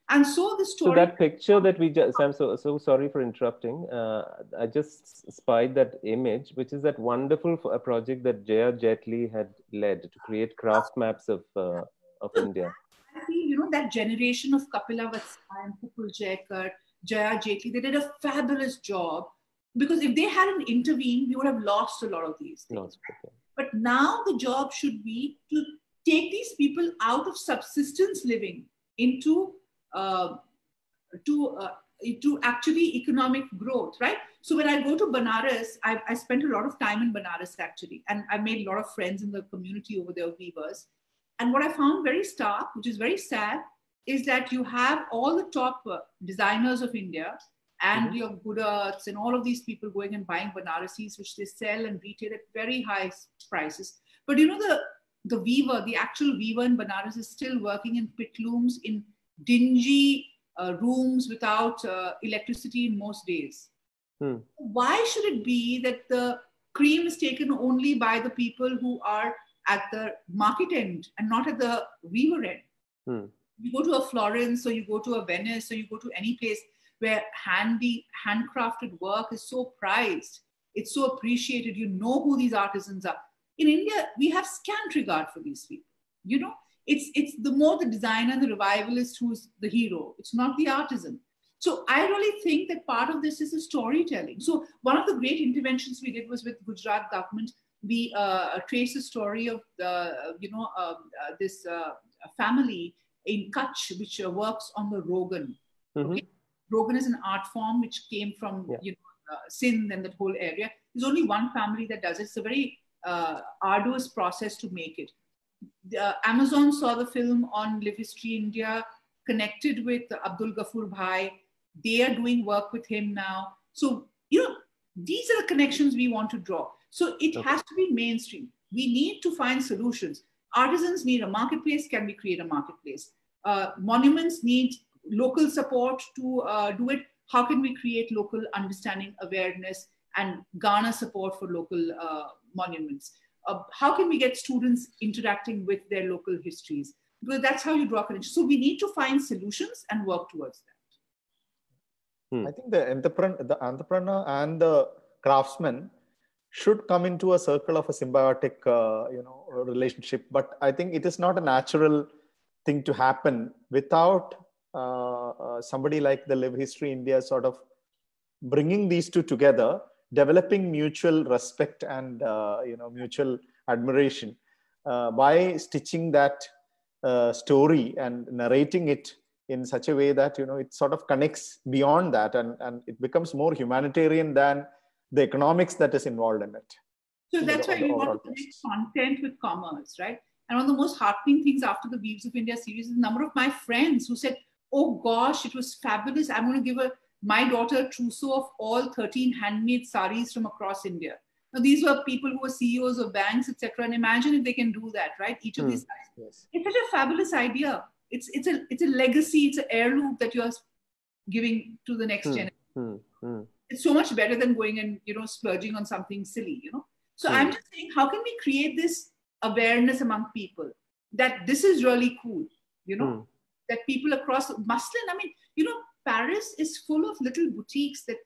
And so the story. So that picture that we just, I'm so sorry for interrupting. I just spied that image, which is that wonderful project that Jaya Jetli had led to create craft maps of India. I feel, that generation of Kapila Vatsya and Pupul Jayakar, Jaya Jetli, they did a fabulous job, because if they hadn't intervened, we would have lost a lot of these things. But now the job should be to take these people out of subsistence living into to actually economic growth, right? So when I go to Banaras, I spent a lot of time in Banaras actually, and I made a lot of friends in the community over there, weavers. And what I found very stark, which is very sad, is that you have all the top designers of India and your Gudarats and all of these people going and buying Banarasis, which they sell and retail at very high prices. But the weaver, the actual weaver in Banaras is still working in pit looms in dingy rooms without electricity in most days. Why should it be that the cream is taken only by the people who are at the market end and not at the weaver end? You go to a Florence, or you go to a Venice, or you go to any place where handcrafted work is so prized, it's so appreciated, you know who these artisans are. In India, we have scant regard for these people. It's the more the designer and the revivalist who's the hero. It's not the artisan. So I really think that part of this is the storytelling. So one of the great interventions we did was with Gujarat government. We traced the story of this family in Kutch, which works on the Rogan. Okay? Rogan is an art form which came from Sindh and that whole area. There's only one family that does it. It's a very arduous process to make it. Amazon saw the film on Live History India, connected with Abdul Ghafoor Bhai. They are doing work with him now. So, these are the connections we want to draw. So it has to be mainstream. We need to find solutions. Artisans need a marketplace. Can we create a marketplace? Monuments need local support to do it. How can we create local understanding, awareness, and garner support for local monuments? How can we get students interacting with their local histories? Because that's how you draw connections. So we need to find solutions and work towards that. I think the entrepreneur and the craftsman should come into a circle of a symbiotic, relationship. But I think it is not a natural thing to happen without somebody like the Live History India sort of bringing these two together, developing mutual respect and mutual admiration by stitching that story and narrating it in such a way that it sort of connects beyond that, and it becomes more humanitarian than the economics that is involved in it. So that's why we want to connect content with commerce, right? And one of the most heartening things after the Weaves of India series is the number of my friends who said, "Oh gosh, it was fabulous. I'm going to give my daughter a trousseau of all 13 handmade saris from across India." Now, these were people who were CEOs of banks, etc. And imagine if they can do that, right? Each of these saris. Yes. It's such a fabulous idea. It's a legacy. It's an heirloom that you're giving to the next generation. It's so much better than going and splurging on something silly. So I'm just saying, how can we create this awareness among people that this is really cool? That people across muslin. I mean, Paris is full of little boutiques that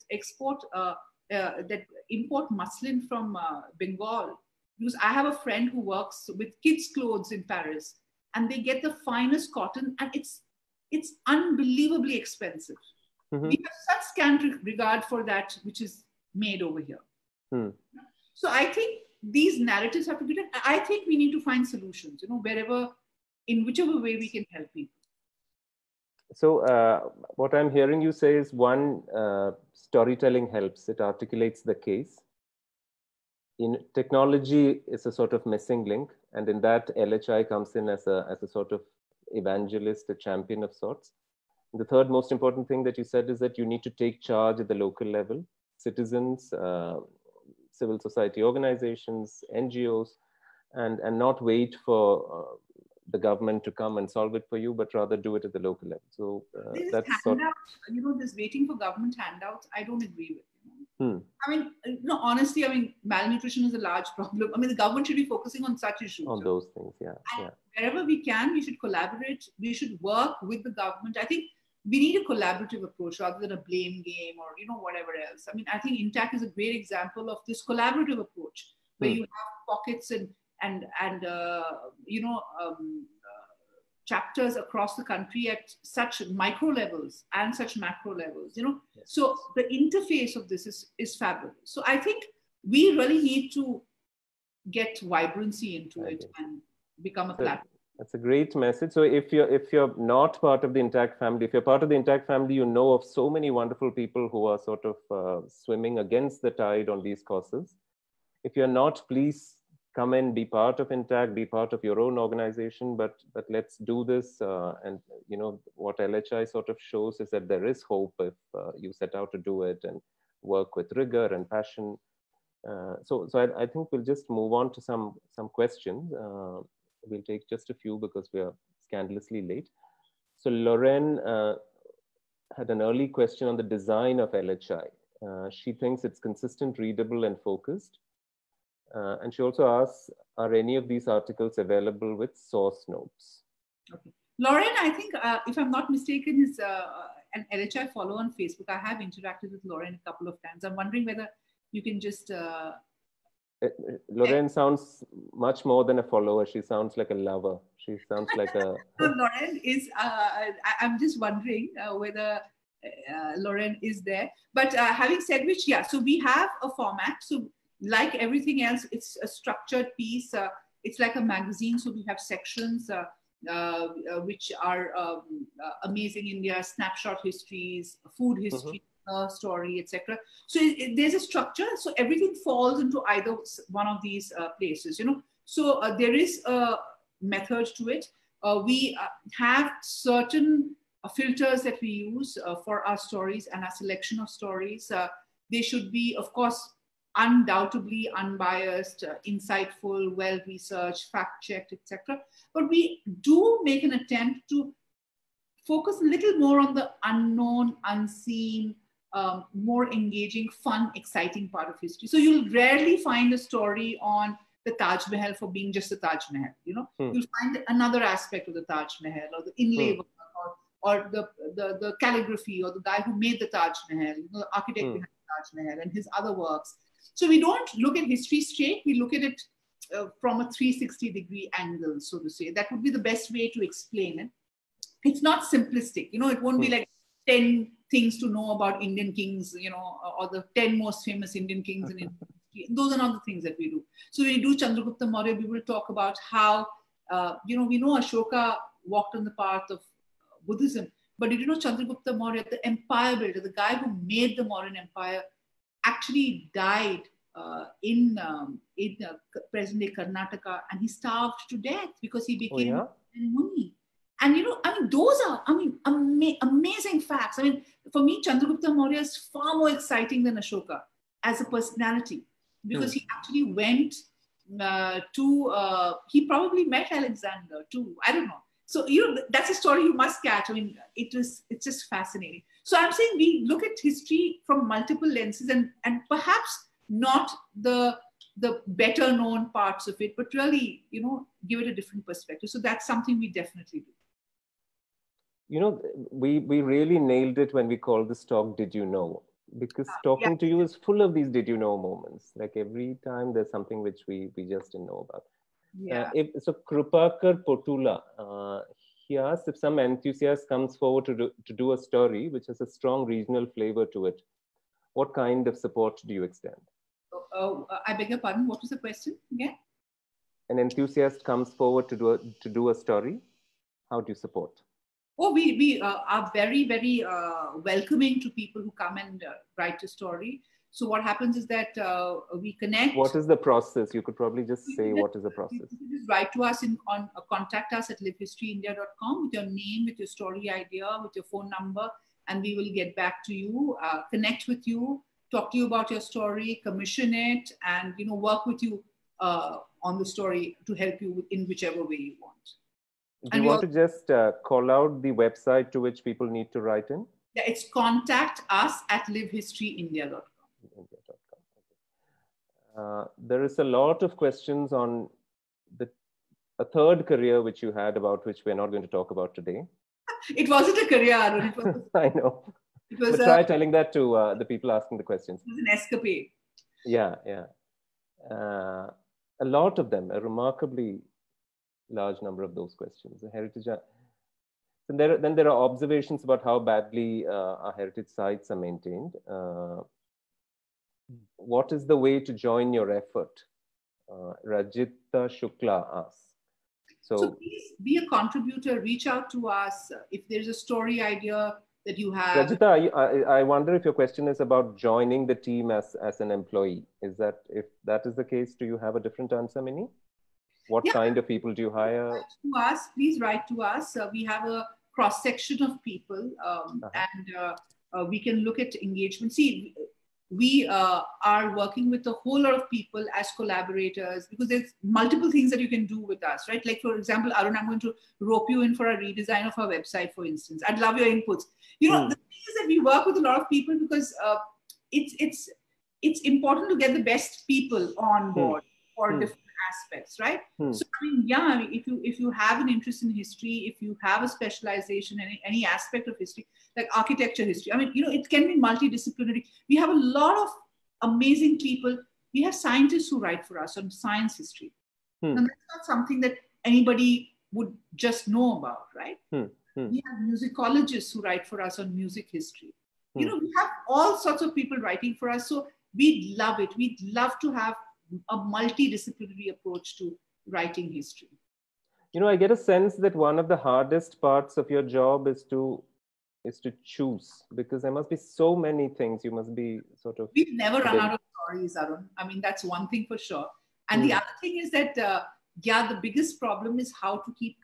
import muslin from Bengal. Because I have a friend who works with kids' clothes in Paris, and they get the finest cotton, and it's unbelievably expensive. We have such scant regard for that which is made over here. So I think these narratives have to be done. I think we need to find solutions, in whichever way we can help people. So what I'm hearing you say is, one, storytelling helps. It articulates the case. In technology is a sort of missing link. And in that, LHI comes in as a sort of evangelist, a champion of sorts. The third most important thing that you said is that you need to take charge at the local level. Citizens, civil society organizations, NGOs, and not wait for the government to come and solve it for you, but rather do it at the local level. So that's this waiting for government handouts, I don't agree with. I mean, honestly, malnutrition is a large problem. The government should be focusing on such issues. On those things, yeah. Wherever we can, we should collaborate. We should work with the government. I think we need a collaborative approach rather than a blame game or, whatever else. I mean, I think Intach is a great example of this collaborative approach where you have pockets and chapters across the country at such micro levels and such macro levels, Yes. So the interface of this is fabulous. So I think we really need to get vibrancy into it and become a platform. That's a great message. So if you're not part of the Intach family, if you're part of the Intach family, you know of so many wonderful people who are sort of swimming against the tide on these causes. If you're not, please come and be part of Intach, be part of your own organization, but let's do this. And what LHI sort of shows is that there is hope if you set out to do it and work with rigor and passion. So I think we'll just move on to some questions. We'll take just a few because we are scandalously late. So Lauren had an early question on the design of LHI. She thinks it's consistent, readable, and focused. And she also asks, are any of these articles available with source notes? Okay. Lauren, I think, if I'm not mistaken, is an LHI follow on Facebook. I have interacted with Lauren a couple of times. I'm wondering whether you can just... Lauren sounds much more than a follower. She sounds like a lover. She sounds like a... So Lauren is, I'm just wondering whether Lauren is there. But having said which, yeah, so we have a format. So like everything else, it's a structured piece. It's like a magazine. So we have sections which are Amazing India, snapshot histories, food history, story, etc. So there's a structure. So everything falls into either one of these places, So there is a method to it. We have certain filters that we use for our stories and our selection of stories. They should be, of course, undoubtedly unbiased, insightful, well-researched, fact-checked, etc. But we do make an attempt to focus a little more on the unknown, unseen, more engaging, fun, exciting part of history. So you'll rarely find a story on the Taj Mahal for being just the Taj Mahal. You'll find another aspect of the Taj Mahal, or the inlay work, or the calligraphy, or the guy who made the Taj Mahal, the architect behind the Taj Mahal, and his other works. So we don't look at history straight. We look at it from a 360-degree angle, so to say. That would be the best way to explain it. It's not simplistic. It won't be like 10 things to know about Indian kings, or the 10 most famous Indian kings in Indian history. Those are not the things that we do. So when we do Chandragupta Maurya, we will talk about how, we know Ashoka walked on the path of Buddhism, but did you know Chandragupta Maurya, the empire builder, the guy who made the Mauryan Empire, actually died in present-day Karnataka, and he starved to death because he became a Muni. And those are, amazing facts. For me, Chandragupta Maurya is far more exciting than Ashoka as a personality, because he actually went he probably met Alexander too. I don't know. So, that's a story you must catch. It's just fascinating. So I'm saying we look at history from multiple lenses and perhaps not the better known parts of it, but really, give it a different perspective. So that's something we definitely do. We really nailed it when we called this talk, Did You Know? Because talking to you is full of these did you know moments. Like every time there's something which we just didn't know about. Yeah. So Krupakar Potula, he asks if some enthusiast comes forward to do a story which has a strong regional flavor to it, what kind of support do you extend? I beg your pardon, what was the question again? An enthusiast comes forward to do a story, how do you support? Oh, we are very, very welcoming to people who come and write a story. So what happens is that we connect. What is the process? You could probably just say what is the process. You just write to us contact us at livehistoryindia.com with your name, with your story idea, with your phone number, and we will get back to you, connect with you, talk to you about your story, commission it, and work with you on the story to help you in whichever way you want. Do you want to just call out the website to which people need to write in? Yeah, it's contact us at livehistoryindia.com. There is a lot of questions on a third career which you had, about which we're not going to talk about today. It wasn't a career, Arun. It was, I know. it was But try telling that to the people asking the questions. It was an escapade. Yeah, yeah. A lot of them, a remarkably large number of those questions. The heritage. And then there are observations about how badly our heritage sites are maintained. What is the way to join your effort? Rajita Shukla asks. So please be a contributor, reach out to us. If there's a story idea that you have. Rajita, I wonder if your question is about joining the team as an employee. Is that, if that is the case, do you have a different answer, Minnie? What kind of people do you hire? Please write to us. We have a cross-section of people and we can look at engagement. See, we are working with a whole lot of people as collaborators because there's multiple things that you can do with us, right? Like, for example, Arun, I'm going to rope you in for a redesign of our website, for instance. I'd love your inputs. You know, the thing is that we work with a lot of people because it's important to get the best people on board for different aspects, right? So, I mean, yeah, if you have an interest in history, if you have a specialization in any aspect of history, like architecture history, I mean, you know, it can be multidisciplinary. We have a lot of amazing people. We have scientists who write for us on science history. And that's not something that anybody would just know about, right? We have musicologists who write for us on music history. You know, we have all sorts of people writing for us. So we'd love it. We'd love to have a multidisciplinary approach to writing history. You know, I get a sense that one of the hardest parts of your job is to choose, because there must be so many things you must be sort of... We've never run out of stories, Arun. I mean, that's one thing for sure. And the other thing is that, the biggest problem is how to keep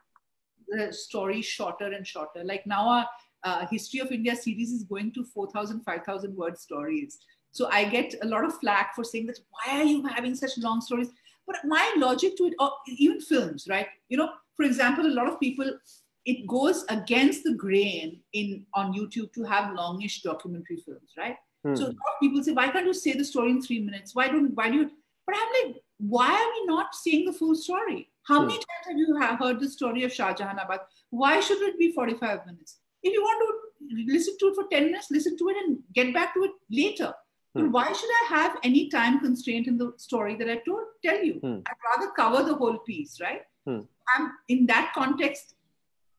the story shorter and shorter. Like now our History of India series is going to 4,000, 5,000 word stories. So I get a lot of flack for saying that, why are you having such long stories? But my logic to it, or even films, right? You know, for example, a lot of people, it goes against the grain on YouTube to have longish documentary films, right? So a lot of people say, why can't you say the story in 3 minutes? Why do you? But I'm like, why are we not saying the full story? How many times have you heard the story of Shah Jahanabad? Why should it be 45 minutes? If you want to listen to it for 10 minutes, listen to it and get back to it later. But why should I have any time constraint in the story that I tell you? I'd rather cover the whole piece, right? I'm in that context,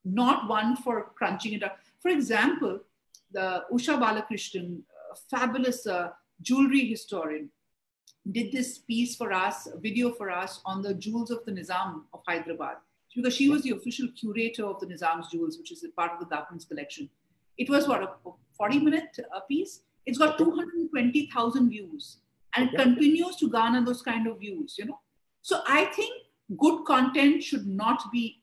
not one for crunching it up. For example, the Usha Balakrishnan, fabulous jewelry historian, did this piece for us, a video for us on the jewels of the Nizam of Hyderabad, because she was the official curator of the Nizam's jewels, which is a part of the government's collection. It was what, a 40-minute piece? It's got 220,000 views and it continues to garner those kind of views, you know. So I think good content should not be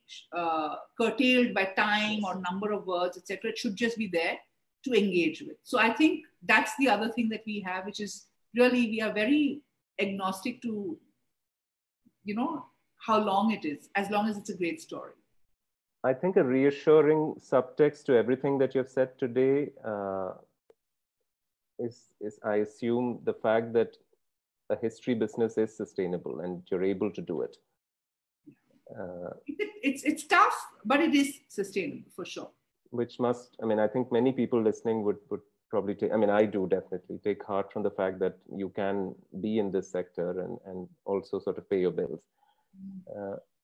curtailed by time or number of words, etc. It should just be there to engage with. So I think that's the other thing that we have, which is really, we are very agnostic to, you know, how long it is, as long as it's a great story. I think a reassuring subtext to everything that you've said today is I assume the fact that a history business is sustainable and you're able to do it. It's tough, but it is sustainable for sure. Which must, I mean, I think many people listening would probably take, I mean, I do definitely take heart from the fact that you can be in this sector and also sort of pay your bills.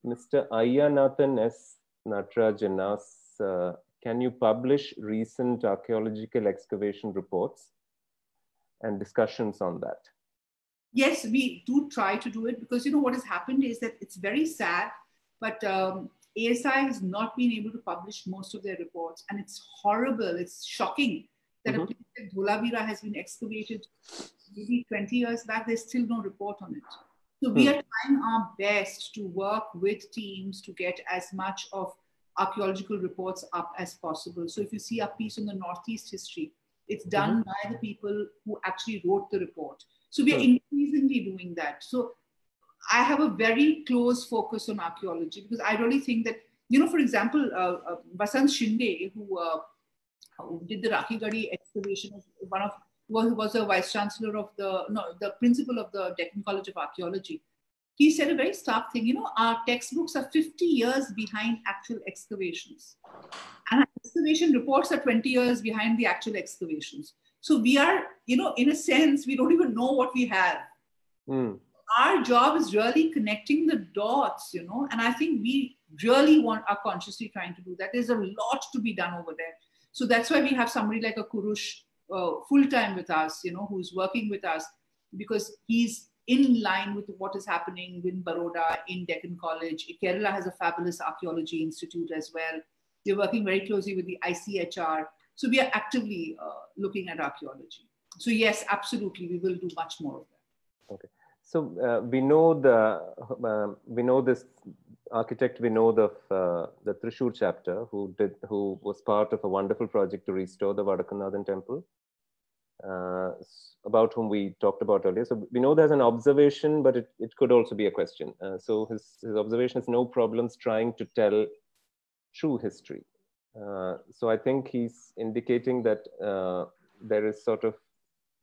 Mr. Ayanathan S. Natarajan asks, can you publish recent archaeological excavation reports and discussions on that? Yes, we do try to do it because, you know, what has happened is that it's very sad, but ASI has not been able to publish most of their reports. And it's horrible, it's shocking that a place like Dholavira has been excavated maybe 20 years back, there's still no report on it. So we are trying our best to work with teams to get as much of archaeological reports up as possible. So if you see our piece on the Northeast history, it's done by the people who actually wrote the report. So we are increasingly doing that. So I have a very close focus on archaeology because I really think that, you know, for example, Vasant Shinde, who did the Rakhigadi excavation, who was a vice chancellor of the principal of the Deccan College of Archaeology. he said a very stark thing. Our textbooks are 50 years behind actual excavations. And our excavation reports are 20 years behind the actual excavations. So we are, in a sense, we don't even know what we have. Our job is really connecting the dots, and I think we really are consciously trying to do that. There's a lot to be done over there. So that's why we have somebody like a Kurush full-time with us, who's working with us, because he's in line with what is happening in Baroda, in Deccan College. Kerala has a fabulous archaeology institute as well. We're working very closely with the ICHR. So we are actively looking at archaeology. So yes, absolutely, we will do much more of that. Okay. So we know this architect Vinod of the Thrissur chapter, who was part of a wonderful project to restore the Vadakkunnathan temple, about whom we talked about earlier. So Vinod has an observation, but it could also be a question. So his observation is no problems trying to tell true history. So I think he's indicating that there is sort of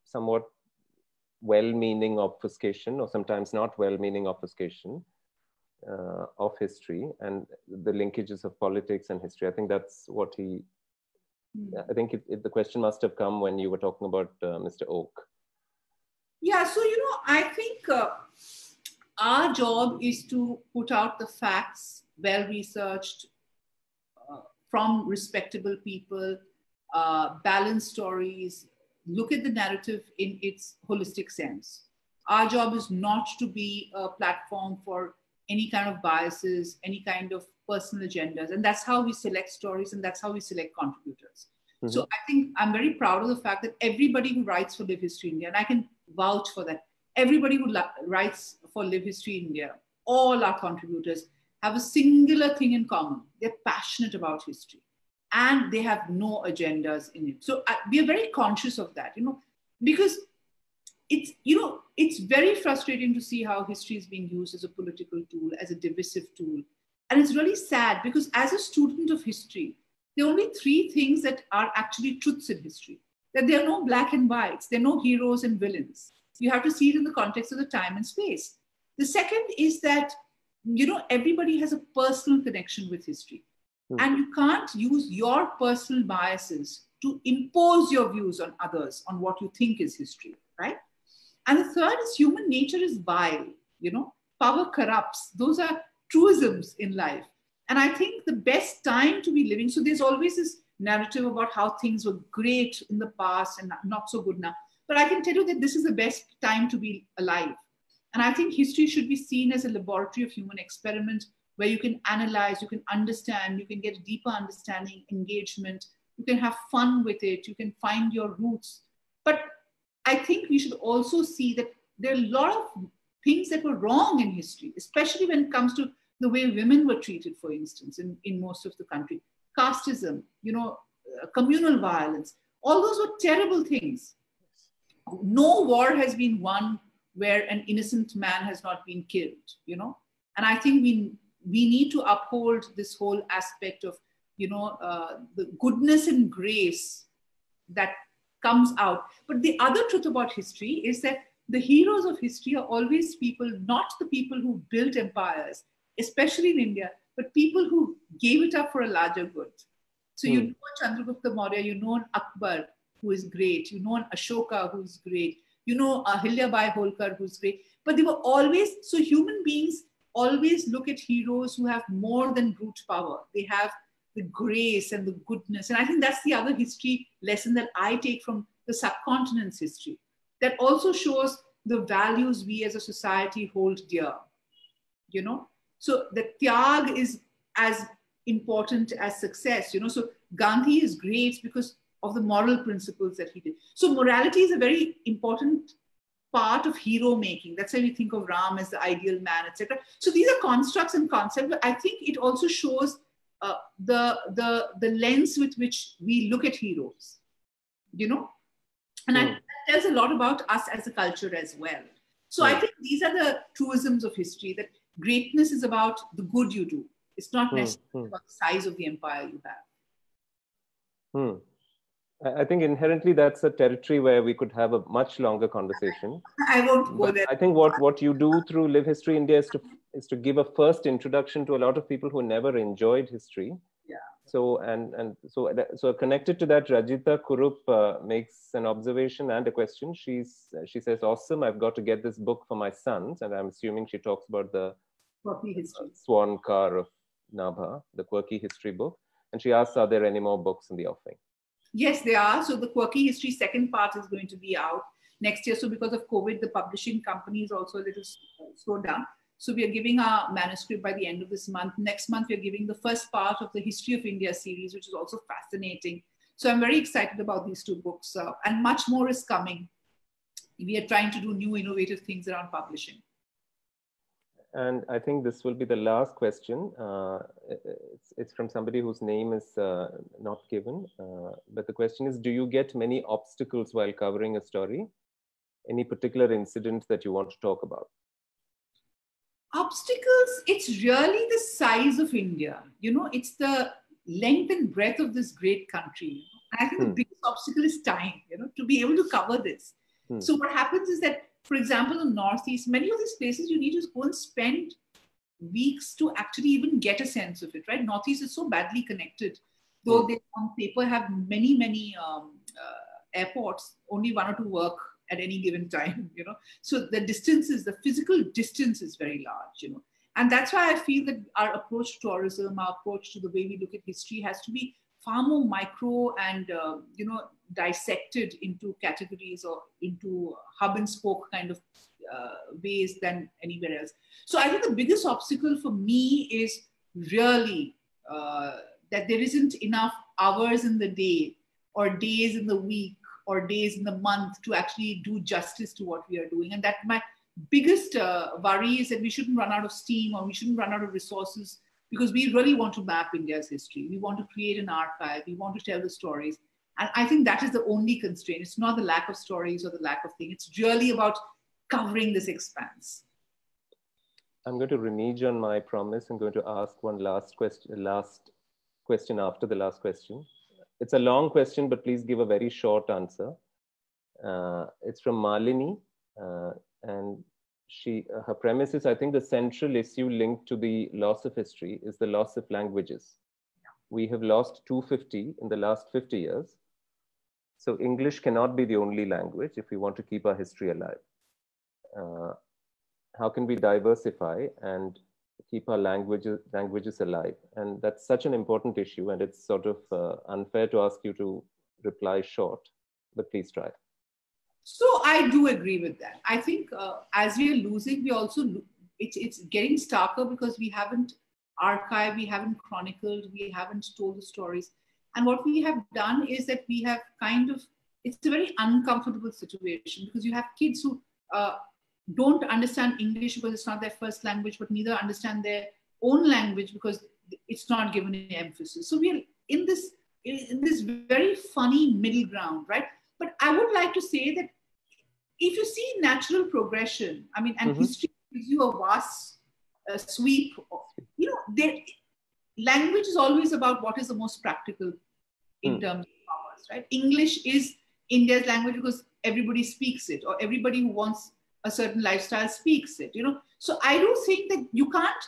somewhat well-meaning obfuscation, or sometimes not well-meaning obfuscation of history and the linkages of politics and history. I think that's what he, I think the question must have come when you were talking about Mr. Oak. Yeah, so, I think our job is to put out the facts, well-researched, from respectable people, balance stories, look at the narrative in its holistic sense. Our job is not to be a platform for any kind of biases, any kind of personal agendas. And that's how we select stories, and that's how we select contributors. Mm-hmm. So I think I'm very proud of the fact that everybody who writes for Live History India, and I can vouch for that, everybody who writes for Live History India, all our contributors have a singular thing in common. They're passionate about history and they have no agendas in it. So we are very conscious of that, because it's very frustrating to see how history is being used as a political tool, as a divisive tool. And it's really sad because as a student of history, there are only three things that are actually truths in history. That there are no black and whites, there are no heroes and villains. You have to see it in the context of the time and space. The second is that, everybody has a personal connection with history. And you can't use your personal biases to impose your views on others on what you think is history, right? And the third is human nature is vile, power corrupts. Those are truisms in life. And I think the best time to be living, so there's always this narrative about how things were great in the past and not so good now. But I can tell you that this is the best time to be alive. And I think history should be seen as a laboratory of human experiment where you can analyze, you can understand, you can get a deeper understanding, engagement, you can have fun with it, you can find your roots. But I think we should also see that there are a lot of things that were wrong in history, especially when it comes to the way women were treated, for instance, in most of the country. Casteism, communal violence, all those were terrible things. No war has been won where an innocent man has not been killed, And I think we need to uphold this whole aspect of, the goodness and grace that comes out. But the other truth about history is that the heroes of history are always people, not the people who built empires, especially in India, but people who gave it up for a larger good. So you know Chandragupta Maurya, you know Akbar, who is great, you know Ashoka, who is great, you know Ahilyabai Holkar, who's great. But they were always, so human beings always look at heroes who have more than brute power. They have the grace and the goodness. And I think that's the other history lesson that I take from the subcontinent's history. That also shows the values we as a society hold dear, So the tyag is as important as success, So Gandhi is great because of the moral principles that he did. So morality is a very important part of hero making. That's why we think of Ram as the ideal man, etc. So these are constructs and concepts, but I think it also shows the lens with which we look at heroes, And that tells a lot about us as a culture as well. So I think these are the truisms of history, that greatness is about the good you do. It's not necessarily about the size of the empire you have. I think inherently that's a territory where we could have a much longer conversation. I won't go there. I think what you do through Live History India is to give a first introduction to a lot of people who never enjoyed history. Yeah. So connected to that, Rajita Kurup makes an observation and a question. She says, "Awesome! I've got to get this book for my sons," and I'm assuming she talks about the Quirky history. Swan Car of Nabha, the Quirky History book, and she asks, "Are there any more books in the offing?" Yes, they are. So the Quirky History second part is going to be out next year. So because of COVID, the publishing company is also a little slowed down. So we are giving our manuscript by the end of this month. Next month, we're giving the first part of the History of India series, which is also fascinating. So I'm very excited about these two books, and much more is coming. We are trying to do new innovative things around publishing. And I think this will be the last question. It's from somebody whose name is not given. But the question is, do you get many obstacles while covering a story? Any particular incident that you want to talk about? Obstacles, it's really the size of India. You know, it's the length and breadth of this great country. And I think the biggest obstacle is time, you know, to be able to cover this. So what happens is that, for example, in Northeast, many of these places you need to go and spend weeks to actually even get a sense of it, right? Northeast is so badly connected, though they on paper have many airports, only one or two work at any given time, you know. So the distances, the physical distance is very large, you know. And that's why I feel that our approach to tourism, our approach to the way we look at history has to be far more micro and, you know, dissected into categories or into hub and spoke kind of ways than anywhere else. So I think the biggest obstacle for me is really that there isn't enough hours in the day or days in the week or days in the month to actually do justice to what we are doing. And that my biggest worry is that we shouldn't run out of steam or we shouldn't run out of resources, because we really want to map India's history. We want to create an archive. We want to tell the stories. And I think that is the only constraint. It's not the lack of stories or the lack of things. It's really about covering this expanse. I'm going to renege on my promise. I'm going to ask one last question after the last question. It's a long question, but please give a very short answer. It's from Malini, and her premise is, I think the central issue linked to the loss of history is the loss of languages. We have lost 250 in the last 50 years. So English cannot be the only language if we want to keep our history alive. How can we diversify and keep our languages alive? And that's such an important issue, and it's sort of unfair to ask you to reply short, but please try. So I do agree with that. I think as we are losing, we also, it's getting starker because we haven't archived, we haven't chronicled, we haven't told the stories. And what we have done is that we have kind of, it's a very uncomfortable situation because you have kids who don't understand English because it's not their first language, but neither understand their own language because it's not given any emphasis. So we are in this very funny middle ground, right? But I would like to say that if you see natural progression, I mean, and history gives you a vast sweep, you know, language is always about what is the most practical in terms of commerce, right? English is India's language because everybody speaks it, or everybody who wants a certain lifestyle speaks it, you know? So I do think that you can't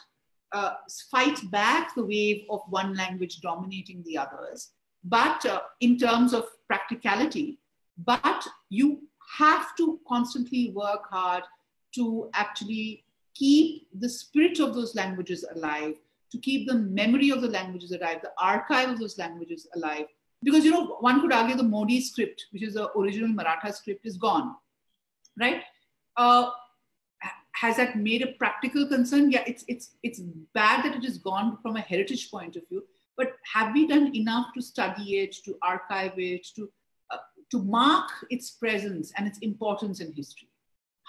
fight back the wave of one language dominating the others, but in terms of practicality, but you have to constantly work hard to actually keep the spirit of those languages alive, to keep the memory of the languages alive, the archive of those languages alive. Because, you know, one could argue the Modi script, which is the original Maratha script, is gone, right? Has that made a practical concern? Yeah, it's bad that it is gone from a heritage point of view, but have we done enough to study it, to archive it, to mark its presence and its importance in history?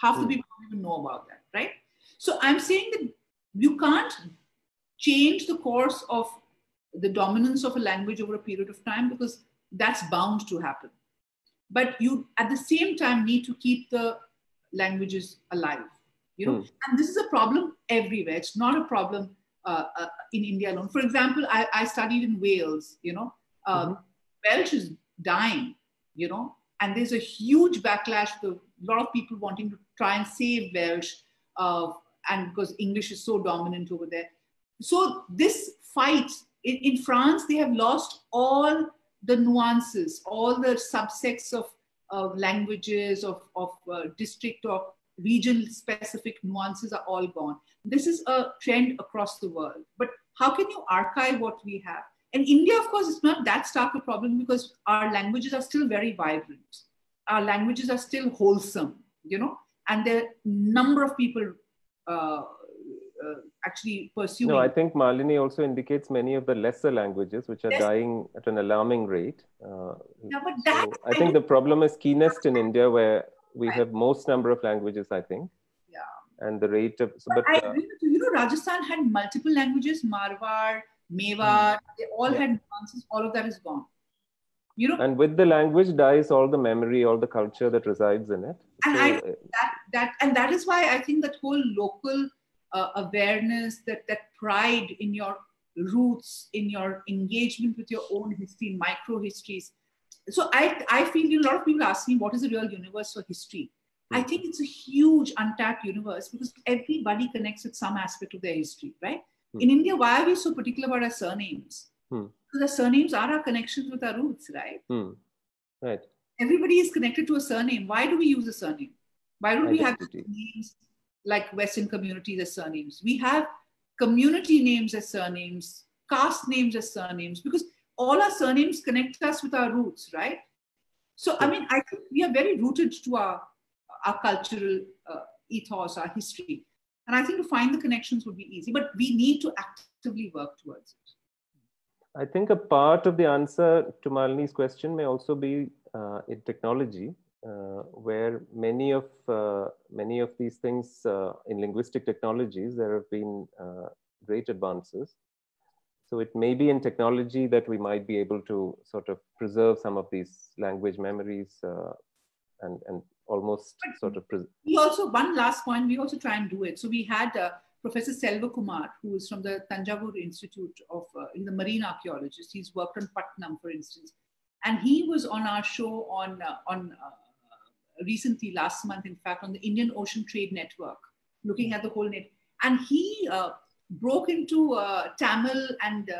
Half the people don't even know about that, right? So I'm saying that you can't change the course of the dominance of a language over a period of time because that's bound to happen. But you, at the same time, need to keep the languages alive, you know? And this is a problem everywhere. It's not a problem in India alone. For example, I studied in Wales, you know? Welsh is dying, and there's a huge backlash to a lot of people wanting to try and save Welsh, and because English is so dominant over there. So this fight, in France, they have lost all the nuances, all the subsects of languages, of district or region specific nuances are all gone. This is a trend across the world. But how can you archive what we have? In India, of course, it's not that stark a problem because our languages are still very vibrant. Our languages are still wholesome, and there are a number of people actually pursuing. No, I think Malini also indicates many of the lesser languages which are dying at an alarming rate. But that, so I think the problem is keenest in India, where we have most number of languages, I think. Yeah. And the rate of... But I agree with you. Rajasthan had multiple languages, Marwar, Mewar, they all had nuances. All of that is gone. And with the language dies all the memory, all the culture that resides in it. And so, that is why I think that whole local awareness, that pride in your roots, in your engagement with your own history, micro histories. So I feel a lot of people ask me, what is the real universe for history? I think it's a huge untapped universe because everybody connects with some aspect of their history, right? In India, why are we so particular about our surnames? Because our surnames are our connections with our roots, right? Right. Everybody is connected to a surname. Why do we use a surname? Why don't we have names like Western communities as surnames? We have community names as surnames, caste names as surnames, because all our surnames connect us with our roots, right? So, I mean, I think we are very rooted to our cultural ethos, our history. And I think to find the connections would be easy, but we need to actively work towards it. I think a part of the answer to Malini's question may also be in technology, where many of these things in linguistic technologies, there have been great advances. So it may be in technology that we might be able to sort of preserve some of these language memories and almost sort of... We also, one last point, we also try and do it. So we had Professor Selva Kumar, who is from the Tanjavur Institute of, in the marine archaeologist. He's worked on Patnam, for instance. And he was on our show on recently, last month, in fact, on the Indian Ocean Trade Network, looking at the whole net. And he broke into Tamil and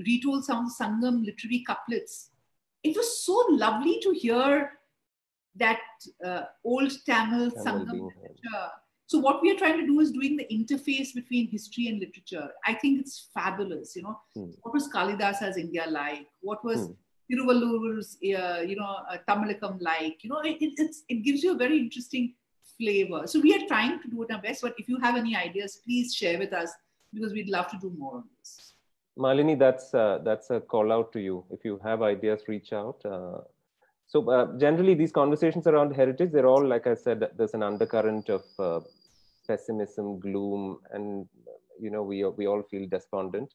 retold some Sangam literary couplets. It was so lovely to hear that old Tamil Sangam literature. So what we are trying to do is doing the interface between history and literature. I think it's fabulous. What was Kalidasa's India like? What was Tiruvallur's, Tamilikam like? It gives you a very interesting flavor. So we are trying to do it our best. But if you have any ideas, please share with us because we'd love to do more on this. Malini, that's a call out to you. If you have ideas, reach out. So generally, these conversations around heritage, they're all, like I said, there's an undercurrent of pessimism, gloom, and we all feel despondent.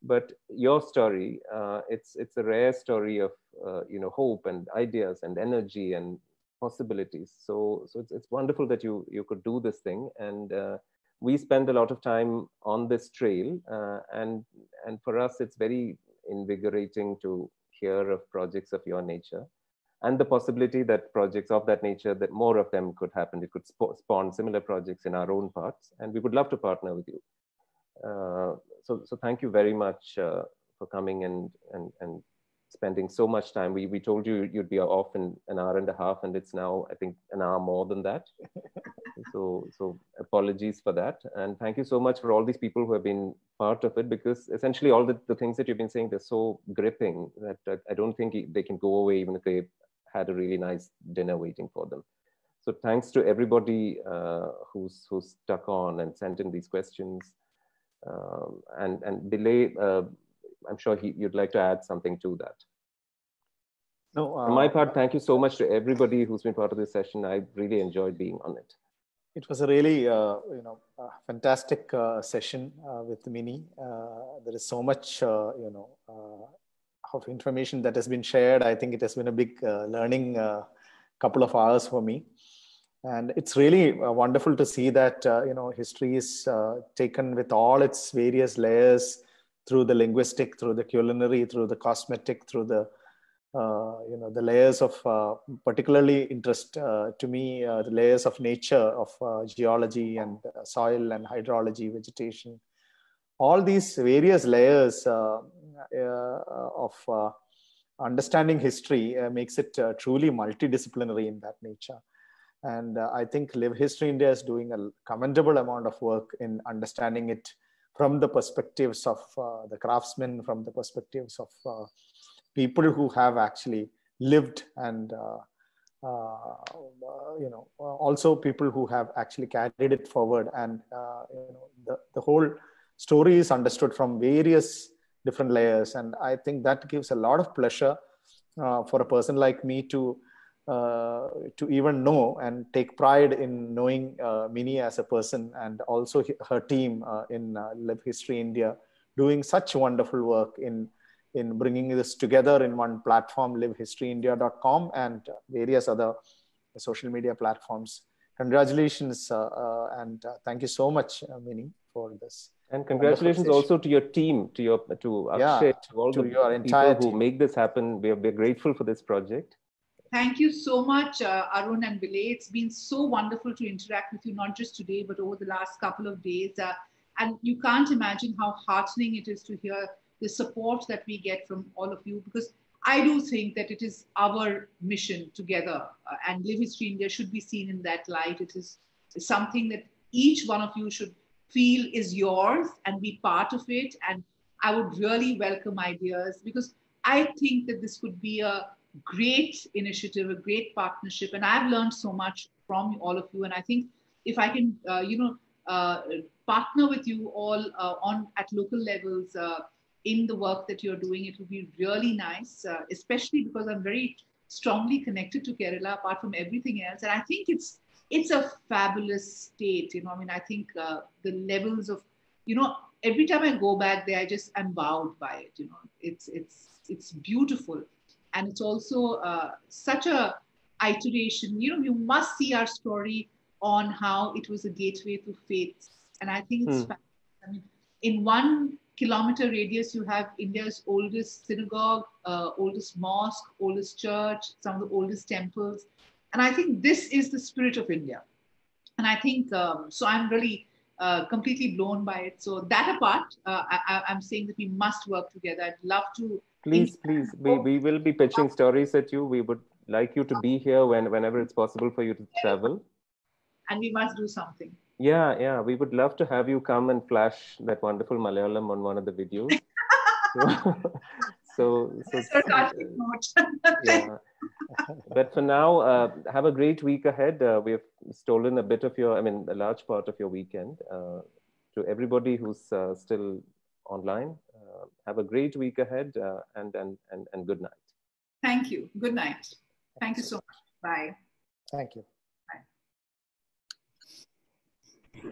But your story, it's a rare story of hope and ideas and energy and possibilities. So it's wonderful that you could do this thing, and we spend a lot of time on this trail, and for us, it's very invigorating to hear of projects of your nature. And the possibility that projects of that nature, that more of them could happen. It could spawn similar projects in our own parts, and we would love to partner with you. So thank you very much for coming and spending so much time. We told you you'd be off in an hour and a half, and it's now, I think, an hour more than that. So apologies for that. And thank you so much for all these people who have been part of it, because essentially all the things that you've been saying, they're so gripping that I don't think they can go away even if they had a really nice dinner waiting for them. So thanks to everybody who's stuck on and sent in these questions. And Delay, I'm sure you'd like to add something to that. No, For my part, thank you so much to everybody who's been part of this session. I really enjoyed being on it. It was a really, fantastic session with Mini. There is so much, of information that has been shared. I think it has been a big learning couple of hours for me. And it's really wonderful to see that, history is taken with all its various layers through the linguistic, through the culinary, through the cosmetic, through the the layers of particularly interest to me, the layers of nature of geology and soil and hydrology, vegetation, all these various layers of understanding history makes it truly multidisciplinary in that nature. And I think Live History India is doing a commendable amount of work in understanding it from the perspectives of the craftsmen, from the perspectives of people who have actually lived, and also people who have actually carried it forward. And the whole story is understood from various different layers. And I think that gives a lot of pleasure for a person like me to even know and take pride in knowing Mini as a person, and also her team in Live History India doing such wonderful work in bringing this together in one platform, livehistoryindia.com, and various other social media platforms. Congratulations and thank you so much, Mini, for this. And congratulations also to your team, to Akshay, to all the people who make this happen. We're grateful for this project. Thank you so much, Arun and Bilay. It's been so wonderful to interact with you, not just today, but over the last couple of days. And you can't imagine how heartening it is to hear the support that we get from all of you, because I do think that it is our mission together, and Live History India should be seen in that light. It is something that each one of you should feel is yours and be part of it. And I would really welcome ideas, because I think that this could be a great initiative, a great partnership. And I've learned so much from all of you. And I think if I can, partner with you all at local levels in the work that you're doing, it would be really nice, especially because I'm very strongly connected to Kerala, apart from everything else. And I think it's a fabulous state. I think the levels of, every time I go back there, I'm wowed by it. It's beautiful. And it's also such a iteration. You must see our story on how it was a gateway to faith. And I think it's fascinating. In 1 kilometer radius, you have India's oldest synagogue, oldest mosque, oldest church, some of the oldest temples. And I think this is the spirit of India. And I think, so I'm really completely blown by it. So that apart, I'm saying that we must work together. I'd love to. Please. We will be pitching stories at you. We would like you to be here whenever it's possible for you to travel. And we must do something. Yeah. We would love to have you come and flash that wonderful Malayalam on one of the videos. Yeah. But for now, have a great week ahead. We have stolen a bit of a large part of your weekend. To everybody who's still online, have a great week ahead, and good night. Thank you. Good night. Thank you so much. Bye. Thank you. Bye.